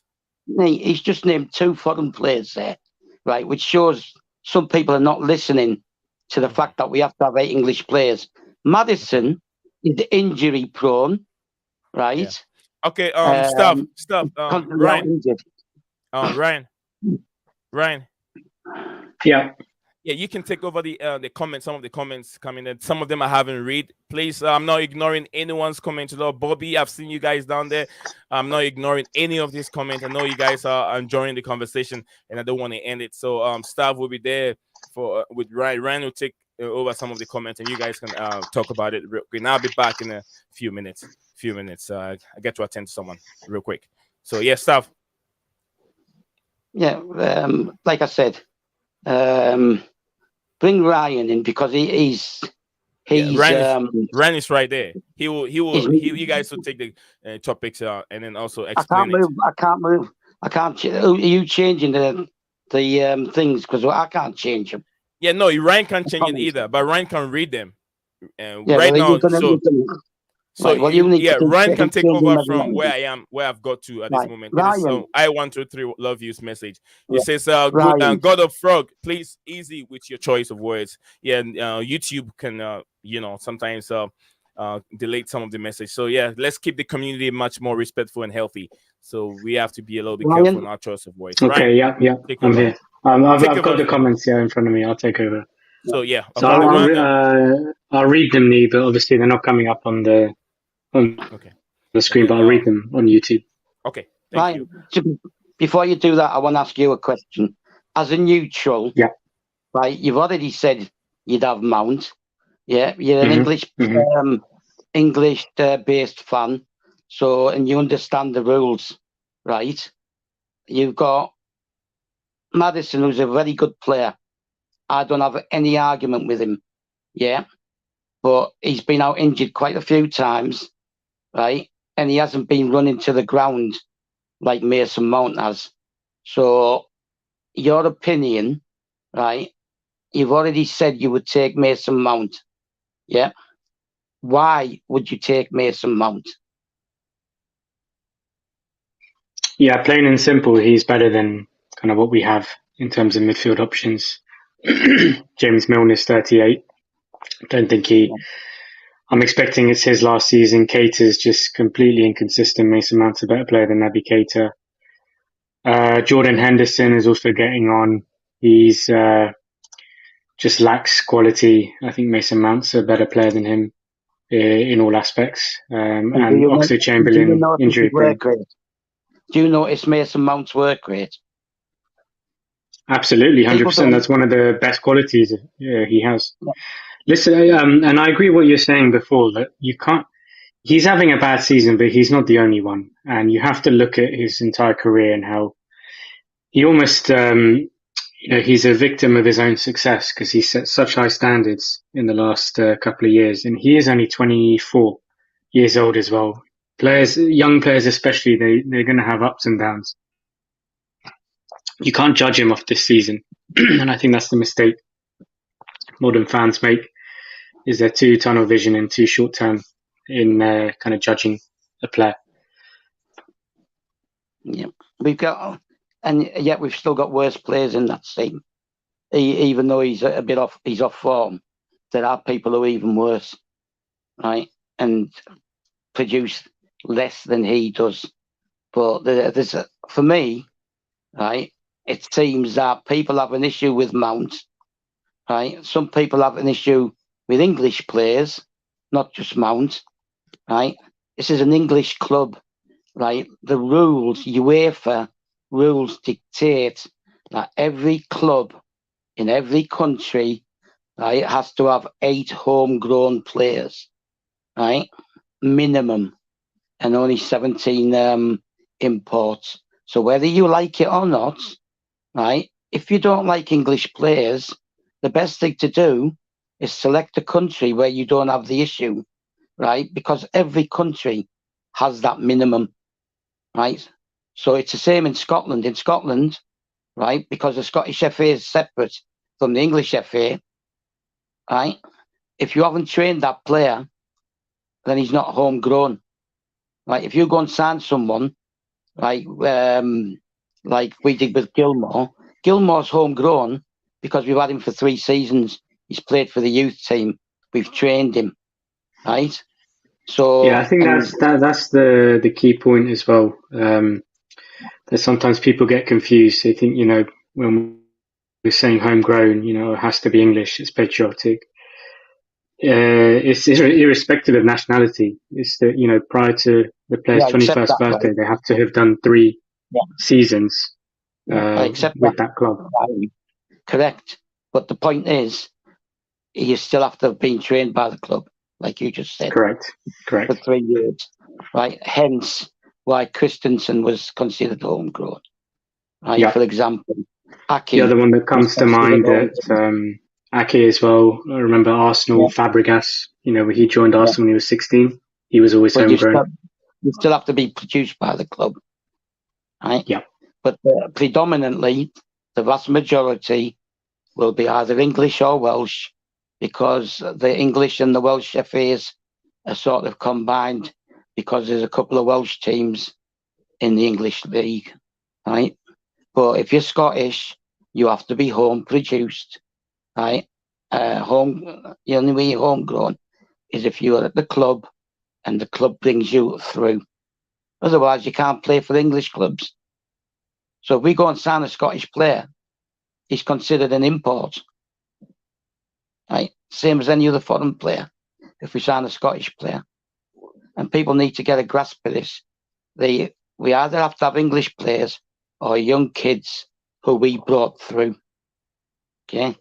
He's just named 2 foreign players there, right? Which shows some people are not listening to the fact that we have to have 8 English players. Madison is injury prone, right? Yeah. Okay, stop. Ryan. Yeah. Yeah, you can take over the comments. Some of the comments coming in. Some of them I haven't read. Please, I'm not ignoring anyone's comment. Bobby, I've seen you guys down there. I'm not ignoring any of these comments. I know you guys are enjoying the conversation, and I don't want to end it. So, staff will be there with Ryan. Ryan will take over some of the comments, and you guys can talk about it real quick. And I'll be back in a few minutes. I get to attend to someone real quick. So, yeah, staff. Yeah, like I said, bring Ryan in because he's Ryan is right there. You guys will take the topics and then also explain it. I can't. Are you changing the things? Because I can't change them. Yeah, no, Ryan can't change it either, but Ryan can read them. And Yeah, right now, so Ryan can take over from where I am, where I've got to at this moment. Ryan. So I123 love you's message. It says, God of Frog, please easy with your choice of words. Yeah, YouTube can, sometimes delete some of the message. So yeah, let's keep the community much more respectful and healthy. So we have to be a little bit careful in our choice of words. Okay, Ryan, yeah, I'm here. I've got the comments here in front of me. I'll take over. So yeah, so I'll read them, Lee, but obviously they're not coming up on the screen, but I'll read them on YouTube. Okay, thank you. Before you do that, I want to ask you a question. As a neutral, right? You've already said you'd have Mount. Yeah, you're an English-based fan, so and you understand the rules, right? You've got Maddison, who's a very good player. I don't have any argument with him, but he's been out injured quite a few times, right? And he hasn't been running to the ground like Mason Mount has. So, your opinion, right? You've already said you would take Mason Mount, yeah? Why would you take Mason Mount? Yeah, plain and simple, he's better than kind of what we have in terms of midfield options. James Milner's 38. Don't think I'm expecting it's his last season. Keita's just completely inconsistent. Mason Mount's a better player than Naby Keita. Jordan Henderson is also getting on. He's just lacks quality. I think Mason Mount's a better player than him in all aspects. And Oxlade-Chamberlain injury prone. Do you notice Mason Mount's work rate? Absolutely, 100%. That's one of the best qualities he has. Yeah. Listen, and I agree with what you're saying before, that you can't. He's having a bad season, but he's not the only one. And you have to look at his entire career and how he almost, he's a victim of his own success because he set such high standards in the last couple of years. And he is only 24 years old as well. Young players especially, they're going to have ups and downs. You can't judge him off this season. And I think that's the mistake modern fans make, is they're too tunnel vision and too short term in kind of judging a player. Yeah, yet we've still got worse players in that team. Even though he's off form, there are people who are even worse, right? And produce less than he does. But for me, right, it seems that people have an issue with Mount, right? Some people have an issue with English players, not just Mount, right? This is an English club, right? The rules, UEFA rules dictate that every club in every country, right, has to have 8 homegrown players, right? Minimum, and only 17 imports. So whether you like it or not, right, if you don't like English players, the best thing to do is select a country where you don't have the issue, right? Because every country has that minimum, right? So it's the same in Scotland. In Scotland, right, because the Scottish FA is separate from the English FA, right? If you haven't trained that player, then he's not homegrown, right? If you go and sign someone, right, like we did with Gilmore's homegrown because we've had him for 3 seasons. He's played for the youth team. We've trained him, right? So yeah, I think that's the key point as well. That sometimes people get confused. They think, when we're saying homegrown, it has to be English. It's patriotic. It's irrespective of nationality. It's that, prior to the player's 21st birthday, right, they have to have done 3 seasons with that club. Correct. But the point is, you still have to have been trained by the club, like you just said. Correct. For 3 years, right? Hence why Christensen was considered homegrown, right? Yeah. For example. Aki. The other one that comes to mind that Ake as well. I remember Arsenal, Fabregas. When he joined Arsenal when he was 16, he was always homegrown. You still have to be produced by the club, right? Yeah. But predominantly, the vast majority will be either English or Welsh, because the English and the Welsh FAs are sort of combined, because there's a couple of Welsh teams in the English league, right? But if you're Scottish, you have to be home produced, right? The only way you're homegrown is if you're at the club and the club brings you through. Otherwise, you can't play for English clubs. So if we go and sign a Scottish player, he's considered an import, right? Same as any other foreign player, if we sign a Scottish player. And people need to get a grasp of this. We either have to have English players or young kids who we brought through. Okay?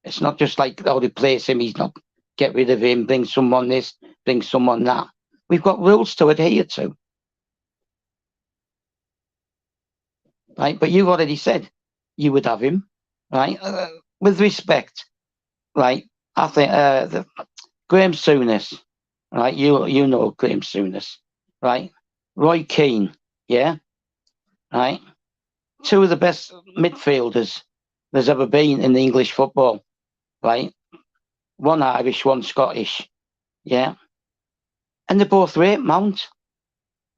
It's not just like, replace him, he's not, get rid of him, bring someone this, bring someone that. We've got rules to adhere to. Right? But you've already said you would have him, right? With respect, right? I think Graham Souness, right? You know Graham Souness, right? Roy Keane, yeah? Right? Two of the best midfielders there's ever been in the English football, right? One Irish, one Scottish, yeah? And they're both rate Mount.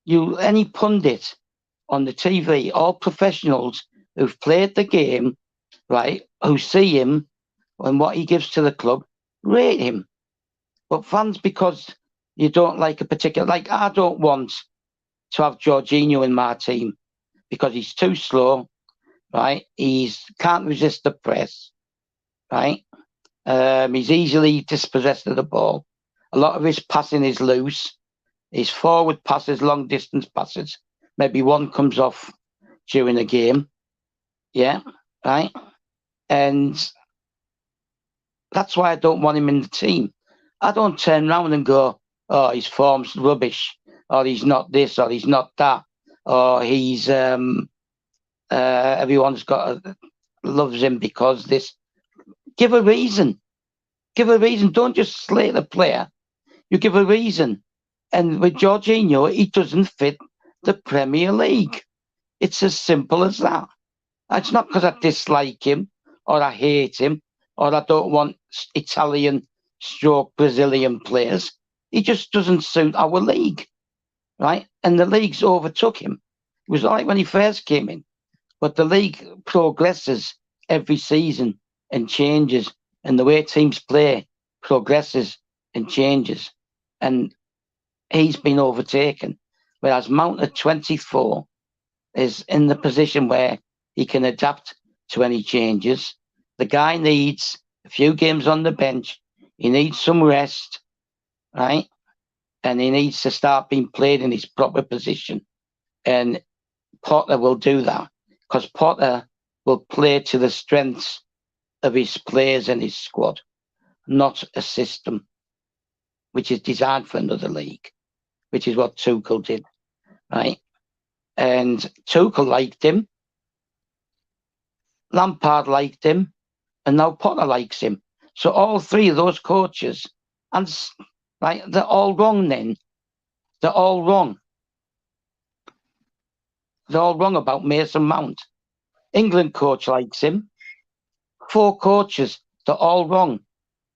Any pundit on the TV, all professionals who've played the game, right, who see him and what he gives to the club, rate him. But fans, because you don't like a particular, like I don't want to have Jorginho in my team because he's too slow, right? Can't resist the press, right? He's easily dispossessed of the ball. A lot of his passing is loose. His forward passes, long distance passes, maybe one comes off during a game. Yeah, right? And that's why I don't want him in the team. I don't turn around and go, oh, his form's rubbish, or he's not this, or he's not that, or he's everyone's loves him because this. Give a reason. Give a reason. Don't just slate the player. You give a reason. And with Jorginho, he doesn't fit the Premier League. It's as simple as that. It's not because I dislike him or I hate him or I don't want Italian stroke Brazilian players. He just doesn't suit our league, right? And the league's overtook him. It was all right when he first came in, but the league progresses every season and changes, and the way teams play progresses and changes. And he's been overtaken, whereas Mount at 24 is in the position where he can adapt to any changes. The guy needs a few games on the bench. He needs some rest, right? And he needs to start being played in his proper position. And Potter will do that because Potter will play to the strengths of his players and his squad, not a system which is designed for another league, which is what Tuchel did, right? And Tuchel liked him, Lampard liked him, and now Potter likes him. So all three of those coaches, and right, they're all wrong then. They're all wrong. They're all wrong about Mason Mount. England coach likes him. 4 coaches, they're all wrong.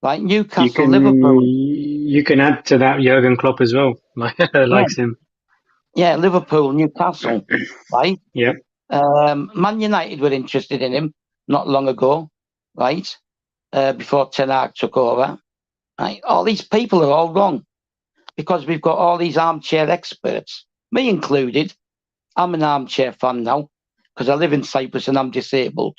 Right, Newcastle, Liverpool. You can add to that Jurgen Klopp as well. Likes him. Yeah, Liverpool, Newcastle, right? Yeah. Man United were interested in him not long ago, right? Before Ten Hag took over. Right? All these people are all wrong because we've got all these armchair experts, me included. I'm an armchair fan now because I live in Cyprus and I'm disabled,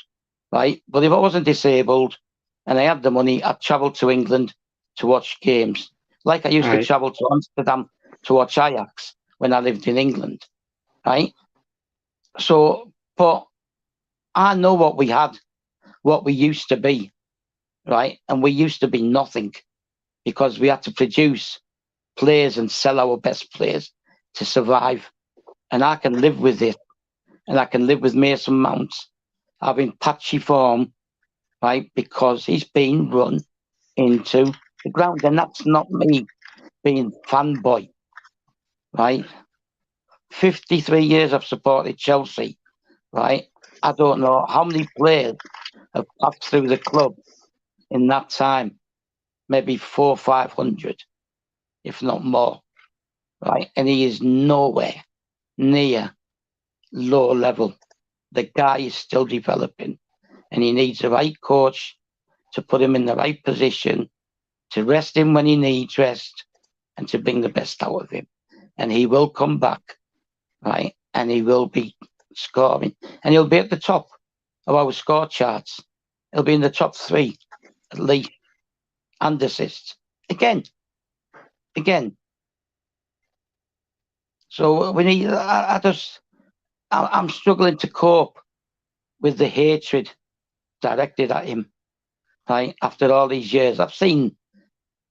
right? But if I wasn't disabled and I had the money, I'd travel to England to watch games. Like I used to travel to Amsterdam to watch Ajax when I lived in England, right? So, but I know what we had, what we used to be, right? And we used to be nothing because we had to produce players and sell our best players to survive. And I can live with it. And I can live with Mason Mount. having patchy form, right? Because he's been run into the ground, and that's not me being fanboy, right? 53 years I've supported Chelsea, right? I don't know how many players have passed through the club in that time. Maybe 400 or 500, if not more, right? And he is nowhere near low level. The guy is still developing, and he needs the right coach to put him in the right position, to rest him when he needs rest, and to bring the best out of him. And he will come back, right? And he will be scoring, and he'll be at the top of our score charts. He'll be in the top 3 at least, and assists again. So we need. I'm struggling to cope with the hatred directed at him. Right, after all these years, I've seen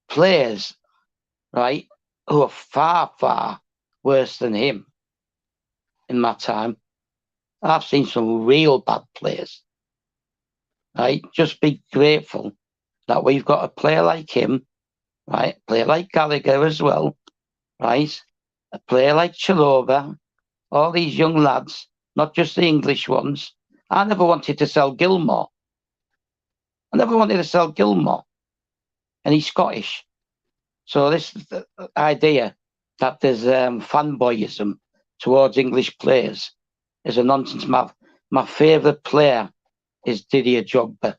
players, right, who are far, far worse than him in my time. I've seen some real bad players. Right, just be grateful that we've got a player like him, right, a player like Gallagher as well, right, a player like Chalobah, all these young lads, not just the English ones. I never wanted to sell Gilmore. And he's Scottish. So this idea that there's fanboyism towards English players is a nonsense. My favourite player is Didier Drogba.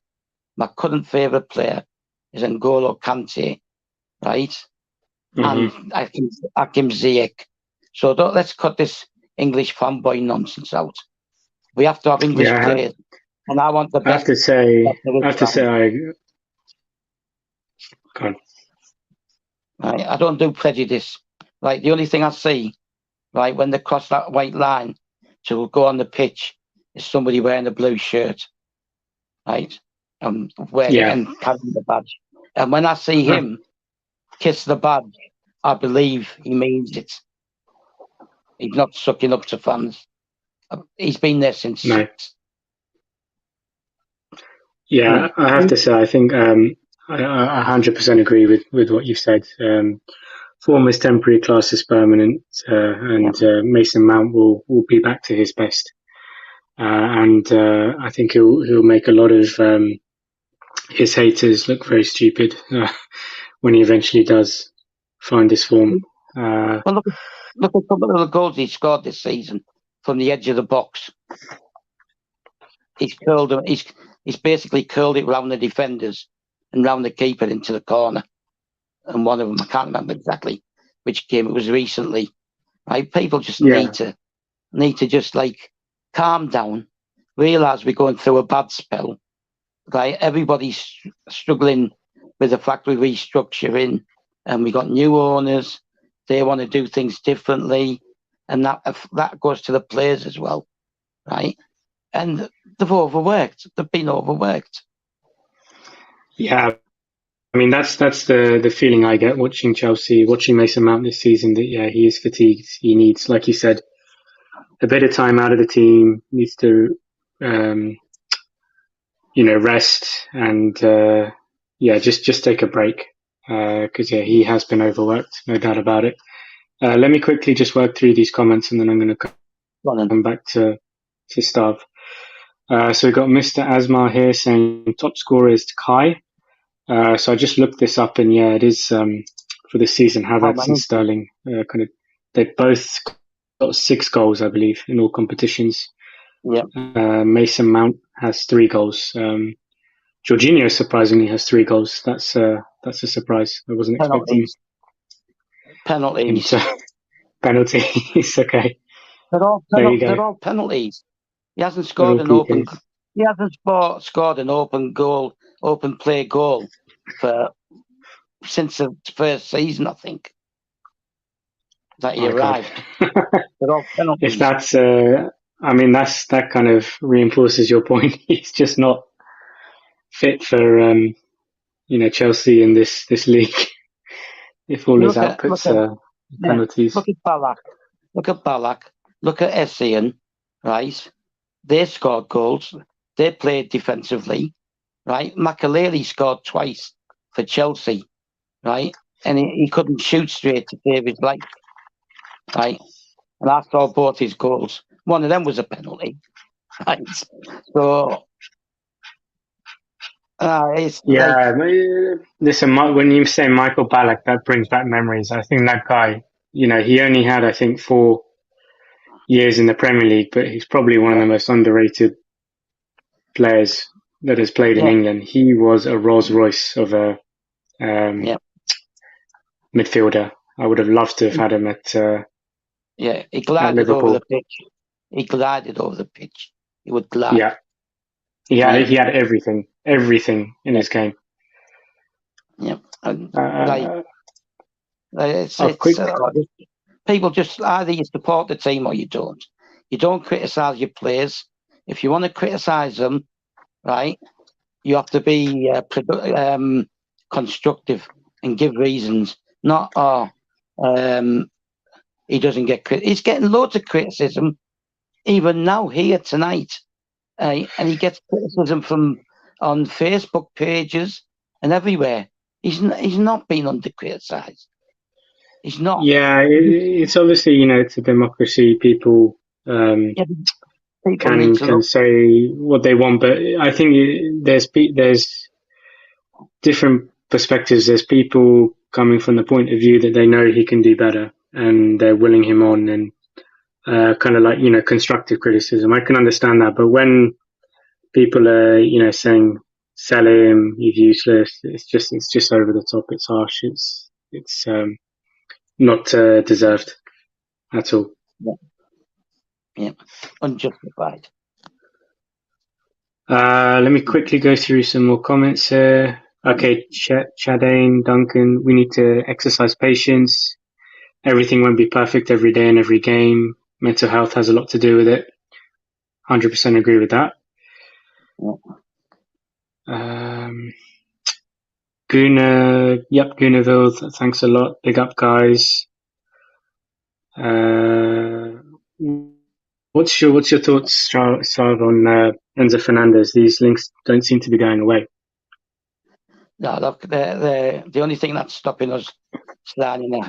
My current favourite player is N'Golo Kante, right? And Hakim Ziyech. So let's cut this English fanboy nonsense out. We have to have English players, and I want the best. I have to say, Right, I don't do prejudice. Right, the only thing I see, right, when they cross that white line to go on the pitch, is somebody wearing a blue shirt, right, and carrying the badge. And when I see him kiss the badge, I believe he means it. He's not sucking up to fans. He's been there since. No. Yeah, I have to say, I think I 100% agree with what you've said. Form is temporary, class is permanent, and Mason Mount will be back to his best. And I think he'll make a lot of his haters look very stupid when he eventually does find his form. Well, look at some of the goals he scored this season from the edge of the box. He's curled him. He's basically curled it round the defenders and round the keeper into the corner. And one of them, I can't remember exactly which game it was recently. Right? People just need to just like calm down, realise we're going through a bad spell. Right? Everybody's struggling with the fact we're restructuring, and we got new owners. They want to do things differently, and that goes to the players as well, right? And they've overworked. They've been overworked. Yeah, I mean that's the feeling I get watching Chelsea, watching Mason Mount this season. That he is fatigued. He needs, like you said, a bit of time out of the team. Needs to, rest and just take a break because he has been overworked, no doubt about it. Let me quickly just work through these comments and then I'm going to come back to Stav. So we've got Mr. Asmar here saying top scorer is Kai. So I just looked this up and it is for the season. Havertz and Sterling they both got 6 goals, I believe, in all competitions. Yeah. Mason Mount has 3 goals. Jorginho surprisingly has 3 goals. That's a surprise. I wasn't expecting. Penalties. Penalties. Okay. They're all penalties. He hasn't scored an open. He hasn't scored an open play goal since the first season, I think. That he arrived. They're all penalties. If that's, that kind of reinforces your point. He's just not fit for, Chelsea in this league. If all his outputs are penalties. Look at Ballack. Look at Essien, right? They scored goals. They played defensively, right? Makelele scored twice for Chelsea, right? And he couldn't shoot straight to save his life, right? And I saw both his goals. One of them was a penalty, right? So, it's Yeah, listen, when you say Michael Ballack, that brings back memories. I think that guy, he only had, I think, 4 years in the Premier League, but he's probably one of the most underrated players that has played in England. He was a Rolls Royce of a midfielder. I would have loved to have had him at he glided over the pitch. He glided over the pitch. He would glide. Yeah, he had everything in his game. Yeah, and people just either you support the team or you don't. You don't criticise your players. If you want to criticise them, right, you have to be constructive and give reasons. Not he doesn't get he's getting loads of criticism, even now here tonight, and he gets criticism on Facebook pages and everywhere. He's not been under criticised. He's not. Yeah, it's obviously it's a democracy. People can say what they want, but I think there's different perspectives. There's people coming from the point of view that they know he can do better, and they're willing him on, and kind of like constructive criticism. I can understand that, but when people are saying sell him, he's useless, it's just over the top. It's harsh. It's not deserved at all. Yeah, unjustified. Let me quickly go through some more comments here. Okay, Chadane, Duncan, we need to exercise patience. Everything won't be perfect every day and every game. Mental health has a lot to do with it. 100% agree with that. Gunaville, thanks a lot. Big up, guys. What's your thoughts, Strav, on Enzo Fernandez? These links don't seem to be going away. No, look, the only thing that's stopping us signing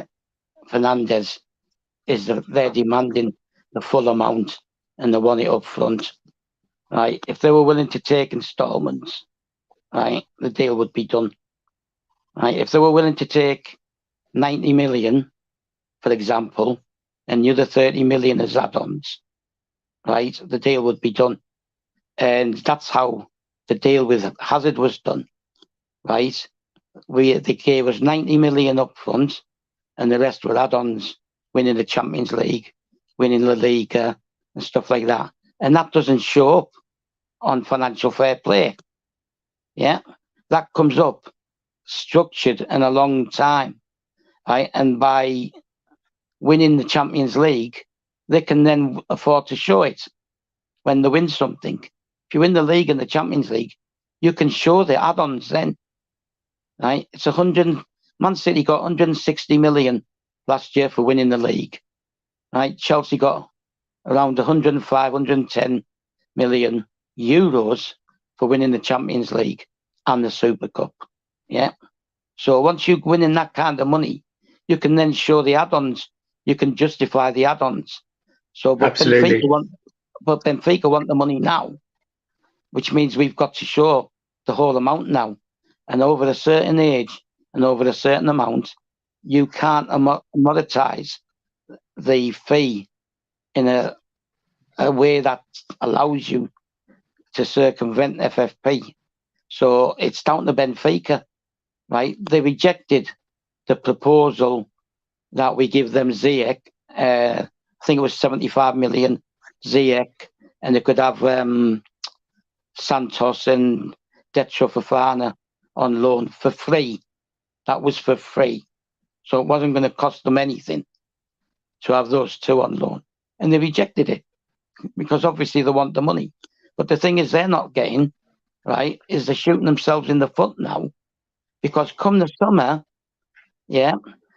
Fernandez is they're demanding the full amount and they want it up front. Right? If they were willing to take instalments, right, the deal would be done. Right? If they were willing to take 90 million, for example, and the other 30 million as add-ons, right, the deal would be done. And that's how the deal with Hazard was done, right? They gave us 90 million up front and the rest were add-ons, winning the Champions League, winning La Liga and stuff like that. And that doesn't show up on financial fair play. Yeah, that comes up structured in a long time, right? And by winning the Champions League, they can then afford to show it when they win something. If you win the league and the Champions League, you can show the add-ons then, right? It's 100. Man City got 160 million last year for winning the league, right? Chelsea got around 105, 110 million euros for winning the Champions League and the Super Cup. Yeah. So once you win in that kind of money, you can then show the add-ons. You can justify the add-ons. So, but Benfica want the money now, which means we've got to show the whole amount now. And over a certain age and over a certain amount, you can't monetize the fee in a way that allows you to circumvent FFP. So it's down to Benfica, right? They rejected the proposal that we give them Ziyech. I think it was 75 million Ziyech, and they could have Santos and Detro Fofana on loan for free. That was for free. So it wasn't going to cost them anything to have those two on loan. And they rejected it because obviously they want the money. But the thing is they're not getting, right, is they're shooting themselves in the foot now because come the summer, yeah,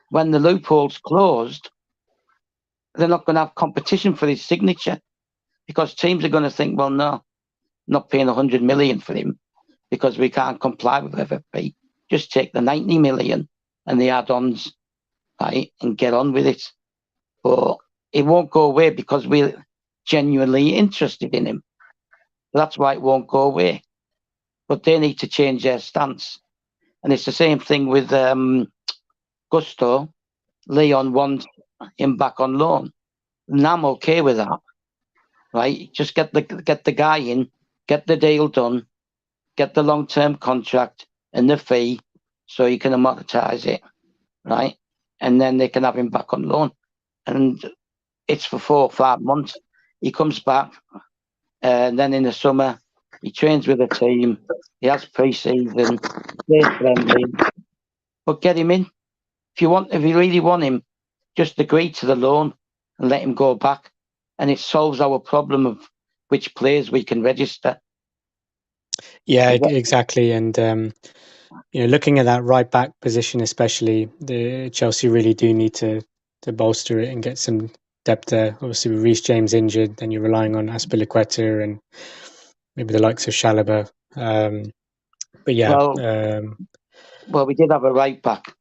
when the loophole's closed, they're not going to have competition for his signature because teams are going to think, well, no, not paying 100 million for him because we can't comply with FFP. Just take the 90 million and the add-ons, right, and get on with it. But it won't go away because we're genuinely interested in him. That's why it won't go away. But they need to change their stance. And it's the same thing with Gusto. Leon wants him back on loan. And I'm okay with that. Right? Just get the guy in, get the deal done, get the long-term contract and the fee so you can amortize it. Right? And then they can have him back on loan. And it's for 4 or 5 months. He comes back, and then in the summer, he trains with the team. He has pre-season, plays friendly. But get him in. If you really want him, just agree to the loan and let him go back. And it solves our problem of which players we can register. Yeah, exactly. And looking at that right back position, especially, the Chelsea really do need to bolster it and get some depth there. Obviously, with Reece James injured, then you're relying on Azpilicueta and maybe the likes of Chalobah. But yeah, well, we did have a right back.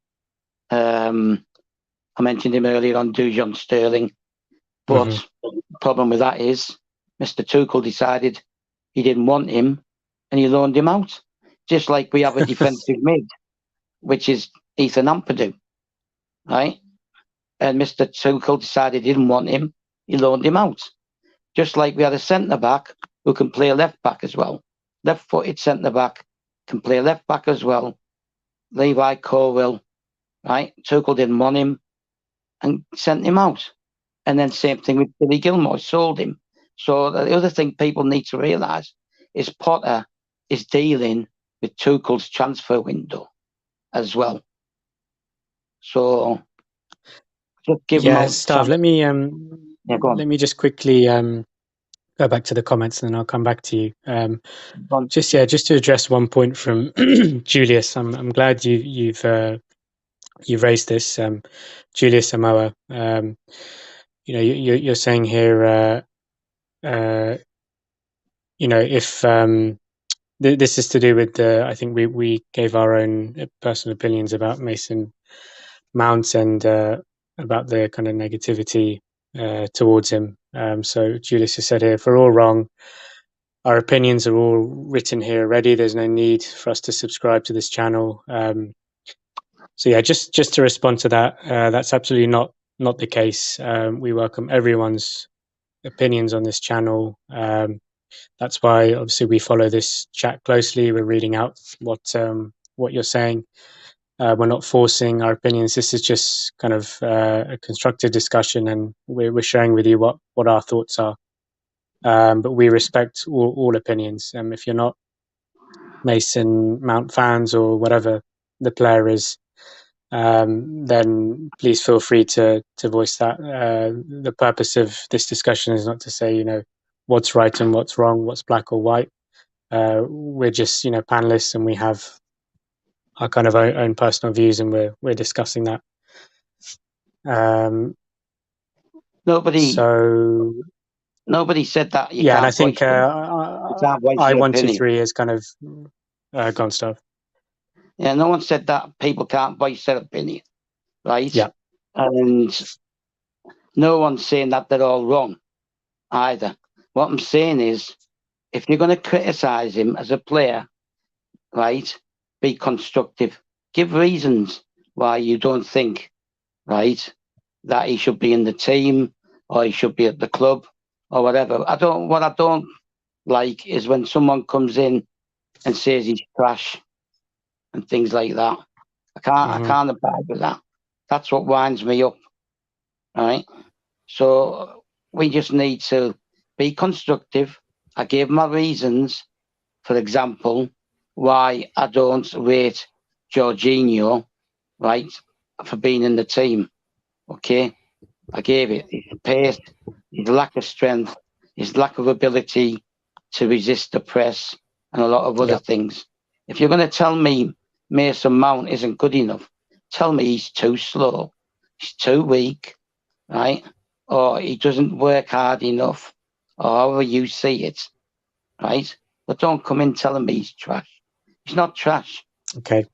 I mentioned him earlier on, Dujon Sterling. But the problem with that is Mr. Tuchel decided he didn't want him and he loaned him out. Just like we have a defensive mid, which is Ethan Ampadu, right? And Mr. Tuchel decided he didn't want him, he loaned him out. Just like we had a centre-back who can play left-back as well. Left-footed centre-back can play left-back as well. Levi Colwill, right? Tuchel didn't want him and sent him out. And then same thing with Billy Gilmore, sold him. So the other thing people need to realise is Potter is dealing with Tuchel's transfer window as well. So just give him out. Stav, let me just quickly go back to the comments and then I'll come back to you. Just to address one point from Julius. I'm glad you've raised this, Julius Samoa. You're saying here, if this is to do with I think we gave our own personal opinions about Mason Mount and about the kind of negativity towards him. So Julius has said here, if we're all wrong, our opinions are all written here already. There's no need for us to subscribe to this channel. So yeah, just to respond to that, that's absolutely not the case. We welcome everyone's opinions on this channel. That's why obviously we follow this chat closely. We're reading out what you're saying. We're not forcing our opinions. This is just kind of a constructive discussion, and we're sharing with you what our thoughts are. But we respect all opinions. If you're not Mason Mount fans or whatever the player is, then please feel free to voice that. The purpose of this discussion is not to say, what's right and what's wrong, what's black or white. We're just, panelists, and we have our kind of own personal views, and we're discussing that. Nobody said that. And I think I123 is kind of gone stuff. Yeah, no one said that people can't voice their opinion, right? Yeah. And no one's saying that they're all wrong either. What I'm saying is, if you're going to criticise him as a player, right, be constructive. Give reasons why you don't think, right, that he should be in the team or he should be at the club or whatever. What I don't like is when someone comes in and says he's trash and things like that. I can't abide with that. That's what winds me up, right? So we just need to be constructive. I gave my reasons, for example, why I don't rate Jorginho, right, for being in the team. Okay? I gave it. His pace, his lack of strength, his lack of ability to resist the press, and a lot of other things. If you're going to tell me Mason Mount isn't good enough, tell me he's too slow, he's too weak, right? Or he doesn't work hard enough, or however you see it, right? But don't come in telling me he's trash. He's not trash. Okay.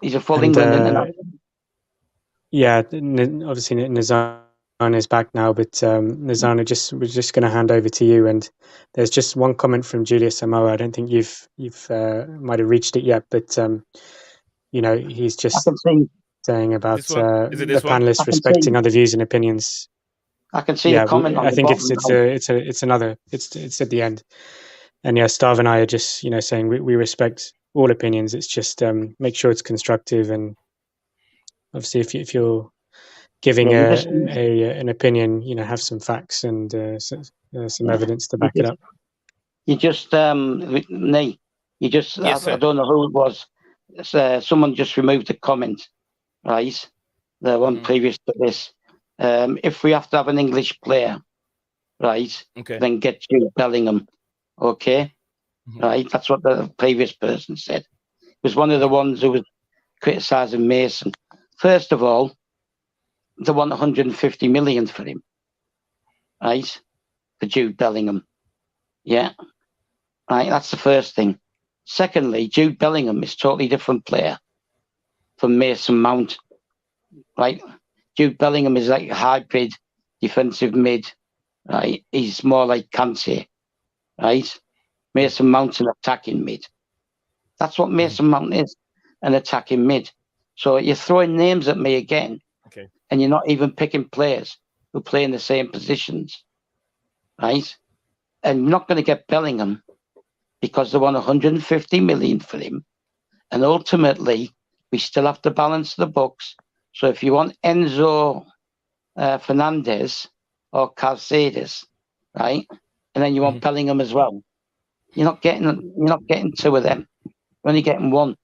He's a full And, England international. Yeah, obviously Nazan is back now, but Nazan, we're just going to hand over to you. And there's just one comment from Julius Samoa. I don't think you've might have reached it yet, but he's just saying about This one? Is it this the one? panelists respecting other views and opinions. I can see the comment on I the think bottom. it's at the end. And yeah, Stav and I are just saying we respect all opinions. It's just make sure it's constructive, and obviously if you're giving an opinion, have some facts and some evidence to back it up. You just Nay, Yes, I don't know who it was. Someone just removed the comment, right? The one previous to this. If we have to have an English player, right, then get Jude Bellingham, okay? Right, that's what the previous person said. It was one of the ones who was criticising Mason. First of all, they want 150 million for him, right? For Jude Bellingham, yeah, right. That's the first thing. Secondly, Jude Bellingham is a totally different player from Mason Mount, right? Jude Bellingham is like a hybrid defensive mid, right? He's more like Kante, right? Mason Mount's an attacking mid. That's what Mason Mount is, an attacking mid. So you're throwing names at me again, and you're not even picking players who play in the same positions, right? And you're not going to get Bellingham because they want 150 million for him. And ultimately, we still have to balance the books. So if you want Enzo Fernandez or Calcedes, right, and then you want Bellingham as well, you're not getting two of them. You're only getting one.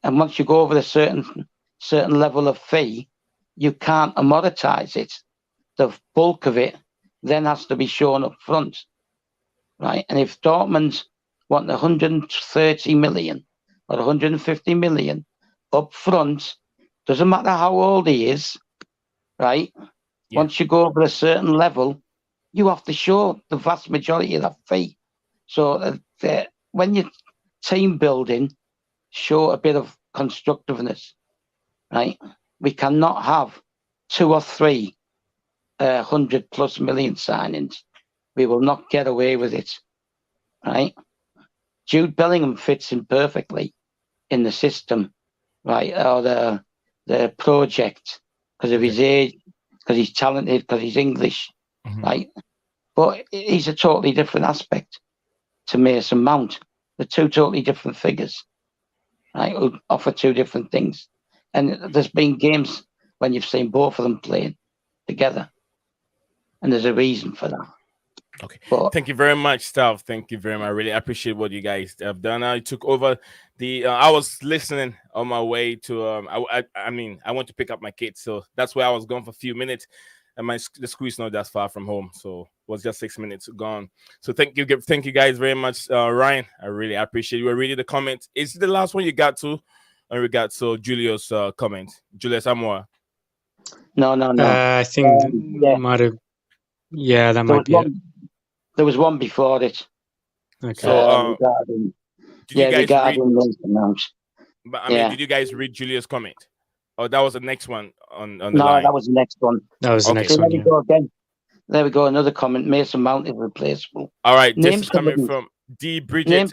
And once you go over a certain level of fee, you can't amortize it. The bulk of it then has to be shown up front, right? And if Dortmund want 130 million or 150 million up front, doesn't matter how old he is, right? Yeah. Once you go over a certain level, you have to show the vast majority of that fee. So when you're team building, show a bit of constructiveness, right? We cannot have 2 or 3 100+ million signings. We will not get away with it, right? Jude Bellingham fits in perfectly in the system, right? Or the project because of his age, because he's talented, because he's English, right? But he's a totally different aspect to Mason Mount. They're 2 totally different figures, right? Who offer 2 different things. And there's been games when you've seen both of them playing together, and there's a reason for that. Okay. Thank you very much, Stav. Thank you very much. I really appreciate what you guys have done. I took over the. I was listening on my way to. I mean, I went to pick up my kids, so that's where I was gone for a few minutes. And the school is not that far from home, so it was just 6 minutes gone. So thank you guys very much, Ryan. I really appreciate you. I read the comment. Is it the last one you got to? In regards to Julius' comment, Julius Amora. No. I think might have. Yeah, that might be it. There was one before it. Okay. So, did you guys read? But I mean, did you guys read Julius' comment? Oh, that was the next one on the line. No, that was the next one. That was the next one. There we go again. There we go. Another comment. Mason Mount is replaceable. All right, this is coming from D Bridget.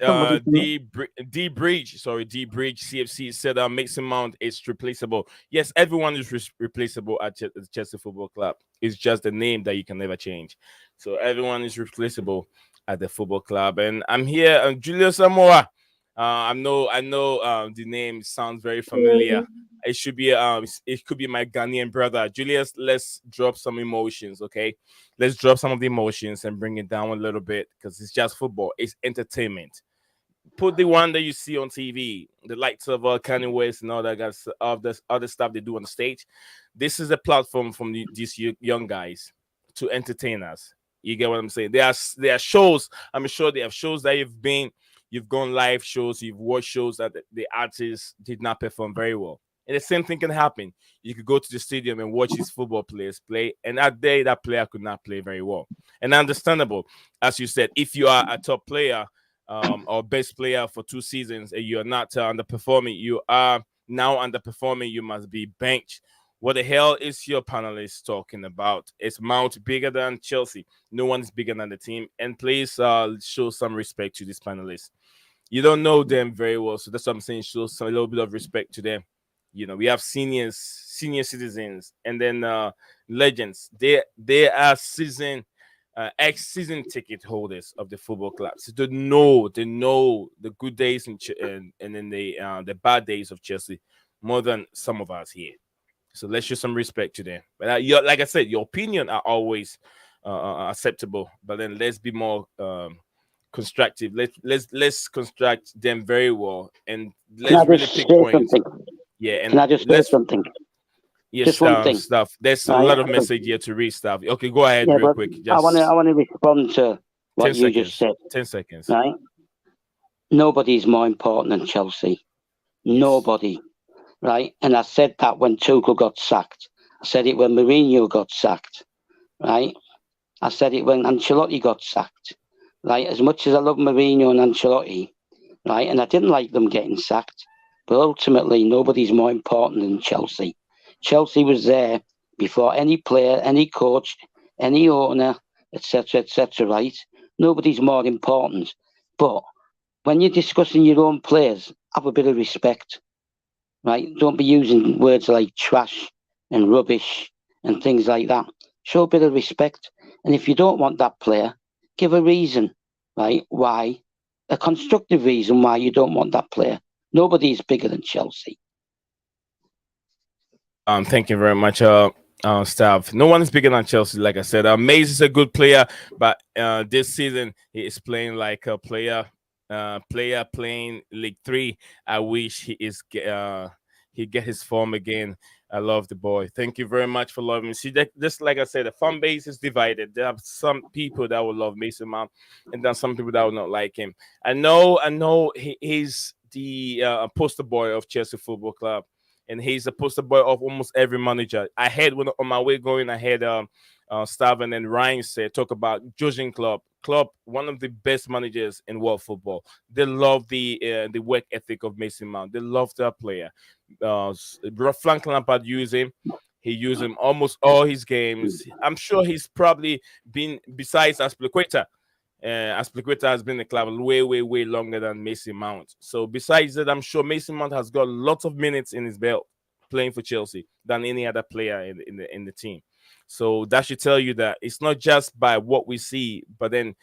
D Bridge. Sorry, D Bridge CFC said Mason Mount is replaceable. Yes, everyone is replaceable at the Chelsea Football Club. It's just the name that you can never change. So everyone is replaceable at the football club. And I'm here, Julius Amora. I know. The name sounds very familiar. It should be. It could be my Ghanaian brother, Julius. Let's drop some emotions, okay? Let's drop some of the emotions and bring it down a little bit because it's just football. It's entertainment. Put the one that you see on TV, the likes of Kanye West and all that guys, of the other stuff they do on the stage. This is a platform from these young guys to entertain us. You get what I'm saying? There are shows. I'm sure they have shows that you've gone live shows, you've watched shows that the artists did not perform very well. And the same thing can happen. You could go to the stadium and watch these football players play, and that day that player could not play very well. And understandable, as you said, if you are a top player or best player for 2 seasons, and you're not underperforming, you are now underperforming, you must be benched. What the hell is your panelist talking about? Is Mount bigger than Chelsea? No one is bigger than the team. And please show some respect to this panelist. You don't know them very well, so that's what I'm saying. Show some a little bit of respect to them. We have senior citizens, and then legends. They are ex-season ticket holders of the football club. So they know the good days and then the bad days of Chelsea more than some of us here. So let's show some respect to them. But like I said, your opinion are always acceptable. But then let's be more constructive. Let's construct them very well, and let's really pick points. Yeah, and can I just say something? Yes, just one thing. Stuff. There's a lot of message here to read, stuff. Okay, go ahead real quick. Just, I want to respond to what you just said. 10 seconds. Right? Nobody's more important than Chelsea. Nobody. Right? And I said that when Tuchel got sacked. I said it when Mourinho got sacked. Right? I said it when Ancelotti got sacked. Right? As much as I love Mourinho and Ancelotti, right? And I didn't like them getting sacked. But ultimately, nobody's more important than Chelsea. Chelsea was there before any player, any coach, any owner, etc., right? Nobody's more important. But when you're discussing your own players, have a bit of respect, right? Don't be using words like trash and rubbish and things like that. Show a bit of respect. And if you don't want that player, give a reason, right? Why? A constructive reason why you don't want that player. Nobody is bigger than Chelsea. Thank you very much, staff. No one is bigger than Chelsea, like I said. Mays is a good player, but this season he is playing like a player playing League 3. I wish he get his form again. I love the boy. Thank you very much for loving me. See, just like I said, the fan base is divided. There are some people that will love Mason Mount, and then some people that will not like him. I know he's the poster boy of Chelsea Football Club. And he's a poster boy of almost every manager. I had on my way going, I had Stav and Ryan talk about judging Klopp, one of the best managers in world football. They love the work ethic of Mason Mount. They love that player. Frank Lampard used him. He used him almost all his games. I'm sure he's probably been, besides Aspilicueta. Aspilicueta has been in the club way longer than Mason Mount. So besides that, I'm sure Mason Mount has got lots of minutes in his belt playing for Chelsea than any other player in the team. So that should tell you that it's not just by what we see, but then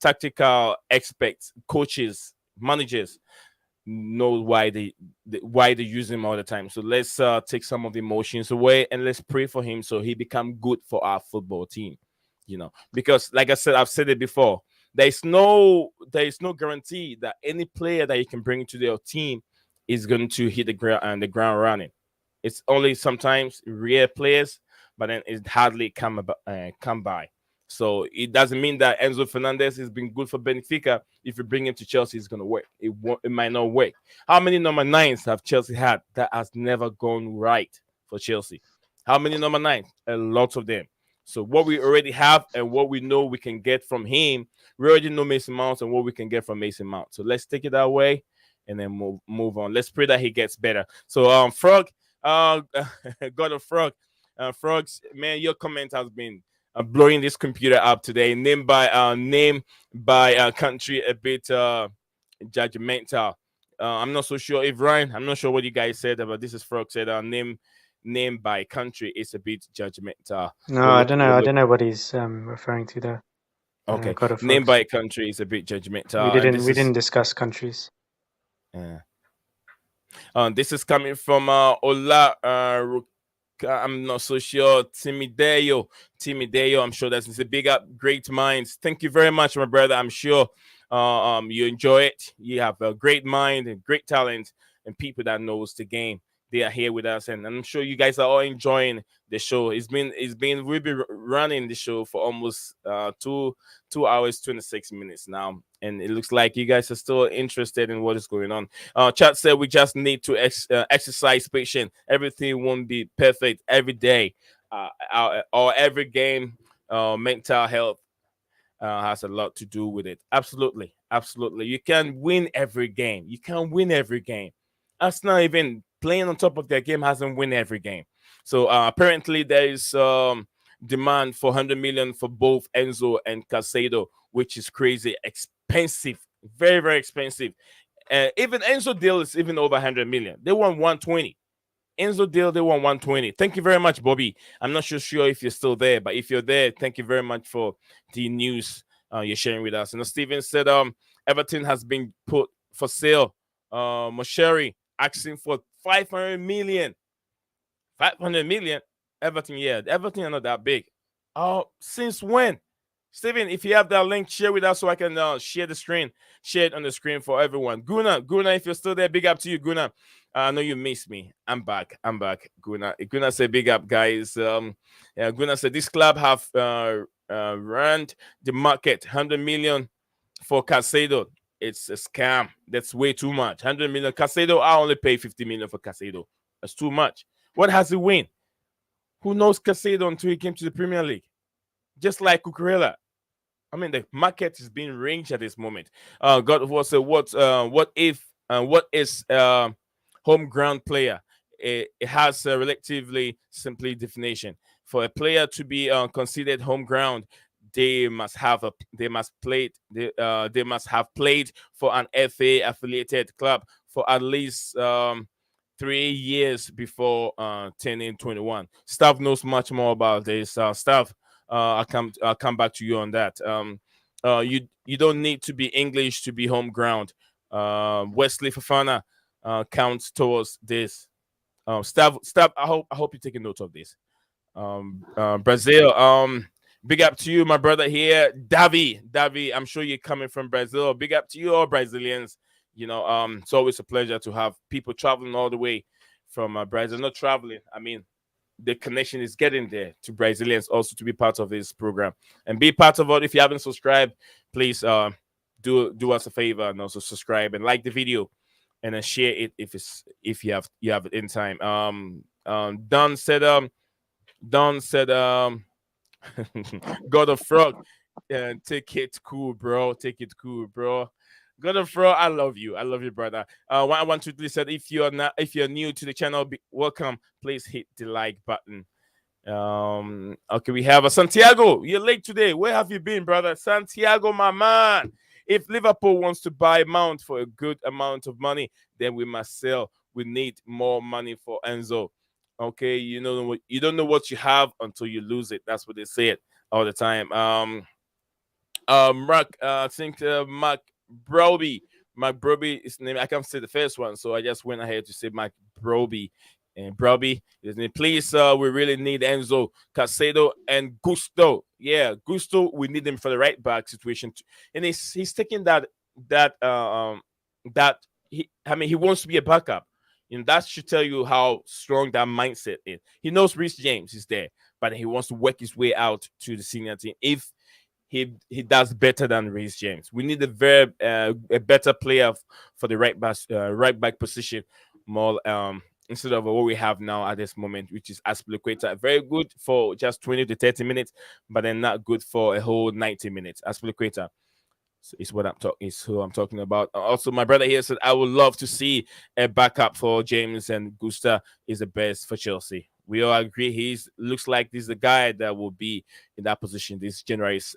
tactical experts, coaches, managers know why they use him all the time. So let's take some of the emotions away and let's pray for him so he become good for our football team. Because like I said, I've said it before, there is no guarantee that any player that you can bring to their team is going to hit the ground running. It's only sometimes rare players, but then it hardly come by. So it doesn't mean that Enzo Fernandez has been good for Benfica. If you bring him to Chelsea, it's going to work. It might not work. How many number 9s have Chelsea had that has never gone right for Chelsea? How many number 9s? A lot of them. So what we already have and what we know we can get from him, we already know Mason Mount and what we can get from Mason Mount. So let's take it that way and then move on. Let's pray that he gets better. So Frog, God of Frog, Frogs, man, your comment has been blowing this computer up today. Name by country a bit judgmental. I'm not so sure if Ryan, I'm not sure what you guys said, but this is Frog said name by country is a bit judgmental. No, I don't know. I don't know what he's referring to there. Okay, name by country is a bit judgmental. We didn't discuss countries. Yeah. This is coming from Ola. I'm not so sure. Timideo. I'm sure that's a big up. Great minds. Thank you very much, my brother. I'm sure you enjoy it. You have a great mind and great talent and people that knows the game. They are here with us, and I'm sure you guys are all enjoying the show. We've been running the show for almost 2 hours 26 minutes now, and it looks like you guys are still interested in what is going on. Chat said we just need to exercise patience. Everything won't be perfect every day or every game. Mental health has a lot to do with it. Absolutely, absolutely. You can win every game. You can win every game. Arsenal, even playing on top of their game, hasn't win every game. So apparently there is demand for 100 million for both Enzo and Casado, which is crazy expensive, very very expensive. Even Enzo deal is even over 100 million. They want 120. Enzo deal, they want 120. Thank you very much, Bobby. I'm not sure if you're still there, but if you're there, thank you very much for the news you're sharing with us. And Steven said, Everton has been put for sale. Mosheri asking for 500 million. 500 million. Everton, yeah, Everton are not that big. Since when? Steven, if you have that link, share with us so I can share it on the screen for everyone. Guna, if you're still there, big up to you, Guna. I know you missed me. I'm back. Guna said, big up, guys. Guna said, this club have run the market 100 million for Casado. It's a scam. That's way too much. 100 million. Casado, I only pay 50 million for Casado. That's too much. What has he win? Who knows Casado until he came to the Premier League? Just like Cucurella. I mean, the market is being ranged at this moment. God was what is homegrown player? It has a relatively simple definition. For a player to be considered homegrown, they must have played for an FA affiliated club for at least 3 years before turning 21. Staff knows much more about this. Staff, I'll come back to you on that. You don't need to be English to be homegrown. Wesley Fofana counts towards this. Staff, I hope you take a note of this. Brazil, big up to you, my brother here, Davi. I'm sure you're coming from Brazil. Big up to you, all Brazilians. It's always a pleasure to have people traveling all the way from Brazil. Not traveling, I mean, the connection is getting there to Brazilians also to be part of this program and be part of it. If you haven't subscribed, please do us a favor and also subscribe and like the video and then share it if you have it in time. Don said God of Frog, take it cool, bro. God of Frog, I love you, brother. 112 said, if you're new to the channel, welcome. Please hit the like button. Okay, we have a Santiago. You're late today. Where have you been, brother? Santiago, my man. If Liverpool wants to buy Mount for a good amount of money, then we must sell. We need more money for Enzo. Okay, you don't know what you have until you lose it. That's what they say it all the time. Mark, I think Mark Broby is the name. I can't say the first one, so I just went ahead to say Mark Broby. And Broby, please, we really need Enzo, Casado, and Gusto. Yeah, Gusto, we need him for the right back situation, and he's taking that he wants to be a backup. That should tell you how strong that mindset is. He knows Reece James is there, but he wants to work his way out to the senior team. If he does better than Reece James, we need a better player for the right back position, more instead of what we have now at this moment, which is Azpilicueta. Very good for just 20 to 30 minutes, but then not good for a whole 90 minutes. Azpilicueta is who I'm talking about. Also, my brother here said, I would love to see a backup for James, and Gusta is the best for Chelsea. We all agree looks like this is the guy that will be in that position this January's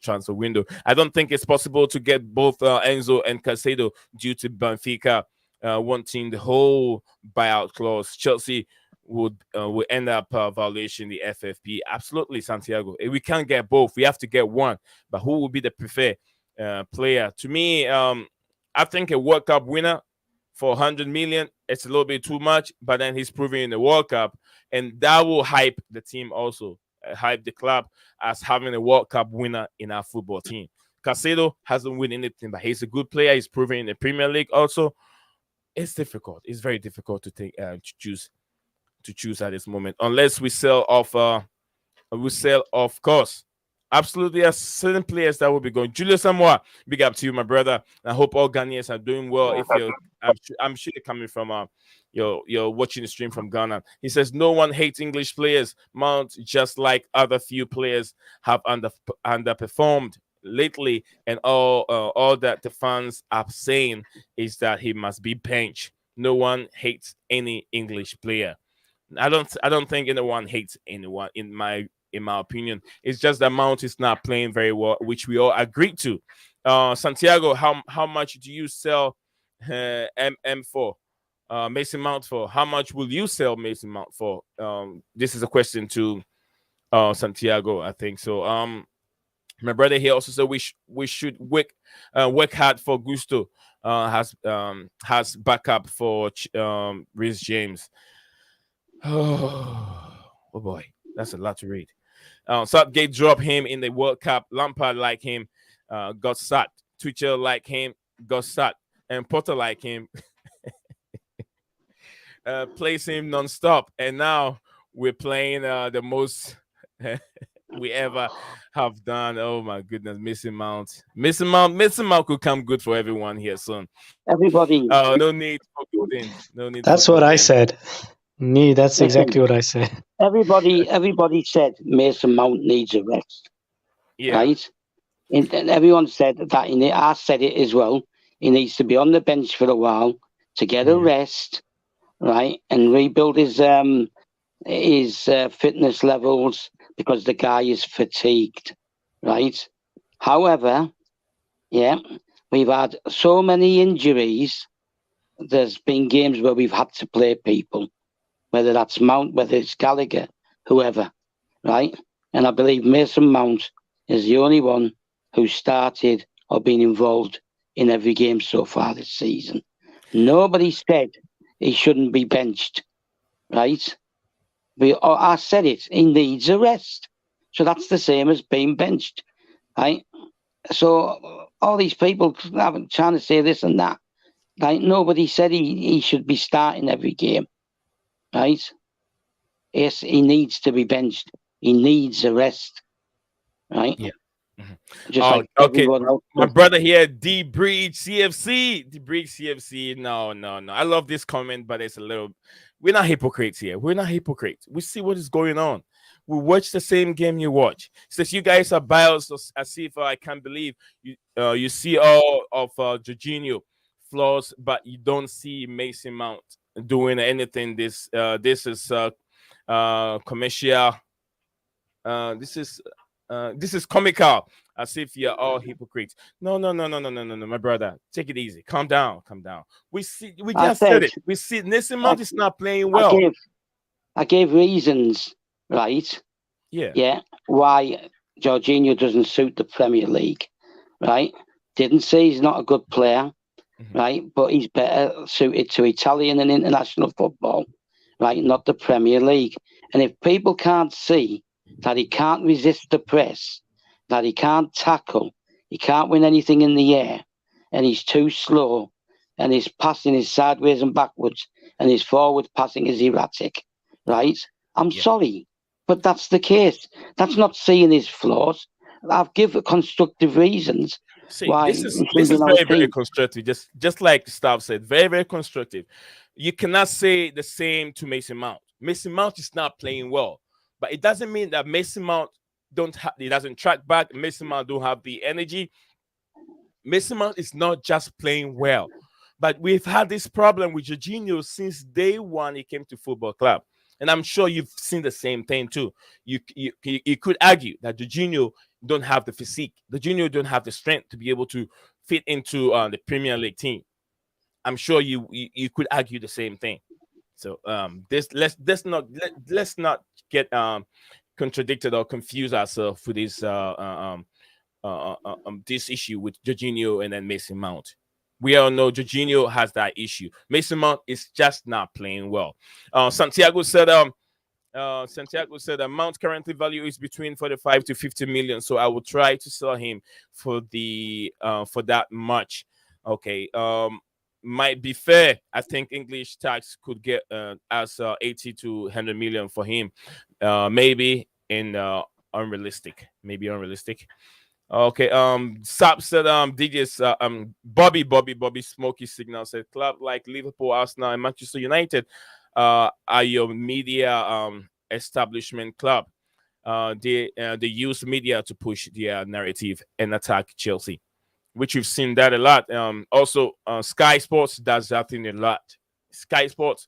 transfer window. I don't think it's possible to get both Enzo and Casado due to Benfica wanting the whole buyout clause. Chelsea would end up violating the FFP. Absolutely, Santiago. We can't get both. We have to get one. But who will be the preferred player? To me, I think a World Cup winner for 100 million, it's a little bit too much, but then he's proving in the World Cup, and that will hype the team also, hype the club as having a World Cup winner in our football team. Casado hasn't won anything, but he's a good player. He's proving in the Premier League also. It's difficult. It's very difficult to choose at this moment, unless we sell off. Of course. Absolutely, there are certain players that will be going. Julius Samoa, big up to you, my brother. I hope all Ghanaians are doing well. If I'm sure you're coming from you're watching the stream from Ghana. He says no one hates English players. Mount, just like other few players, have underperformed lately, and all that the fans are saying is that he must be benched. No one hates any English player. I don't think anyone hates anyone in my opinion. It's just that Mount is not playing very well, which we all agreed to. Santiago, how much do you sell MM for? Mason Mount for? How much will you sell Mason Mount for? This is a question to Santiago, I think so. My brother here also said we should work hard for Gusto. Has backup for Rhys James. Oh boy, that's a lot to read. Southgate dropped him in the World Cup. Lampard like him, got sacked. Tuchel like him, got sacked. And Potter like him, plays him non-stop. And now we're playing the most we ever have done. Oh my goodness, missing Mount could come good for everyone here soon. Everybody, No need for Godin. No need. That's for what I Godin. said. That's exactly what I said. everybody said Mason Mount needs a rest, Yeah. right? And everyone said that. I said it as well. He needs to be on the bench for a while to get a rest, right, and rebuild his fitness levels because the guy is fatigued, right? However, yeah, we've had so many injuries. There's been games where we've had to play people, whether that's Mount, whether it's Gallagher, whoever, right? And I believe Mason Mount is the only one who started or been involved in every game so far this season. Nobody said he shouldn't be benched, right? I said it, he needs a rest. So that's the same as being benched, right? So all these people trying to say this and that, like nobody said he should be starting every game, right? Yes, he needs to be benched. He needs a rest, right? Yeah. Just like okay. everyone else. My brother here, D Breach CFC. No. I love this comment, but it's a little. We're not hypocrites here. We're not hypocrites. We see what is going on. We watch the same game you watch. Says you guys are biased as if I can't believe you. You see all of Jorginho flaws, but you don't see Mason Mount doing anything. This is commercial. This is comical, as if you're all hypocrites. No, my brother. Take it easy. Calm down. We just said it. We see Mason Mount is not playing well. I gave reasons, right? Yeah, why Jorginho doesn't suit the Premier League, right? Didn't say he's not a good player, right? But he's better suited to Italian and international football, right? Not the Premier League. And if people can't see that he can't resist the press, that he can't tackle, he can't win anything in the air, and he's too slow, and his passing is sideways and backwards, and his forward passing is erratic, right? I'm sorry, but that's the case. That's not seeing his flaws. I've given constructive reasons. See, why this is very, very constructive. Just like Stav said, very, very constructive. You cannot say the same to Mason Mount. Mason Mount is not playing well, but it doesn't mean that Mason Mount he doesn't track back. Mason Mount don't have the energy. Mason Mount is not just playing well, but we've had this problem with Jorginho since day one he came to football club. And I'm sure you've seen the same thing too. You could argue that Jorginho don't have the physique. Jorginho don't have the strength to be able to fit into the Premier League team. I'm sure you could argue the same thing. So let's not get contradicted or confuse ourselves with this this issue with Jorginho and then Mason Mount. We all know Jorginho has that issue. Mason Mount is just not playing well. Santiago said Mount currently value is between 45 to 50 million. So I will try to sell him for that much. Okay. Might be fair. I think English tax could get as 80 to 100 million for him. Maybe unrealistic. Okay. Sap said DJs Bobby Smoky Signal said club like Liverpool, Arsenal, and Manchester United are your media establishment club. they use media to push their narrative and attack Chelsea, which we've seen that a lot. Also, Sky Sports does that thing a lot. Sky Sports,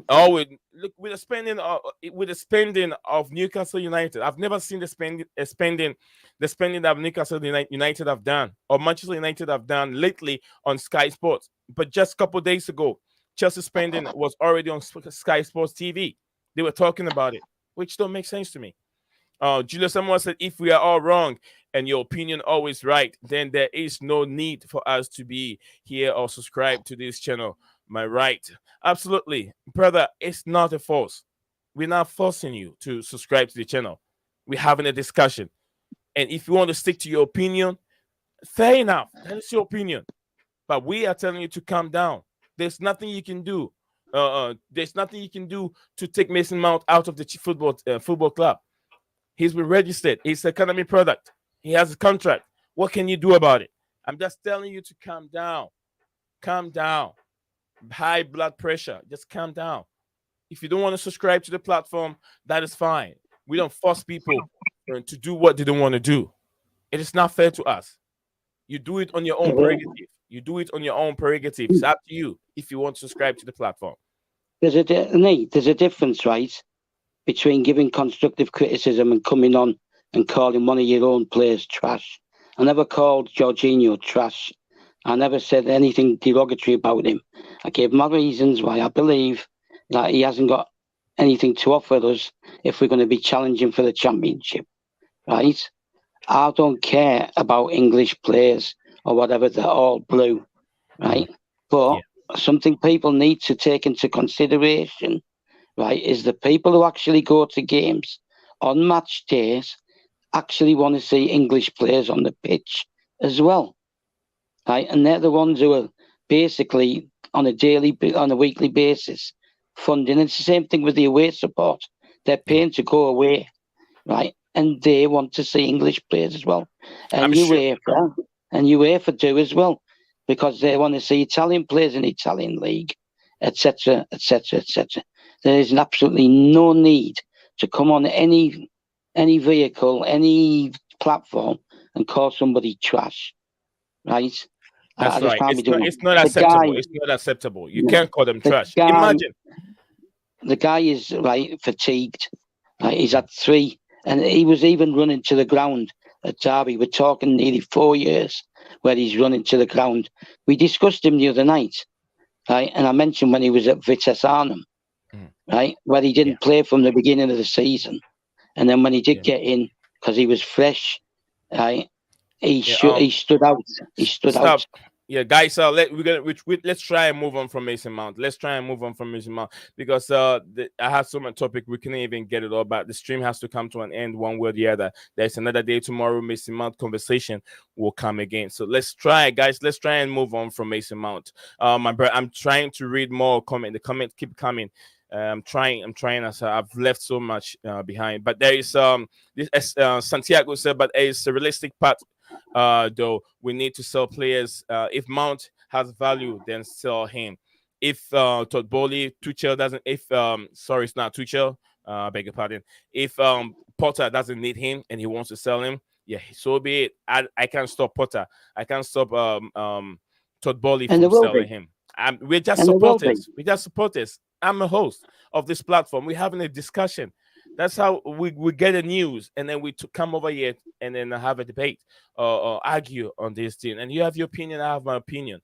with look with the spending of Newcastle United. I've never seen the spending that Newcastle United have done or Manchester United have done lately on Sky Sports. But just a couple of days ago, Chelsea spending was already on Sky Sports TV. They were talking about it, which don't make sense to me. Julius Samuel said, if we are all wrong and your opinion always right, then there is no need for us to be here or subscribe to this channel. Am I right? Absolutely. Brother, it's not a force. We're not forcing you to subscribe to the channel. We're having a discussion. And if you want to stick to your opinion, fair enough. That is your opinion. But we are telling you to calm down. There's nothing you can do. There's nothing you can do to take Mason Mount out of the football club. He's been registered. It's an economy product. He has a contract. What can you do about it? I'm just telling you to calm down. Calm down. High blood pressure. Just calm down. If you don't want to subscribe to the platform, that is fine. We don't force people to do what they don't want to do. It is not fair to us. You do it on your own prerogative. You do it on your own prerogative. It's up to you if you want to subscribe to the platform. There's a difference, right, between giving constructive criticism and coming on and calling one of your own players trash. I never called Jorginho trash. I never said anything derogatory about him. I gave my reasons why I believe that he hasn't got anything to offer us if we're going to be challenging for the championship, right? I don't care about English players or whatever, they're all blue, right? But something people need to take into consideration, right, is the people who actually go to games on match days actually want to see English players on the pitch as well, right? And they're the ones who are basically on a weekly basis funding. It's the same thing with the away support. They're paying to go away, right? And they want to see English players as well. And UEFA do as well, because they want to see Italian players in the Italian league, etc., etc., etc. There is absolutely no need to come on any vehicle, any platform, and call somebody trash, right? That's right. It's not acceptable. It's not acceptable. You can't call them trash. Imagine. The guy is, right, fatigued. Right? He's had 3, and he was even running to the ground at Derby. We're talking nearly 4 years where he's running to the ground. We discussed him the other night, right? And I mentioned when he was at Vitesse Arnhem, right, where he didn't play from the beginning of the season. And then when he did get in, because he was fresh, right, he stood out. He stood out. Yeah, guys, let's try and move on from Mason Mount. Because I have so much topic we can't even get it all back. The stream has to come to an end one way or the other. There's another day tomorrow. Mason Mount conversation will come again. So let's try, guys. Let's try and move on from Mason Mount. I'm trying to read more comment. The comments keep coming. I'm trying as I've left so much behind. But there is this Santiago said, but it's a realistic part. Though we need to sell players. If Mount has value, then sell him. If Todd Bowley, Tuchel doesn't, it's not Tuchel, beg your pardon. If Potter doesn't need him and he wants to sell him, yeah, so be it. I can't stop Potter. I can't stop Todd Bowley from selling him. We're just supporters. We're just supporters. I'm a host of this platform. We're having a discussion. That's how we get the news, and then we come over here and then have a debate or argue on this thing. And you have your opinion, I have my opinion.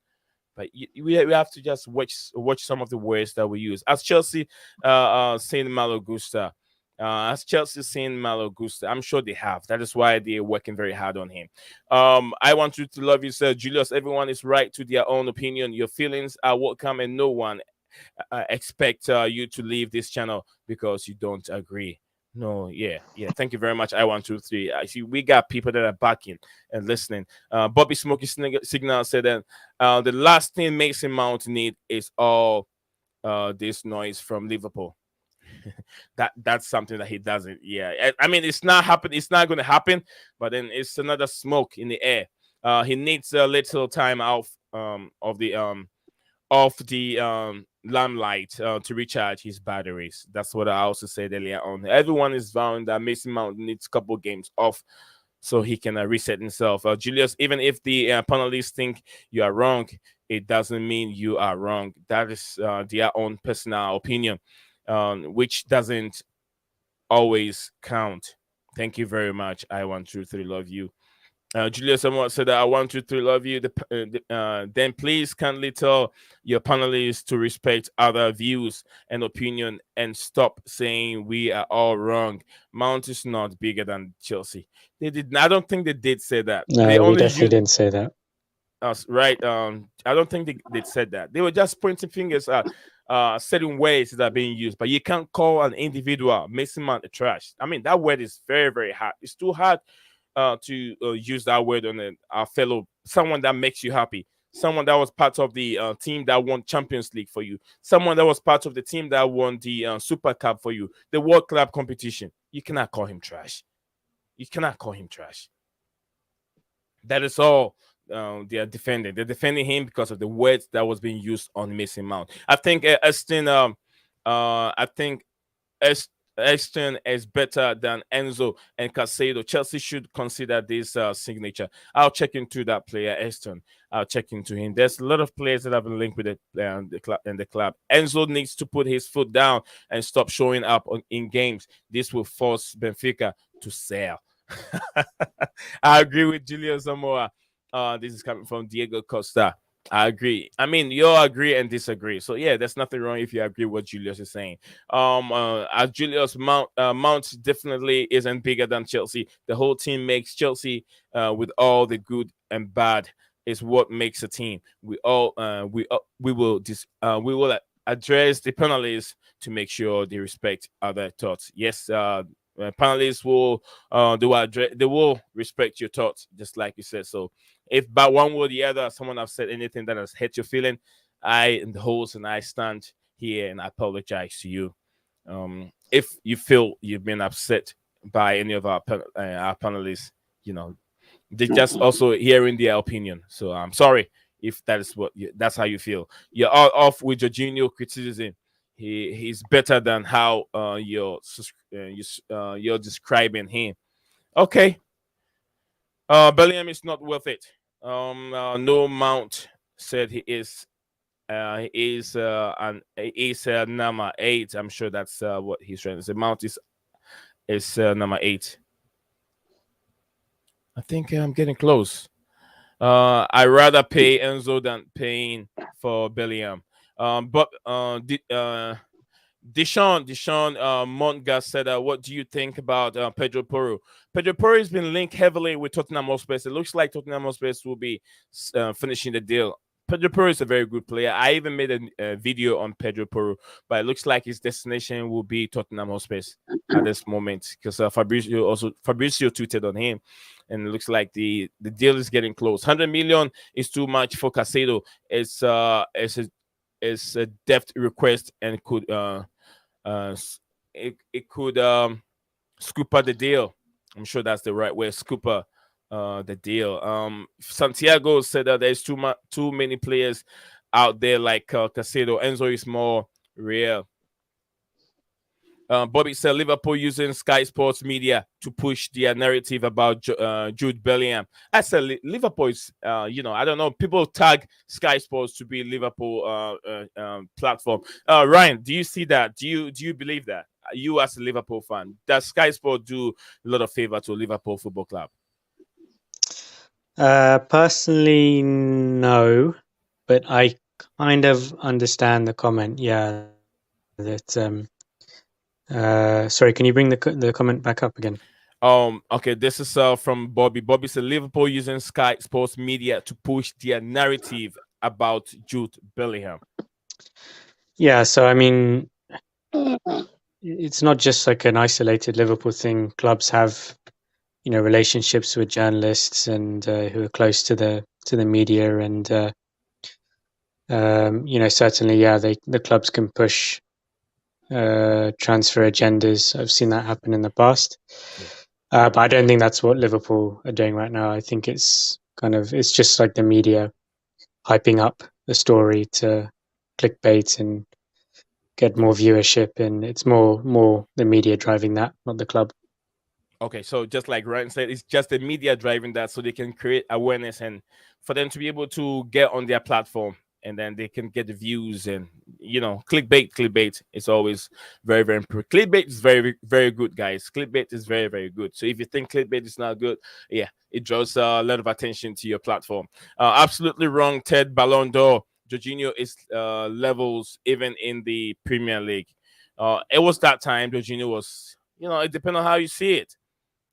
But we have to just watch some of the words that we use. As Chelsea saying Malo Gutso, I'm sure they have. That is why they're working very hard on him. I want you to love you, sir. Julius, everyone is right to their own opinion. Your feelings are welcome, and no one expect you to leave this channel because you don't agree. No, yeah. Thank you very much. I 123. I see we got people that are backing and listening. Bobby Smokey Signal said that the last thing Mason Mount need is all this noise from Liverpool. That's something that he doesn't. Yeah, I mean it's not happen. It's not going to happen. But then it's another smoke in the air. He needs a little time off of the limelight to recharge his batteries. That's what I also said earlier on. Everyone is vowing that Mason Mount needs a couple games off so he can reset himself. Julius, even if the panelists think you are wrong, it doesn't mean you are wrong. That is their own personal opinion, which doesn't always count. Thank you very much. I 123 love you. Julius somewhat said that I 123 love you. Then please kindly tell your panelists to respect other views and opinion and stop saying we are all wrong. Mount is not bigger than Chelsea. They did. I don't think they did say that. No, they we definitely didn't say that. Right. I don't think they said that. They were just pointing fingers at certain ways that are being used, but you can't call an individual Mason Mount a trash. I mean, that word is very, very hard. It's too hard to use that word on a fellow, someone that makes you happy, someone that was part of the team that won Champions League for you, someone that was part of the team that won the Super Cup for you, the World Club competition. You cannot call him trash. You cannot call him trash. That is all they are defending. They're defending him because of the words that was being used on Mason Mount. I think Aston is better than Enzo and Caicedo. Chelsea should consider this signature. I'll check into that player, Aston. I'll check into him. There's a lot of players that have been linked with the club. Enzo needs to put his foot down and stop showing up in games. This will force Benfica to sell. I agree with Julio Zamora. This is coming from Diego Costa. I agree. I mean, you all agree and disagree. So yeah, there's nothing wrong if you agree with what Julius is saying. Julius Mount definitely isn't bigger than Chelsea. The whole team makes Chelsea with all the good and bad is what makes a team. We will address the penalties to make sure they respect other thoughts. Yes, panelists they will respect your thoughts, just like you said. So if by one word or the other someone have said anything that has hurt your feeling, I and the host and I stand here and I apologize to you. If you feel you've been upset by any of our panelists, they just also hearing their opinion. So I'm sorry if that is that's how you feel. You're all off with Jorginho criticism. He's better than how you're describing him. Okay. Bellingham is not worth it. No Mount said he is number 8. I'm sure that's what he's trying to say. Mount is number 8. I think I'm getting close. I rather pay Enzo than paying for Bellingham. But Deshaun Montgas said, what do you think about Pedro Porro? Pedro Porro has been linked heavily with Tottenham Hotspur. It looks like Tottenham Hotspur will be finishing the deal. Pedro Porro is a very good player. I even made a video on Pedro Porro, but it looks like his destination will be Tottenham Hotspur at this moment because Fabrizio tweeted on him, and it looks like the deal is getting close. 100 million is too much for Caicedo. It's a depth request and could scooper the deal. I'm sure that's the right way. Scooper the deal. Santiago said that there's too many players out there like Caicedo. Enzo is more real. Bobby said Liverpool using Sky Sports Media to push their narrative about Jude Bellingham. I said Liverpool is, I don't know. People tag Sky Sports to be Liverpool platform. Ryan, do you see that? Do you believe that? You as a Liverpool fan, does Sky Sports do a lot of favor to Liverpool Football Club? Personally, no, but I kind of understand the comment. Yeah, that. Sorry, can you bring the comment back up again? Okay, this is from Bobby. Bobby said Liverpool using Sky Sports Media to push their narrative about Jude Bellingham. Yeah, so I mean, it's not just like an isolated Liverpool thing. Clubs have, relationships with journalists and who are close to the media, and certainly, yeah, the clubs can push transfer agendas. I've seen that happen in the past, but I don't think that's what Liverpool are doing right now. I think it's just like the media hyping up the story to clickbait and get more viewership, and it's more the media driving that, not the club. Okay, so just like Ryan said, it's just the media driving that, so they can create awareness and for them to be able to get on their platform, and then they can get the views and clickbait. It's always very, very important. Clickbait is very, very good, guys. Clickbait is very, very good. So if you think clickbait is not good, yeah, it draws a lot of attention to your platform. Absolutely wrong, Ted Ballon d'Or. Jorginho is levels even in the Premier League. It was that time Jorginho was, it depends on how you see it.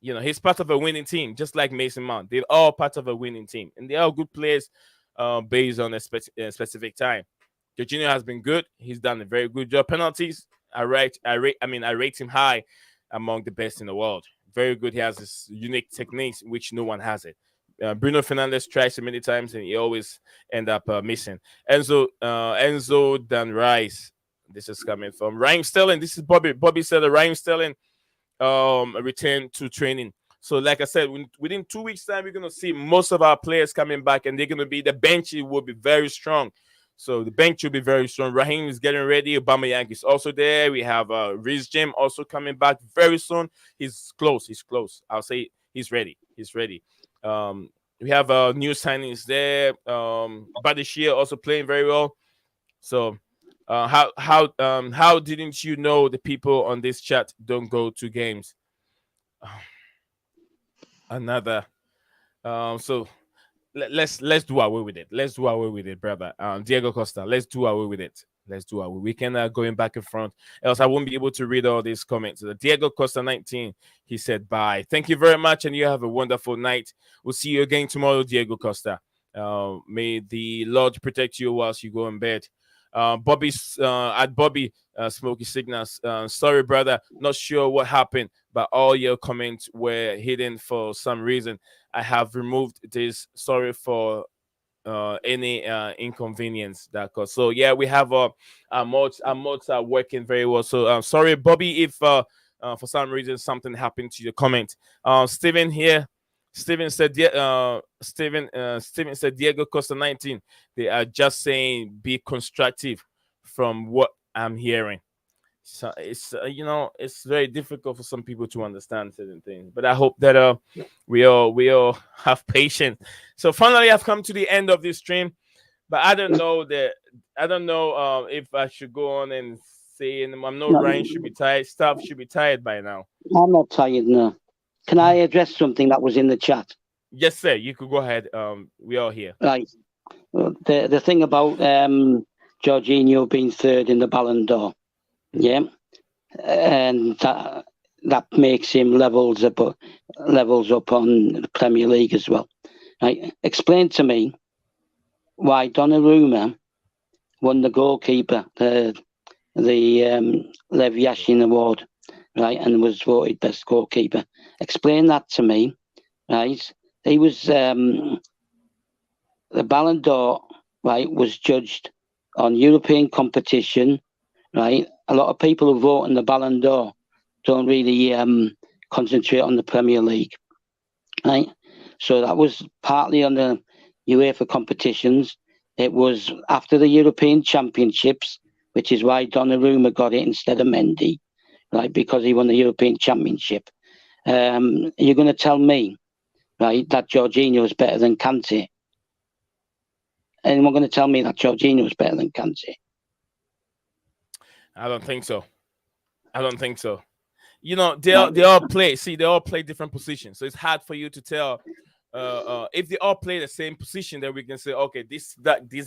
He's part of a winning team, just like Mason Mount. They're all part of a winning team, and they're all good players based on a specific time. Jorginho has been good. He's done a very good job. Penalties, I rate him high among the best in the world. Very good. He has this unique techniques, which no one has it. Bruno Fernandez tries so many times, and he always end up missing. Enzo Dan Rice. This is coming from Raheem Sterling. This is Bobby. Bobby said that Raheem Sterling return to training. So like I said, within 2 weeks time, we're going to see most of our players coming back, and they're going to be, the bench will be very strong. So the bench will be very strong. Raheem is getting ready. Aubameyang is also there. We have Reece James also coming back very soon. He's close. I'll say he's ready. We have new signings there. Badishia also playing very well. So how didn't you know the people on this chat don't go to games? Another. So let's do away with it. Let's do away with it, brother. Diego Costa. Let's do away with it. We can going back and front. Else I won't be able to read all these comments. Diego Costa 19. He said bye. Thank you very much, and you have a wonderful night. We'll see you again tomorrow, Diego Costa. May the Lord protect you whilst you go in bed. Bobby Smoky Signals. Sorry, brother. Not sure what happened, but all your comments were hidden for some reason. I have removed this. Sorry for any inconvenience that caused. So yeah, we have our mods are working very well. So sorry, Bobby, if for some reason something happened to your comment. Steven here. Steven said Diego Costa 19. They are just saying be constructive from what I'm hearing. So it's it's very difficult for some people to understand certain things. But I hope that we all have patience. So finally I've come to the end of this stream. But I don't know if I should go on and say Ryan should be tired. Staff should be tired by now. I'm not tired, no. Can I address something that was in the chat? Yes, sir. You could go ahead. We are here. Right. The thing about Jorginho being third in the Ballon d'Or, yeah, and that makes him levels up on the Premier League as well. Right. Explain to me why Donnarumma won the goalkeeper, the Lev Yashin Award, right, and was voted best goalkeeper. Explain that to me, right? He was the Ballon d'Or, right, was judged on European competition, right? A lot of people who vote in the Ballon d'Or don't really concentrate on the Premier League, right? So that was partly on the UEFA competitions. It was after the European Championships, which is why Donnarumma got it instead of Mendy, right? Because he won the European Championship. You're going to tell me, right, that Jorginho is better than Kante? Anyone going to tell me that Jorginho is better than Kante? I don't think so. They all play. See, they all play different positions, so it's hard for you to tell. If they all play the same position, then we can say, okay, this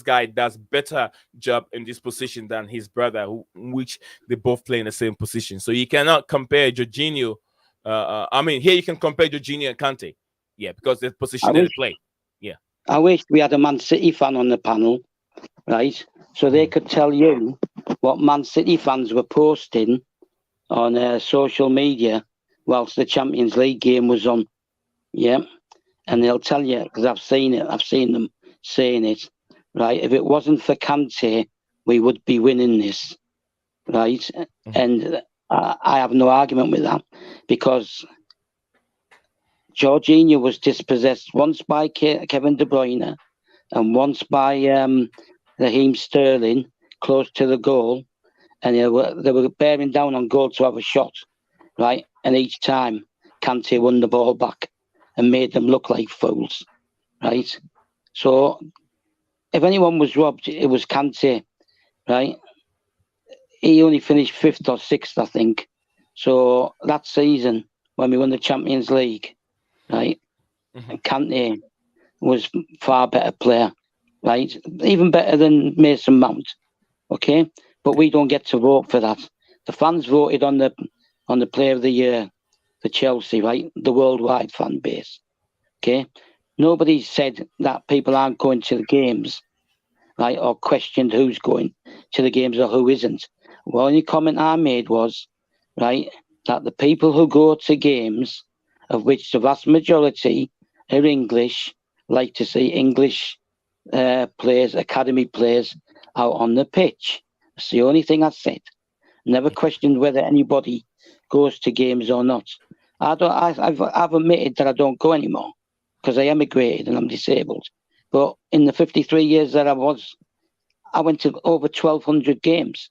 guy does better job in this position than his brother, which they both play in the same position. So you cannot compare Jorginho. Here you can compare Jorginho and Kante, yeah, because the position they play. Yeah. I wish we had a Man City fan on the panel, right? So they could tell you what Man City fans were posting on social media whilst the Champions League game was on. Yeah. And they'll tell you, because I've seen it, I've seen them saying it, right? If it wasn't for Kante, we would be winning this, right? Mm-hmm. And I have no argument with that, because Jorginho was dispossessed once by Kevin De Bruyne and once by Raheem Sterling, close to the goal, and they were bearing down on goal to have a shot, right? And each time, Kante won the ball back and made them look like fools, right? So if anyone was robbed, it was Kante, right? He only finished 5th or 6th, I think. So that season, when we won the Champions League, right, Kante was far better player, right? Even better than Mason Mount, okay? But we don't get to vote for that. The fans voted on the Player of the Year for Chelsea, right? The worldwide fan base, okay? Nobody said that people aren't going to the games, right, or questioned who's going to the games or who isn't. The only comment I made was, right, that the people who go to games, of which the vast majority are English, like to see English players, academy players, out on the pitch. That's the only thing I said. Never questioned whether anybody goes to games or not. I've admitted that I don't go anymore because I emigrated and I'm disabled. But in the 53 years that I went to over 1,200 games,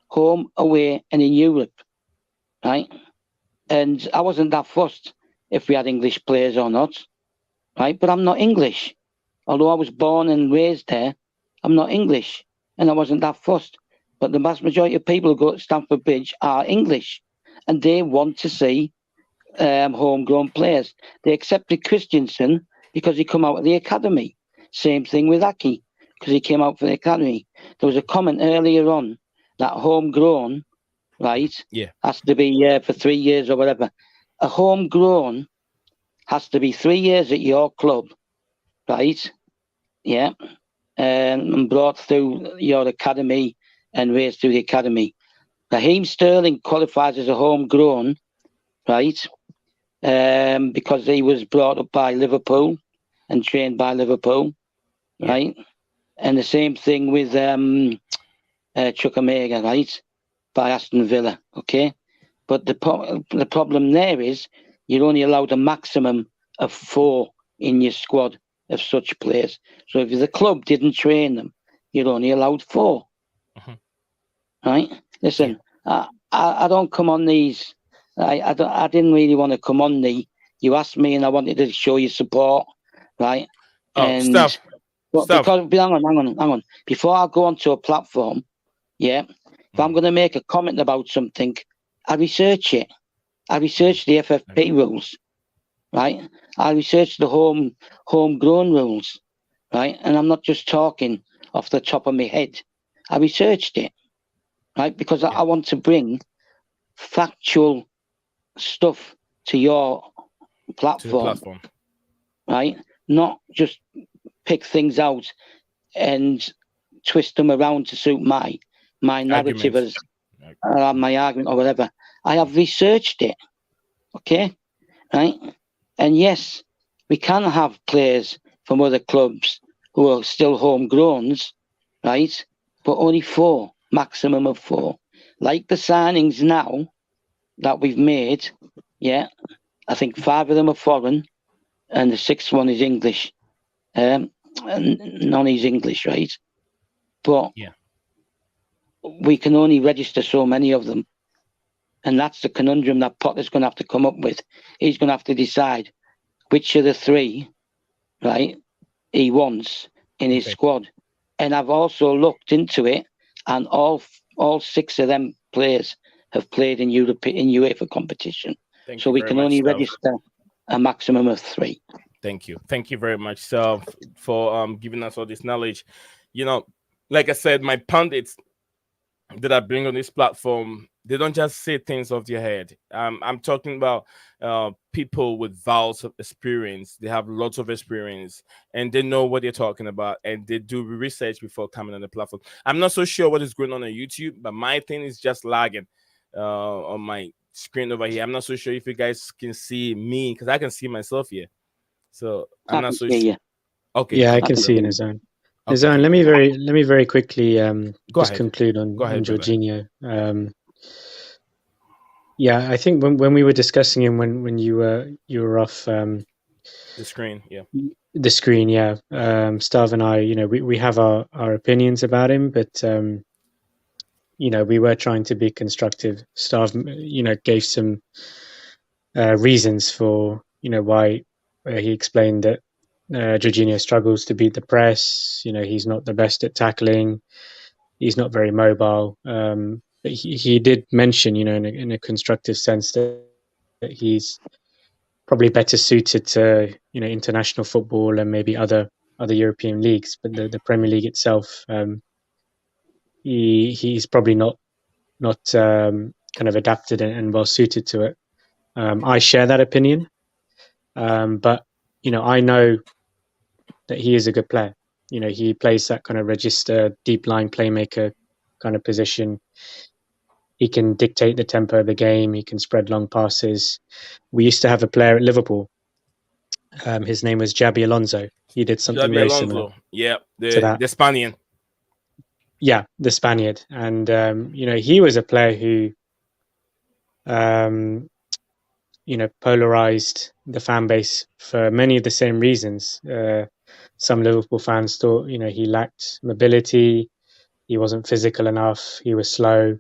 home, away, and in Europe, right? And I wasn't that fussed if we had English players or not, right? But I'm not English. Although I was born and raised there, I'm not English, and I wasn't that fussed. But the vast majority of people who go to Stamford Bridge are English, and they want to see homegrown players. They accepted Christensen because he come out of the academy. Same thing with Aki, because he came out from the academy. There was a comment earlier on that homegrown, right, has to be for 3 years or whatever. A homegrown has to be 3 years at your club, right? Yeah. And brought through your academy and raised through the academy. Raheem Sterling qualifies as a homegrown, right? Because he was brought up by Liverpool and trained by Liverpool, right? And the same thing with Chukwuemeka, right? By Aston Villa, okay? But the problem there is you're only allowed a maximum of 4 in your squad of such players. So if the club didn't train them, you're only allowed 4. Right? Listen, I don't come on these. I didn't really want to come on you asked me and I wanted to show you support, right? Stop. Because hang on. Before I go onto a platform, if I'm going to make a comment about something, I research it. I research the FFP rules, right? I research the homegrown rules, right? And I'm not just talking off the top of my head. I researched it, right? Because I want to bring factual stuff to your platform, right? Not just pick things out and twist them around to suit my narrative as my argument or whatever. I have researched it, okay, right? And yes, we can have players from other clubs who are still homegrowns, right? But only 4, maximum of 4. Like the signings now that we've made, I think 5 of them are foreign and the 6th one is English. And none is English, right? But we can only register so many of them. And that's the conundrum that Potter's going to have to come up with. He's going to have to decide which of the 3, right, he wants in his squad. And I've also looked into it, and all 6 of them players have played in UEFA competition. So we can only register a maximum of 3. Thank you very much, sir, for giving us all this knowledge. You know, like I said, my pundits that I bring on this platform, they don't just say things off their head. I'm talking about people with vast of experience. They have lots of experience and they know what they're talking about and they do research before coming on the platform. I'm not so sure what is going on YouTube, but my thing is just lagging on my screen over here. I'm not so sure if you guys can see me because I can see myself here. So I'm not so sure. Okay. Yeah, I can see in his own. His own. Let me very quickly conclude on Jorginho. I think when we were discussing him when you were off, The screen, yeah. The screen, yeah. Stav and I, we have our opinions about him, but we were trying to be constructive. Stav, gave some reasons for why he explained that Jorginho struggles to beat the press. He's not the best at tackling. He's not very mobile. But he did mention, in a constructive sense, that he's probably better suited to international football and maybe other European leagues. But the Premier League itself, he's probably not kind of adapted and well suited to it. I share that opinion, but I know that he is a good player. He plays that kind of register, deep line playmaker kind of position. He can dictate the tempo of the game. He can spread long passes. We used to have a player at Liverpool. His name was Xabi Alonso. He did something very similar. Yeah, the Spaniard. Yeah, the Spaniard. And, he was a player who, polarized the fan base for many of the same reasons. Some Liverpool fans thought, he lacked mobility. He wasn't physical enough. He was slow.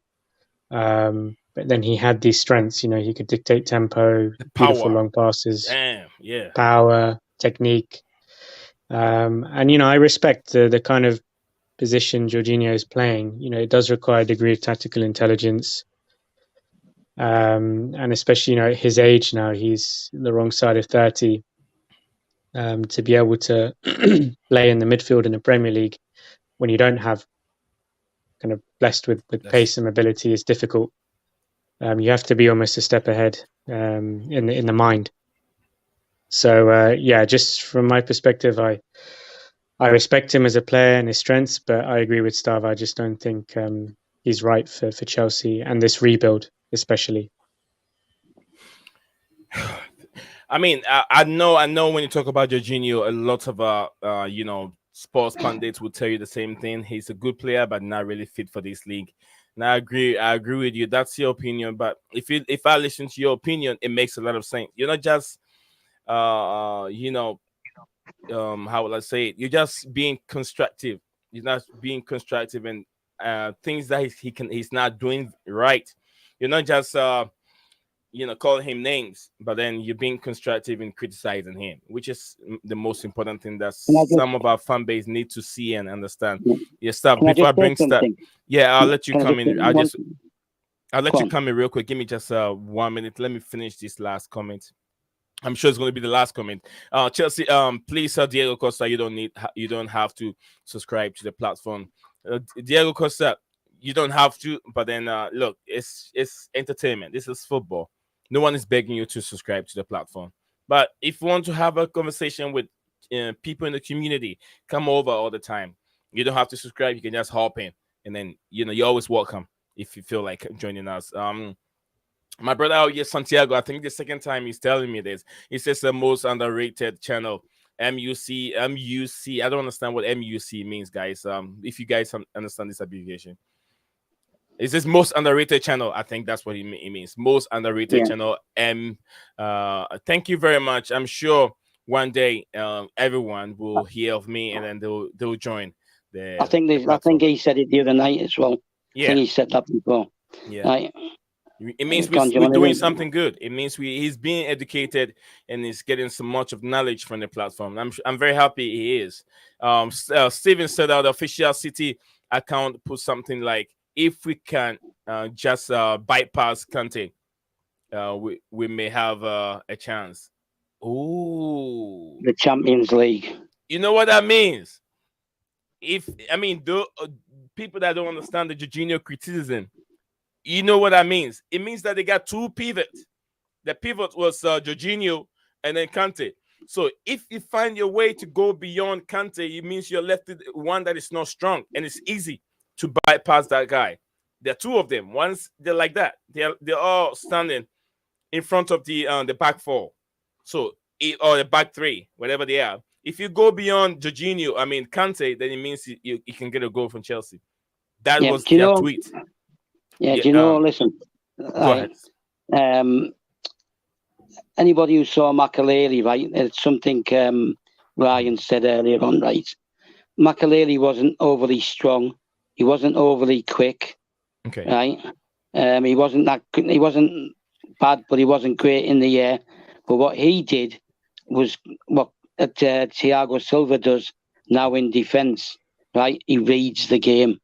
But then he had these strengths. He could dictate tempo, beautiful long passes. Damn, yeah. Power, technique. And, I respect the kind of position Jorginho is playing. It does require a degree of tactical intelligence. And especially, at his age now, he's the wrong side of 30. To be able to play in the midfield in the Premier League when you don't have kind of blessed with pace and mobility is difficult. You have to be almost a step ahead in the mind. So just from my perspective, I respect him as a player and his strengths, but I agree with Stav. I just don't think he's right for Chelsea and this rebuild, especially. I mean, I know when you talk about Jorginho, a lot of sports pundits will tell you the same thing. He's a good player, but not really fit for this league. And I agree with you. That's your opinion. But if I listen to your opinion, it makes a lot of sense. You're not just how will I say it? You're just being constructive. You're not being constructive and things that he's not doing right. You're not just calling him names, but then you're being constructive and criticizing him, which is the most important thing that some of our fan base need to see and understand. Yeah, stuff. Before I bring stuff, I'll let you come in. I'll let you come in real quick. Give me just 1 minute. Let me finish this last comment. I'm sure it's going to be the last comment. Chelsea, please, Diego Costa, you don't have to subscribe to the platform. Diego Costa, you don't have to, but then look, it's entertainment. This is football. No one is begging you to subscribe to the platform. But if you want to have a conversation with people in the community, come over all the time. You don't have to subscribe. You can just hop in, and then you're always welcome if you feel like joining us. My brother out here, Santiago, I think the second time he's telling me this. He says the most underrated channel, MUC. I don't understand what MUC means, guys. If you guys understand this abbreviation. It says most underrated channel. I think that's what it means. Most underrated channel. Thank you very much. I'm sure one day everyone will hear of me and then they'll join. I think he said it the other night as well. Yeah. I think he said that before. Yeah. Right. It means we're doing something good. It means he's being educated and he's getting so much of knowledge from the platform. I'm very happy he is. Steven said our official City account put something like, if we can just bypass Kante, we may have a chance. Ooh, the Champions League. You know what that means? People that don't understand the Jorginho criticism, you know what that means? It means that they got two pivots. The pivot was Jorginho and then Kante. So if you find your way to go beyond Kante, it means you're left with one that is not strong, and it's easy to bypass that guy. There are two of them. Once they're like that, they're all standing in front of the back four, or the back three, whatever they are. If you go beyond Jorginho, Kante, then it means you can get a goal from Chelsea. That was their tweet. Yeah, do you know? Listen, go ahead. anybody who saw Makelele, right? It's something Ryan said earlier on, right? Makelele wasn't overly strong. He wasn't overly quick, Okay. right? He wasn't bad, but he wasn't great in the air. But what he did was what Thiago Silva does now in defence, right? He reads the game.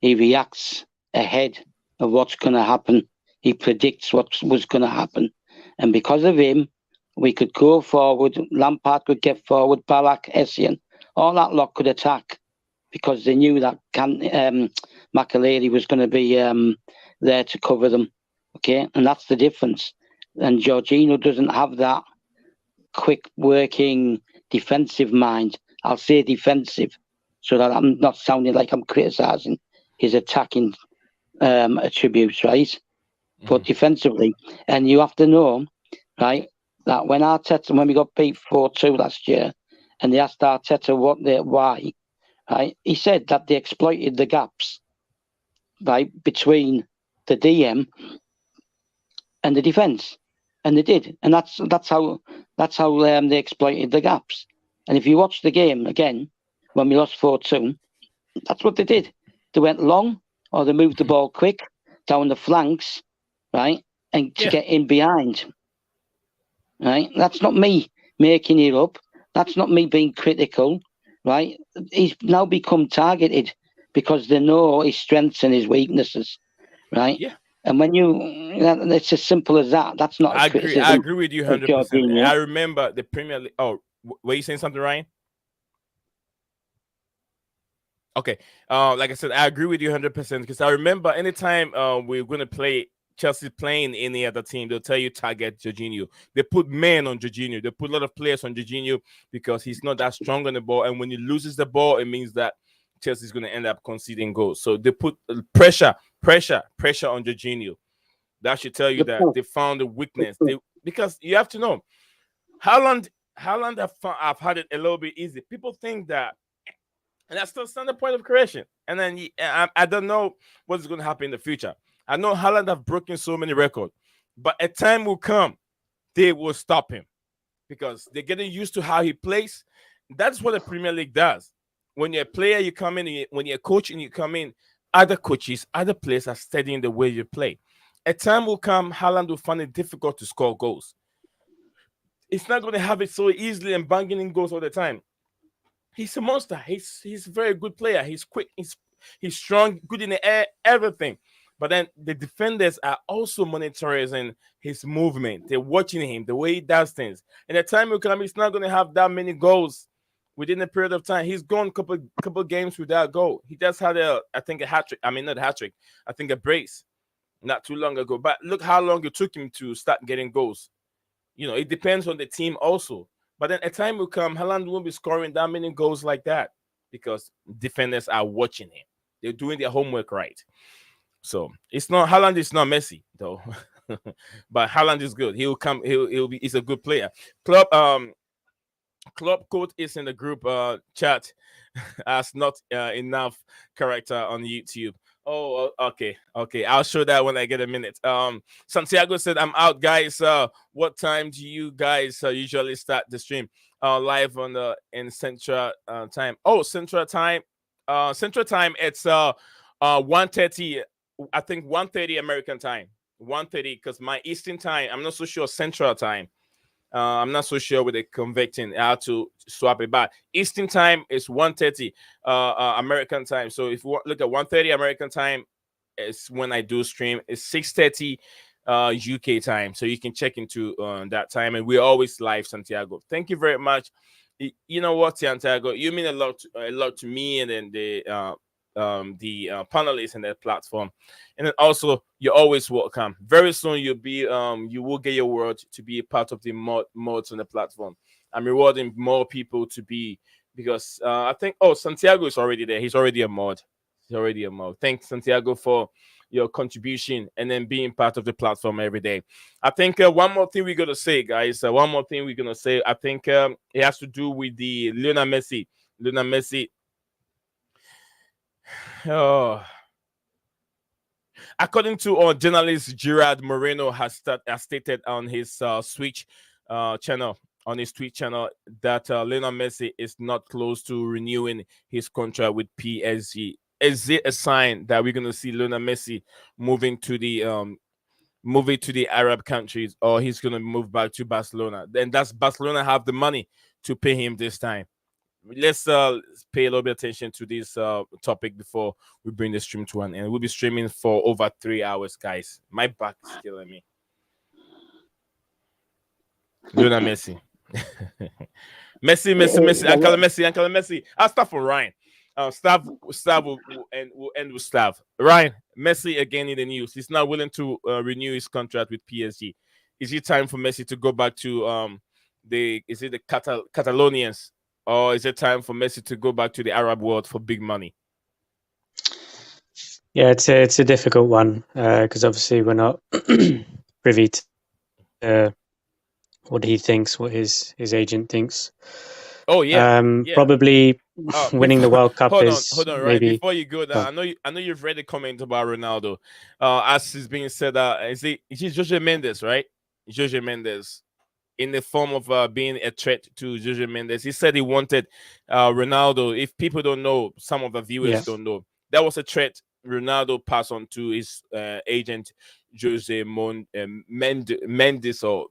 He reacts ahead of what's going to happen. He predicts what was going to happen. And because of him, we could go forward. Lampard could get forward. Ballack, Essien, all that lot could attack because they knew that Makelele was going to be there to cover them. Okay, and that's the difference. And Jorginho doesn't have that quick working defensive mind. I'll say defensive so that I'm not sounding like I'm criticising his attacking attributes, right? Mm-hmm. But defensively, and you have to know, right, that when we got beat 4-2 last year, and they asked Arteta why, right, he said that they exploited the gaps, right, between the DM and the defence, and they did, and that's how they exploited the gaps. And if you watch the game again, when we lost 4-2, that's what they did. They went long, or they moved the ball quick down the flanks, right, and to get in behind. Right, that's not me making it up. That's not me being critical. Right, he's now become targeted because they know his strengths and his weaknesses. Right, and when it's as simple as that. That's not. I agree with you 100%. I remember the Premier League. Oh, were you saying something, Ryan? Okay. Like I said, I agree with you 100% because I remember anytime we're going to play Chelsea playing any other team, they'll tell you target Jorginho. They put men on Jorginho. They put a lot of players on Jorginho because he's not that strong on the ball. And when he loses the ball, it means that Chelsea's going to end up conceding goals. So they put pressure on Jorginho. That should tell you that they found a weakness. Because you have to know, Haaland have had it a little bit easy. People think that, and that's still the point of correction. And then I don't know what's going to happen in the future. I know Haaland have broken so many records, but a time will come, they will stop him because they're getting used to how he plays. That's what the Premier League does. When you're a player, you come in, when you're a coach and you come in, other coaches, other players are studying the way you play. A time will come, Haaland will find it difficult to score goals. It's not going to have it so easily and banging in goals all the time. He's a monster. He's a very good player. He's quick. He's strong, good in the air, everything. But then the defenders are also monitoring his movement. They're watching him, the way he does things. And the time will come, he's not going to have that many goals within a period of time. He's gone couple games without goal. He just had a hat-trick. I mean, not a hat-trick. I think a brace not too long ago. But look how long it took him to start getting goals. You know, it depends on the team also. But then a time will come, Haaland won't be scoring that many goals like that because defenders are watching him. They're doing their homework right. So Haaland is not Messi though, but Haaland is good. He'll be. He's a good player. Club Code is in the group chat as not enough character on YouTube. Oh, okay. I'll show that when I get a minute. Santiago said, "I'm out, guys. What time do you guys usually start the stream? Live in Central time. Oh, Central time. Central time. It's 1:30. I think 1:30 American time. 1:30 because my Eastern time. I'm not so sure Central time. I'm not so sure with the convecting how to swap it back. Eastern time is 1:30 American time. So if you look at 1:30 American time, it's when I do stream. It's 6:30 UK time. So you can check into that time. And we're always live, Santiago. Thank you very much. You know what, Santiago? You mean a lot to me and then the panelists in that platform, and then also you're always welcome. Very soon you will get your word to be a part of the mods on the platform. I'm rewarding more people to be because I think Santiago is already there. He's already a mod. Thanks, Santiago, for your contribution and then being part of the platform every day. I think one more thing we're gonna say, guys. I think it has to do with the Lionel Messi. Oh, according to journalist Gerard Moreno has stated on his Switch channel, on his tweet channel, that Lionel Messi is not close to renewing his contract with PSG. Is it a sign that we're gonna see Lionel Messi moving to the Arab countries, or he's gonna move back to Barcelona? Then does Barcelona have the money to pay him this time? Let's pay a little bit attention to this topic before we bring the stream to an end. We'll be streaming for over 3 hours, guys. My back is killing me. Lionel Messi. Messi, Uncle Messi. I'll start for Ryan. Stav will end with Stav. Ryan, Messi again in the news. He's not willing to renew his contract with PSG. Is it time for Messi to go back to the Catalonians, or is it time for Messi to go back to the Arab world for big money? Yeah, it's a difficult one because obviously we're not privy to what he thinks, what his agent thinks. Oh yeah, probably winning the World Cup is hold on, maybe. Right before you go there, I know you've read the comment about Ronaldo. As is being said, is it Jose Mendes, right? Jose Mendes, in the form of being a threat to Jose Mendes. He said he wanted Ronaldo. If people don't know, some of the viewers don't know, that was a threat Ronaldo passed on to his agent Jose Mendes, or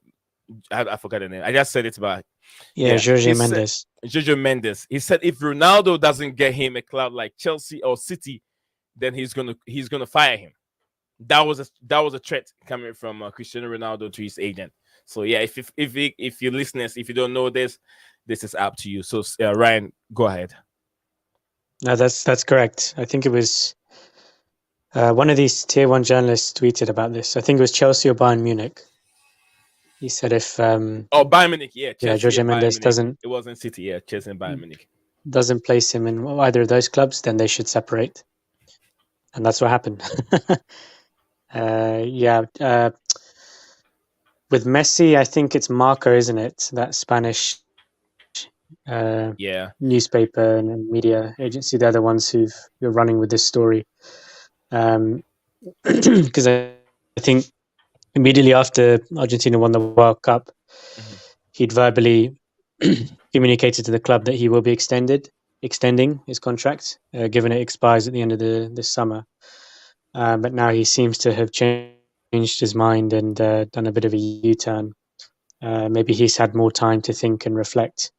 I forgot the name. I just said it back. Jorge Mendes. Jorge Mendes. He said if Ronaldo doesn't get him a club like Chelsea or City, then he's gonna fire him. That was a threat coming from Cristiano Ronaldo to his agent. So yeah, if you listeners, if you don't know this is up to you. So Ryan, go ahead. No, that's correct. I think it was one of these tier 1 journalists tweeted about this. I think it was Chelsea or Bayern Munich. He said if Bayern Munich, Chelsea, Jorge Mendes doesn't. It wasn't City, Chelsea and Bayern Munich doesn't place him in either of those clubs, then they should separate, and that's what happened. With Messi, I think it's Marca, isn't it? That Spanish newspaper and media agency. They're the ones who're running with this story, because I think immediately after Argentina won the World Cup, he'd verbally communicated to the club that he will be extending his contract, given it expires at the end of this summer. But now he seems to have changed his mind and done a bit of a U-turn. Maybe he's had more time to think and reflect.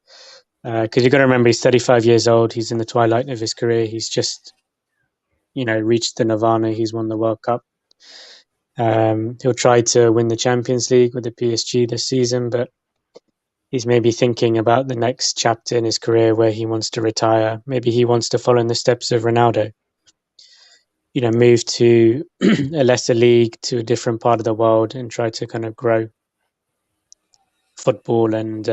Because you've got to remember, he's 35 years old. He's in the twilight of his career. He's just, reached the nirvana. He's won the World Cup. He'll try to win the Champions League with the PSG this season, but he's maybe thinking about the next chapter in his career where he wants to retire. Maybe he wants to follow in the steps of Ronaldo. Move to a lesser league, to a different part of the world, and try to kind of grow football and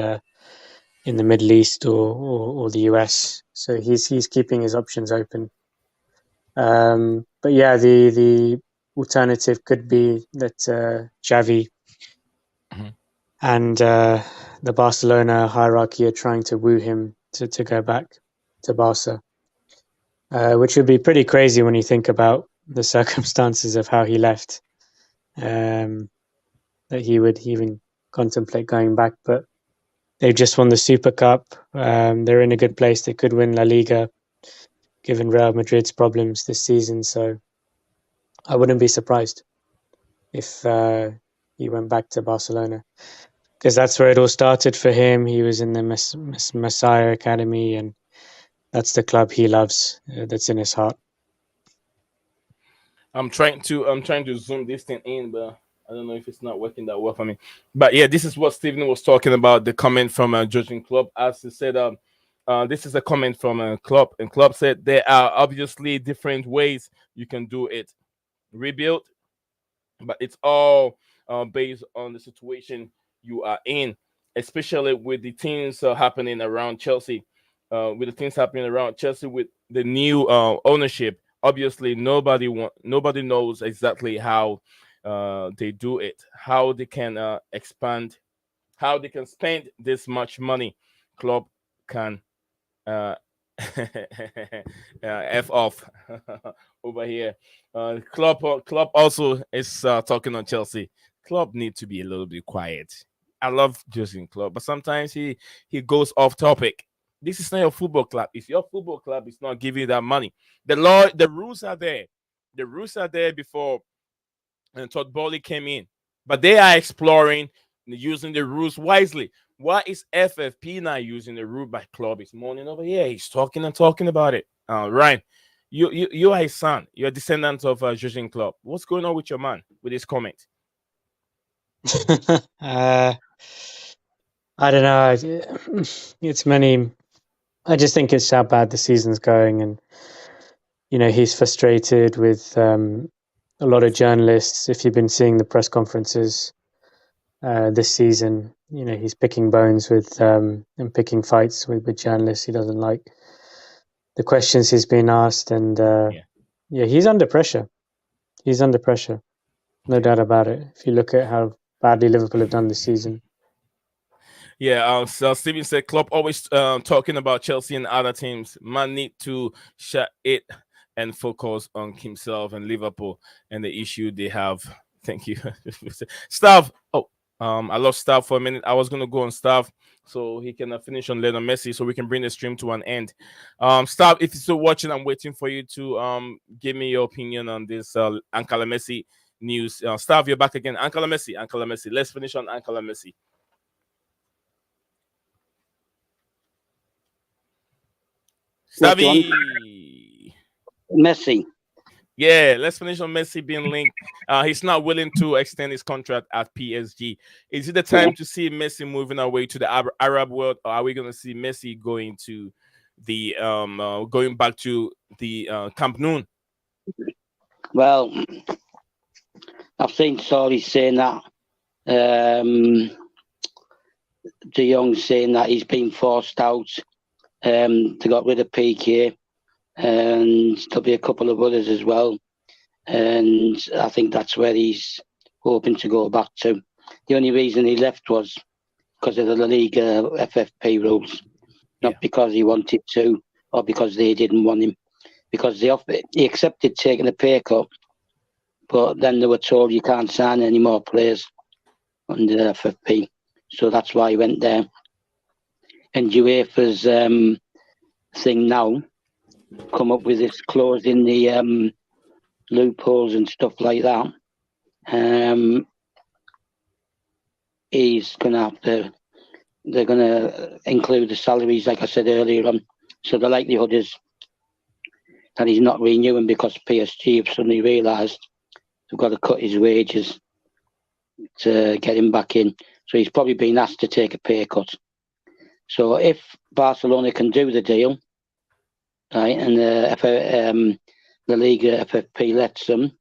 in the Middle East or the US. So he's keeping his options open. But yeah, the alternative could be that Xavi and the Barcelona hierarchy are trying to woo him to go back to Barca, which would be pretty crazy when you think about the circumstances of how he left, that he would even contemplate going back. But they've just won the Super Cup. They're in a good place. They could win La Liga, given Real Madrid's problems this season. So I wouldn't be surprised if he went back to Barcelona, because that's where it all started for him. He was in the Messiah Academy, and that's the club he loves. That's in his heart. I'm trying to zoom this thing in, but I don't know if it's not working that well for me. But yeah, this is what Stephen was talking about, the comment from Jurgen Klopp. As he said, this is a comment from Klopp, and Klopp said there are obviously different ways you can do it. Rebuild, but it's all based on the situation you are in, especially with the things happening around Chelsea. With the things happening around Chelsea with the new ownership, obviously nobody knows exactly how they do it, how they can expand, how they can spend this much money. Klopp can F off over here. Klopp also is talking on Chelsea. Klopp need to be a little bit quiet. I love Jurgen Klopp, but sometimes he goes off topic. This is not your football club. If your football club is not giving you that money, the rules are there. The rules are there before Todd Bowley came in, but they are exploring using the rules wisely. Why is FFP not using the rule by Club? It's morning over here. He's talking and talking about it. Ryan, you are his son. You're a descendant of Jurgen Klopp. What's going on with your man with his comment? I don't know. It's many. I just think it's how bad the season's going, and he's frustrated with a lot of journalists. If you've been seeing the press conferences this season, he's picking bones with and picking fights with journalists he doesn't like. The questions he's being asked, and he's under pressure. He's under pressure, no doubt about it. If you look at how badly Liverpool have done this season. Yeah, so Steven said Klopp always talking about Chelsea and other teams. Man need to shut it and focus on himself and Liverpool and the issue they have. Thank you. Stav. Oh, I lost Stav for a minute. I was going to go on Stav so he can finish on Lionel Messi so we can bring the stream to an end. Stav, if you're still watching, I'm waiting for you to give me your opinion on this Ankala Messi news. Stav, you're back again. Ankala Messi. Let's finish on Ankala Messi. Stavi. Messi. Yeah, let's finish on Messi being linked. He's not willing to extend his contract at PSG. Is it the time to see Messi moving away to the Arab world, or are we going to see Messi going to the going back to the Camp Nou? Well, I've seen stories saying that De Jong saying that he's been forced out to get rid of PK. And there'll be a couple of others as well. And I think that's where he's hoping to go back to. The only reason he left was because of the La Liga FFP rules, not because he wanted to or because they didn't want him. Because he accepted taking a pay cut, but then they were told you can't sign any more players under the FFP. So that's why he went there. And UEFA's thing now come up with this clause in the loopholes and stuff like that. He's going to have to, they're going to include the salaries, like I said earlier on. So the likelihood is that he's not renewing because PSG have suddenly realised they've got to cut his wages to get him back in. So he's probably been asked to take a pay cut. So if Barcelona can do the deal, right, and the Liga FFP lets him,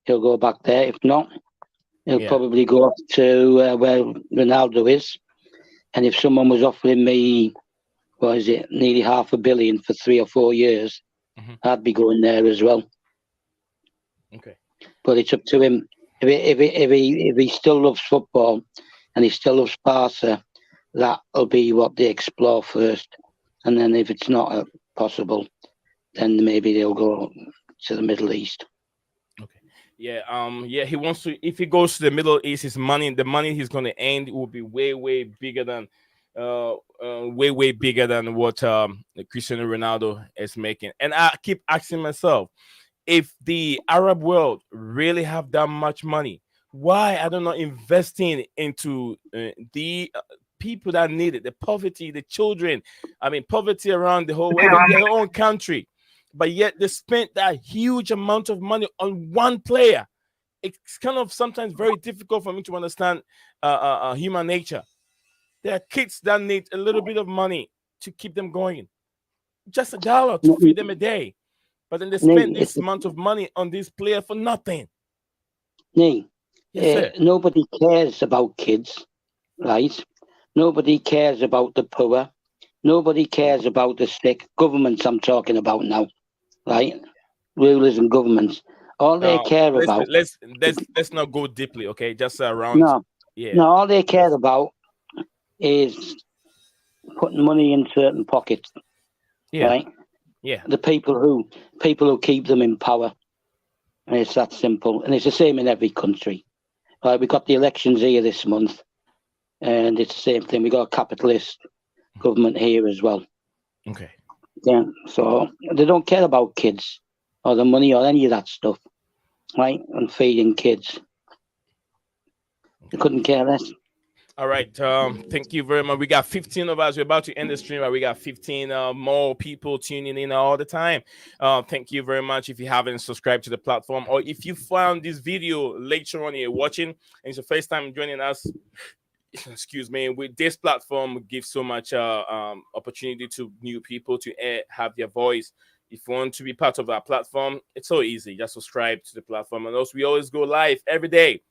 he'll go back there. If not, he'll probably go up to where Ronaldo is. And if someone was offering me, nearly $500 million for 3 or 4 years, I'd be going there as well. Okay. But it's up to him. If he still loves football and he still loves Barca, that'll be what they explore first. And then if it's not possible, then maybe they'll go to the Middle East. Okay. Yeah. He wants to. If he goes to the Middle East, the money he's going to earn will be way bigger than, way bigger than what Cristiano Ronaldo is making. And I keep asking myself, if the Arab world really have that much money, why are they not investing into the people that need it, the poverty, the children? I mean, poverty around the whole, even their own country. But yet they spent that huge amount of money on one player. It's kind of sometimes very difficult for me to understand human nature. There are kids that need a little bit of money to keep them going. Just $1 to feed them a day. But then they spend this amount of money on this player for nothing. Nobody cares about kids, right? Nobody cares about the poor. Nobody cares about the sick. Governments I'm talking about now. Right, rulers and governments, all they care about. Let's not go deeply, okay? Just around. No, all they care about is putting money in certain pockets. Right, Yeah. The people who keep them in power. And it's that simple. And it's the same in every country. We got the elections here this month, and it's the same thing. We got a capitalist government here as well. Okay. Yeah. So they don't care about kids or the money or any of that stuff, right? And feeding kids. They couldn't care less. All right. Thank you very much. We got 15 of us. We're about to end the stream, but we got 15 more people tuning in all the time. Thank you very much. If you haven't subscribed to the platform, or if you found this video later on you're watching and it's the first time joining us, excuse me, with this platform, we give so much opportunity to new people to have their voice. If you want to be part of our platform, it's so easy. Just subscribe to the platform. And also, we always go live every day.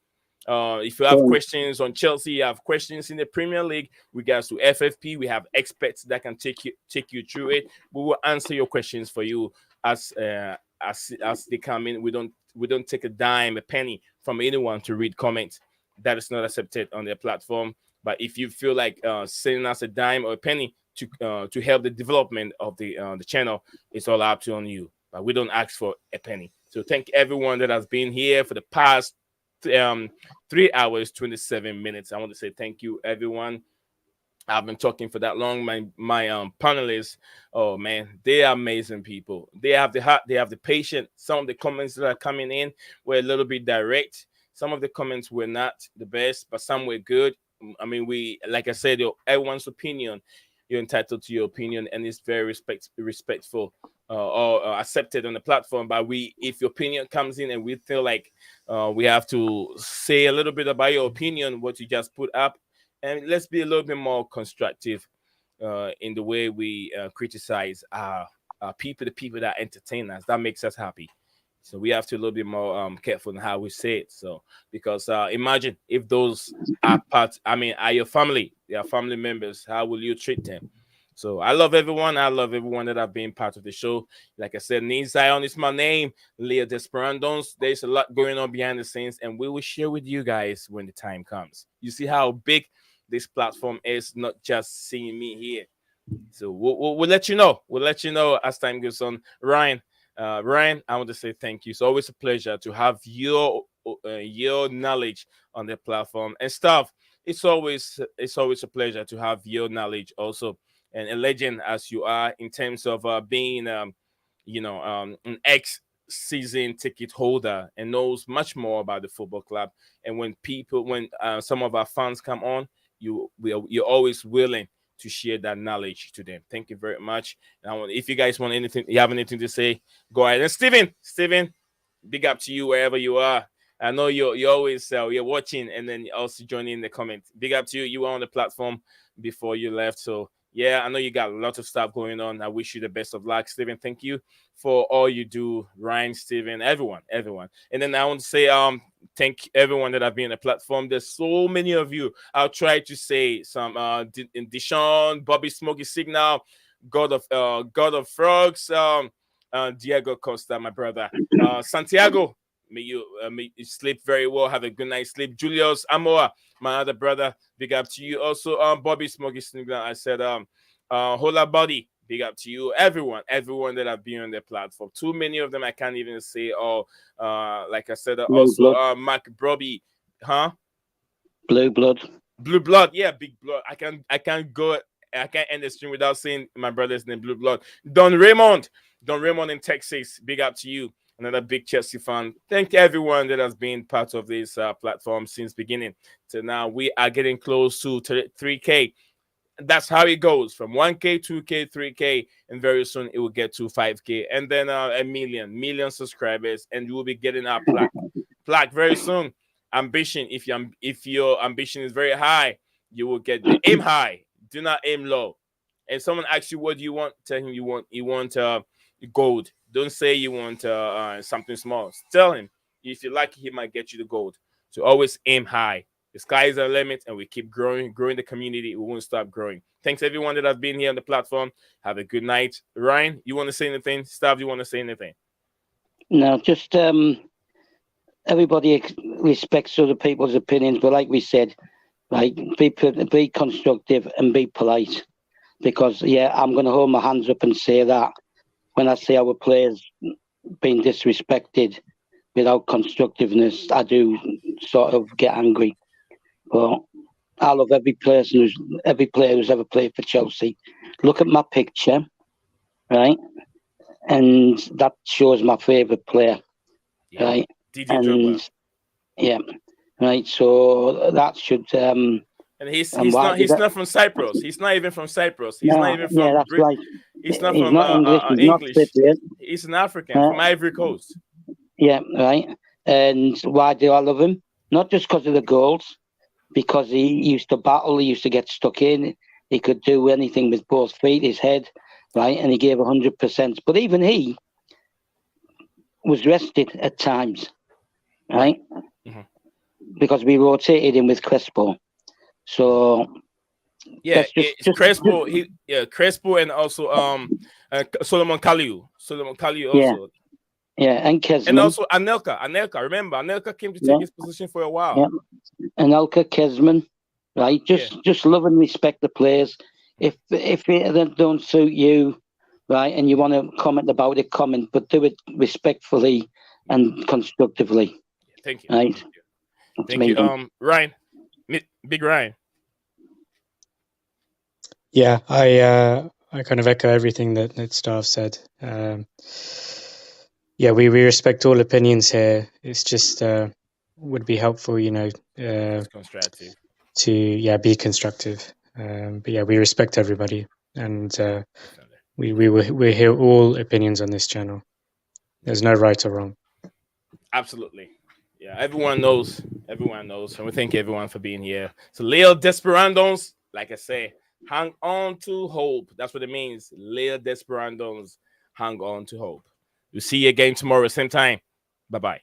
If you have questions on Chelsea, you have questions in the Premier League, regards to FFP, we have experts that can take you through it. We will answer your questions for you as they come in. We don't take a dime, a penny from anyone to read comments. That is not accepted on their platform. But if you feel like sending us a dime or a penny to help the development of the channel, it's all up to on you. But we don't ask for a penny. So thank everyone that has been here for the past 3 hours 27 minutes. I want to say thank you, everyone. I've been talking for that long. My panelists, oh man, they are amazing people. They have the heart, they have the patience. Some of the comments that are coming in were a little bit direct. Some of the comments were not the best, but some were good. I mean, like I said, everyone's opinion, you're entitled to your opinion, and it's very respectful or accepted on the platform. But if your opinion comes in and we feel like we have to say a little bit about your opinion, what you just put up, and let's be a little bit more constructive in the way we criticize our people, the people that entertain us. That makes us happy. So we have to be a little bit more careful in how we say it. So because imagine if those are are your family, they are family members, how will you treat them? So I love everyone. I love everyone that have been part of the show. Like I said, Neil Zion is my name. Leo Desperandos. There's a lot going on behind the scenes, and we will share with you guys when the time comes. You see how big this platform is, not just seeing me here. So we'll let you know. We'll let you know as time goes on. Ryan, I want to say thank you. It's always a pleasure to have your knowledge on the platform and stuff. It's always a pleasure to have your knowledge also. And a legend as you are in terms of being, an ex-season ticket holder and knows much more about the football club. And when some of our fans come on, you're always willing to share that knowledge to them. Thank you very much. And if you guys want anything, you have anything to say, go ahead. And Steven, big up to you wherever you are. I know you're always you're watching and then also joining in the comments. Big up to you. You were on the platform before you left, so. Yeah, I know you got a lot of stuff going on. I wish you the best of luck, Steven. Thank you for all you do, Ryan, Steven, everyone. And then I want to say thank everyone that have been on the platform. There's so many of you. I'll try to say some Deshaun, Bobby Smokey Signal, God of Frogs, Diego Costa, my brother, Santiago. May you sleep very well. Have a good night's sleep. Julius Amoa, my other brother, big up to you. Also, Bobby Smokey Snigler, I said, Hola Buddy, big up to you. Everyone that have been on the platform. Too many of them I can't even say. Like I said, also Mark Brobby, Blue Blood, yeah, Big Blood. I can't end the stream without saying my brother's name, Blue Blood. Don Raymond in Texas, big up to you. Another big Chelsea fan. Thank everyone that has been part of this platform since beginning to now. We are getting close to 3K. That's how it goes from 1K, 2K, 3K, and very soon it will get to 5K, and then a million subscribers, and you will be getting our plaque very soon. Ambition. If your ambition is very high, you will get the aim high. Do not aim low. And someone asks you what do you want, tell him you want gold. Don't say you want something small. Tell him if you like, he might get you the gold. So always aim high. The sky is the limit, and we keep growing the community. We won't stop growing. Thanks everyone that has been here on the platform. Have a good night. Ryan, you want to say anything? Stav, you want to say anything? No, just everybody respects other people's opinions, but like we said, like be constructive and be polite. Because I'm going to hold my hands up and say that when I see our players being disrespected without constructiveness, I do sort of get angry. But I love every player who's ever played for Chelsea. Look at my picture, right? And that shows my favourite player, right? And yeah, right. So that should. And he's not from Cyprus. He's not even from Cyprus. He's not even from. Yeah, that's right. He's not he's from not English. He's English. Not Cypriot. He's an African from Ivory Coast. Yeah, right. And why do I love him? Not just because of the goals, because he used to battle. He used to get stuck in. He could do anything with both feet, his head, right? And he gave 100%. But even he was rested at times, right? Mm-hmm. Because we rotated him with Crespo. So yeah, Crespo. Crespo, and also Solomon Kalou. Also. Yeah, and Kesman. And also Anelka. Remember, Anelka came to take his position for a while. Yeah. Anelka, Kesman, right? Just love and respect the players. If it don't suit you, right, and you want to comment about it, comment, but do it respectfully and constructively. Thank you. Right? Thank you. Ryan, Big Ryan. Yeah, I kind of echo everything that Stav said. Yeah, we respect all opinions here. It's just would be helpful, constructive. To be constructive. But yeah, we respect everybody, and we hear all opinions on this channel. There's no right or wrong. Absolutely. Yeah, everyone knows, and we thank everyone for being here. So, Leo Desperandos, like I say, hang on to hope. That's what it means. Leo Desperandos, hang on to hope. We'll see you again tomorrow, same time. Bye-bye.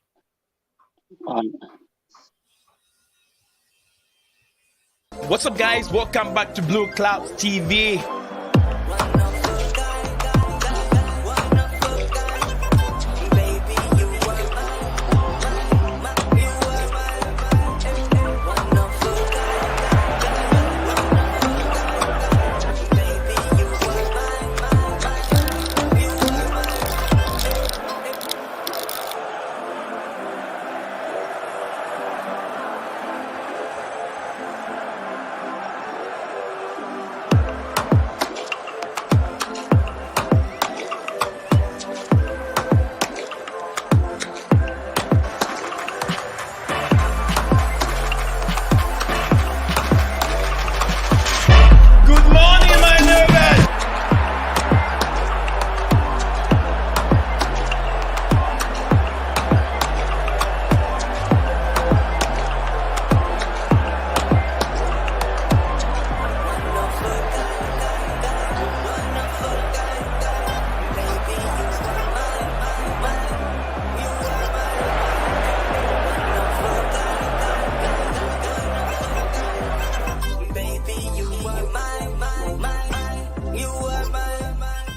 What's up, guys? Welcome back to Blue Clouds TV.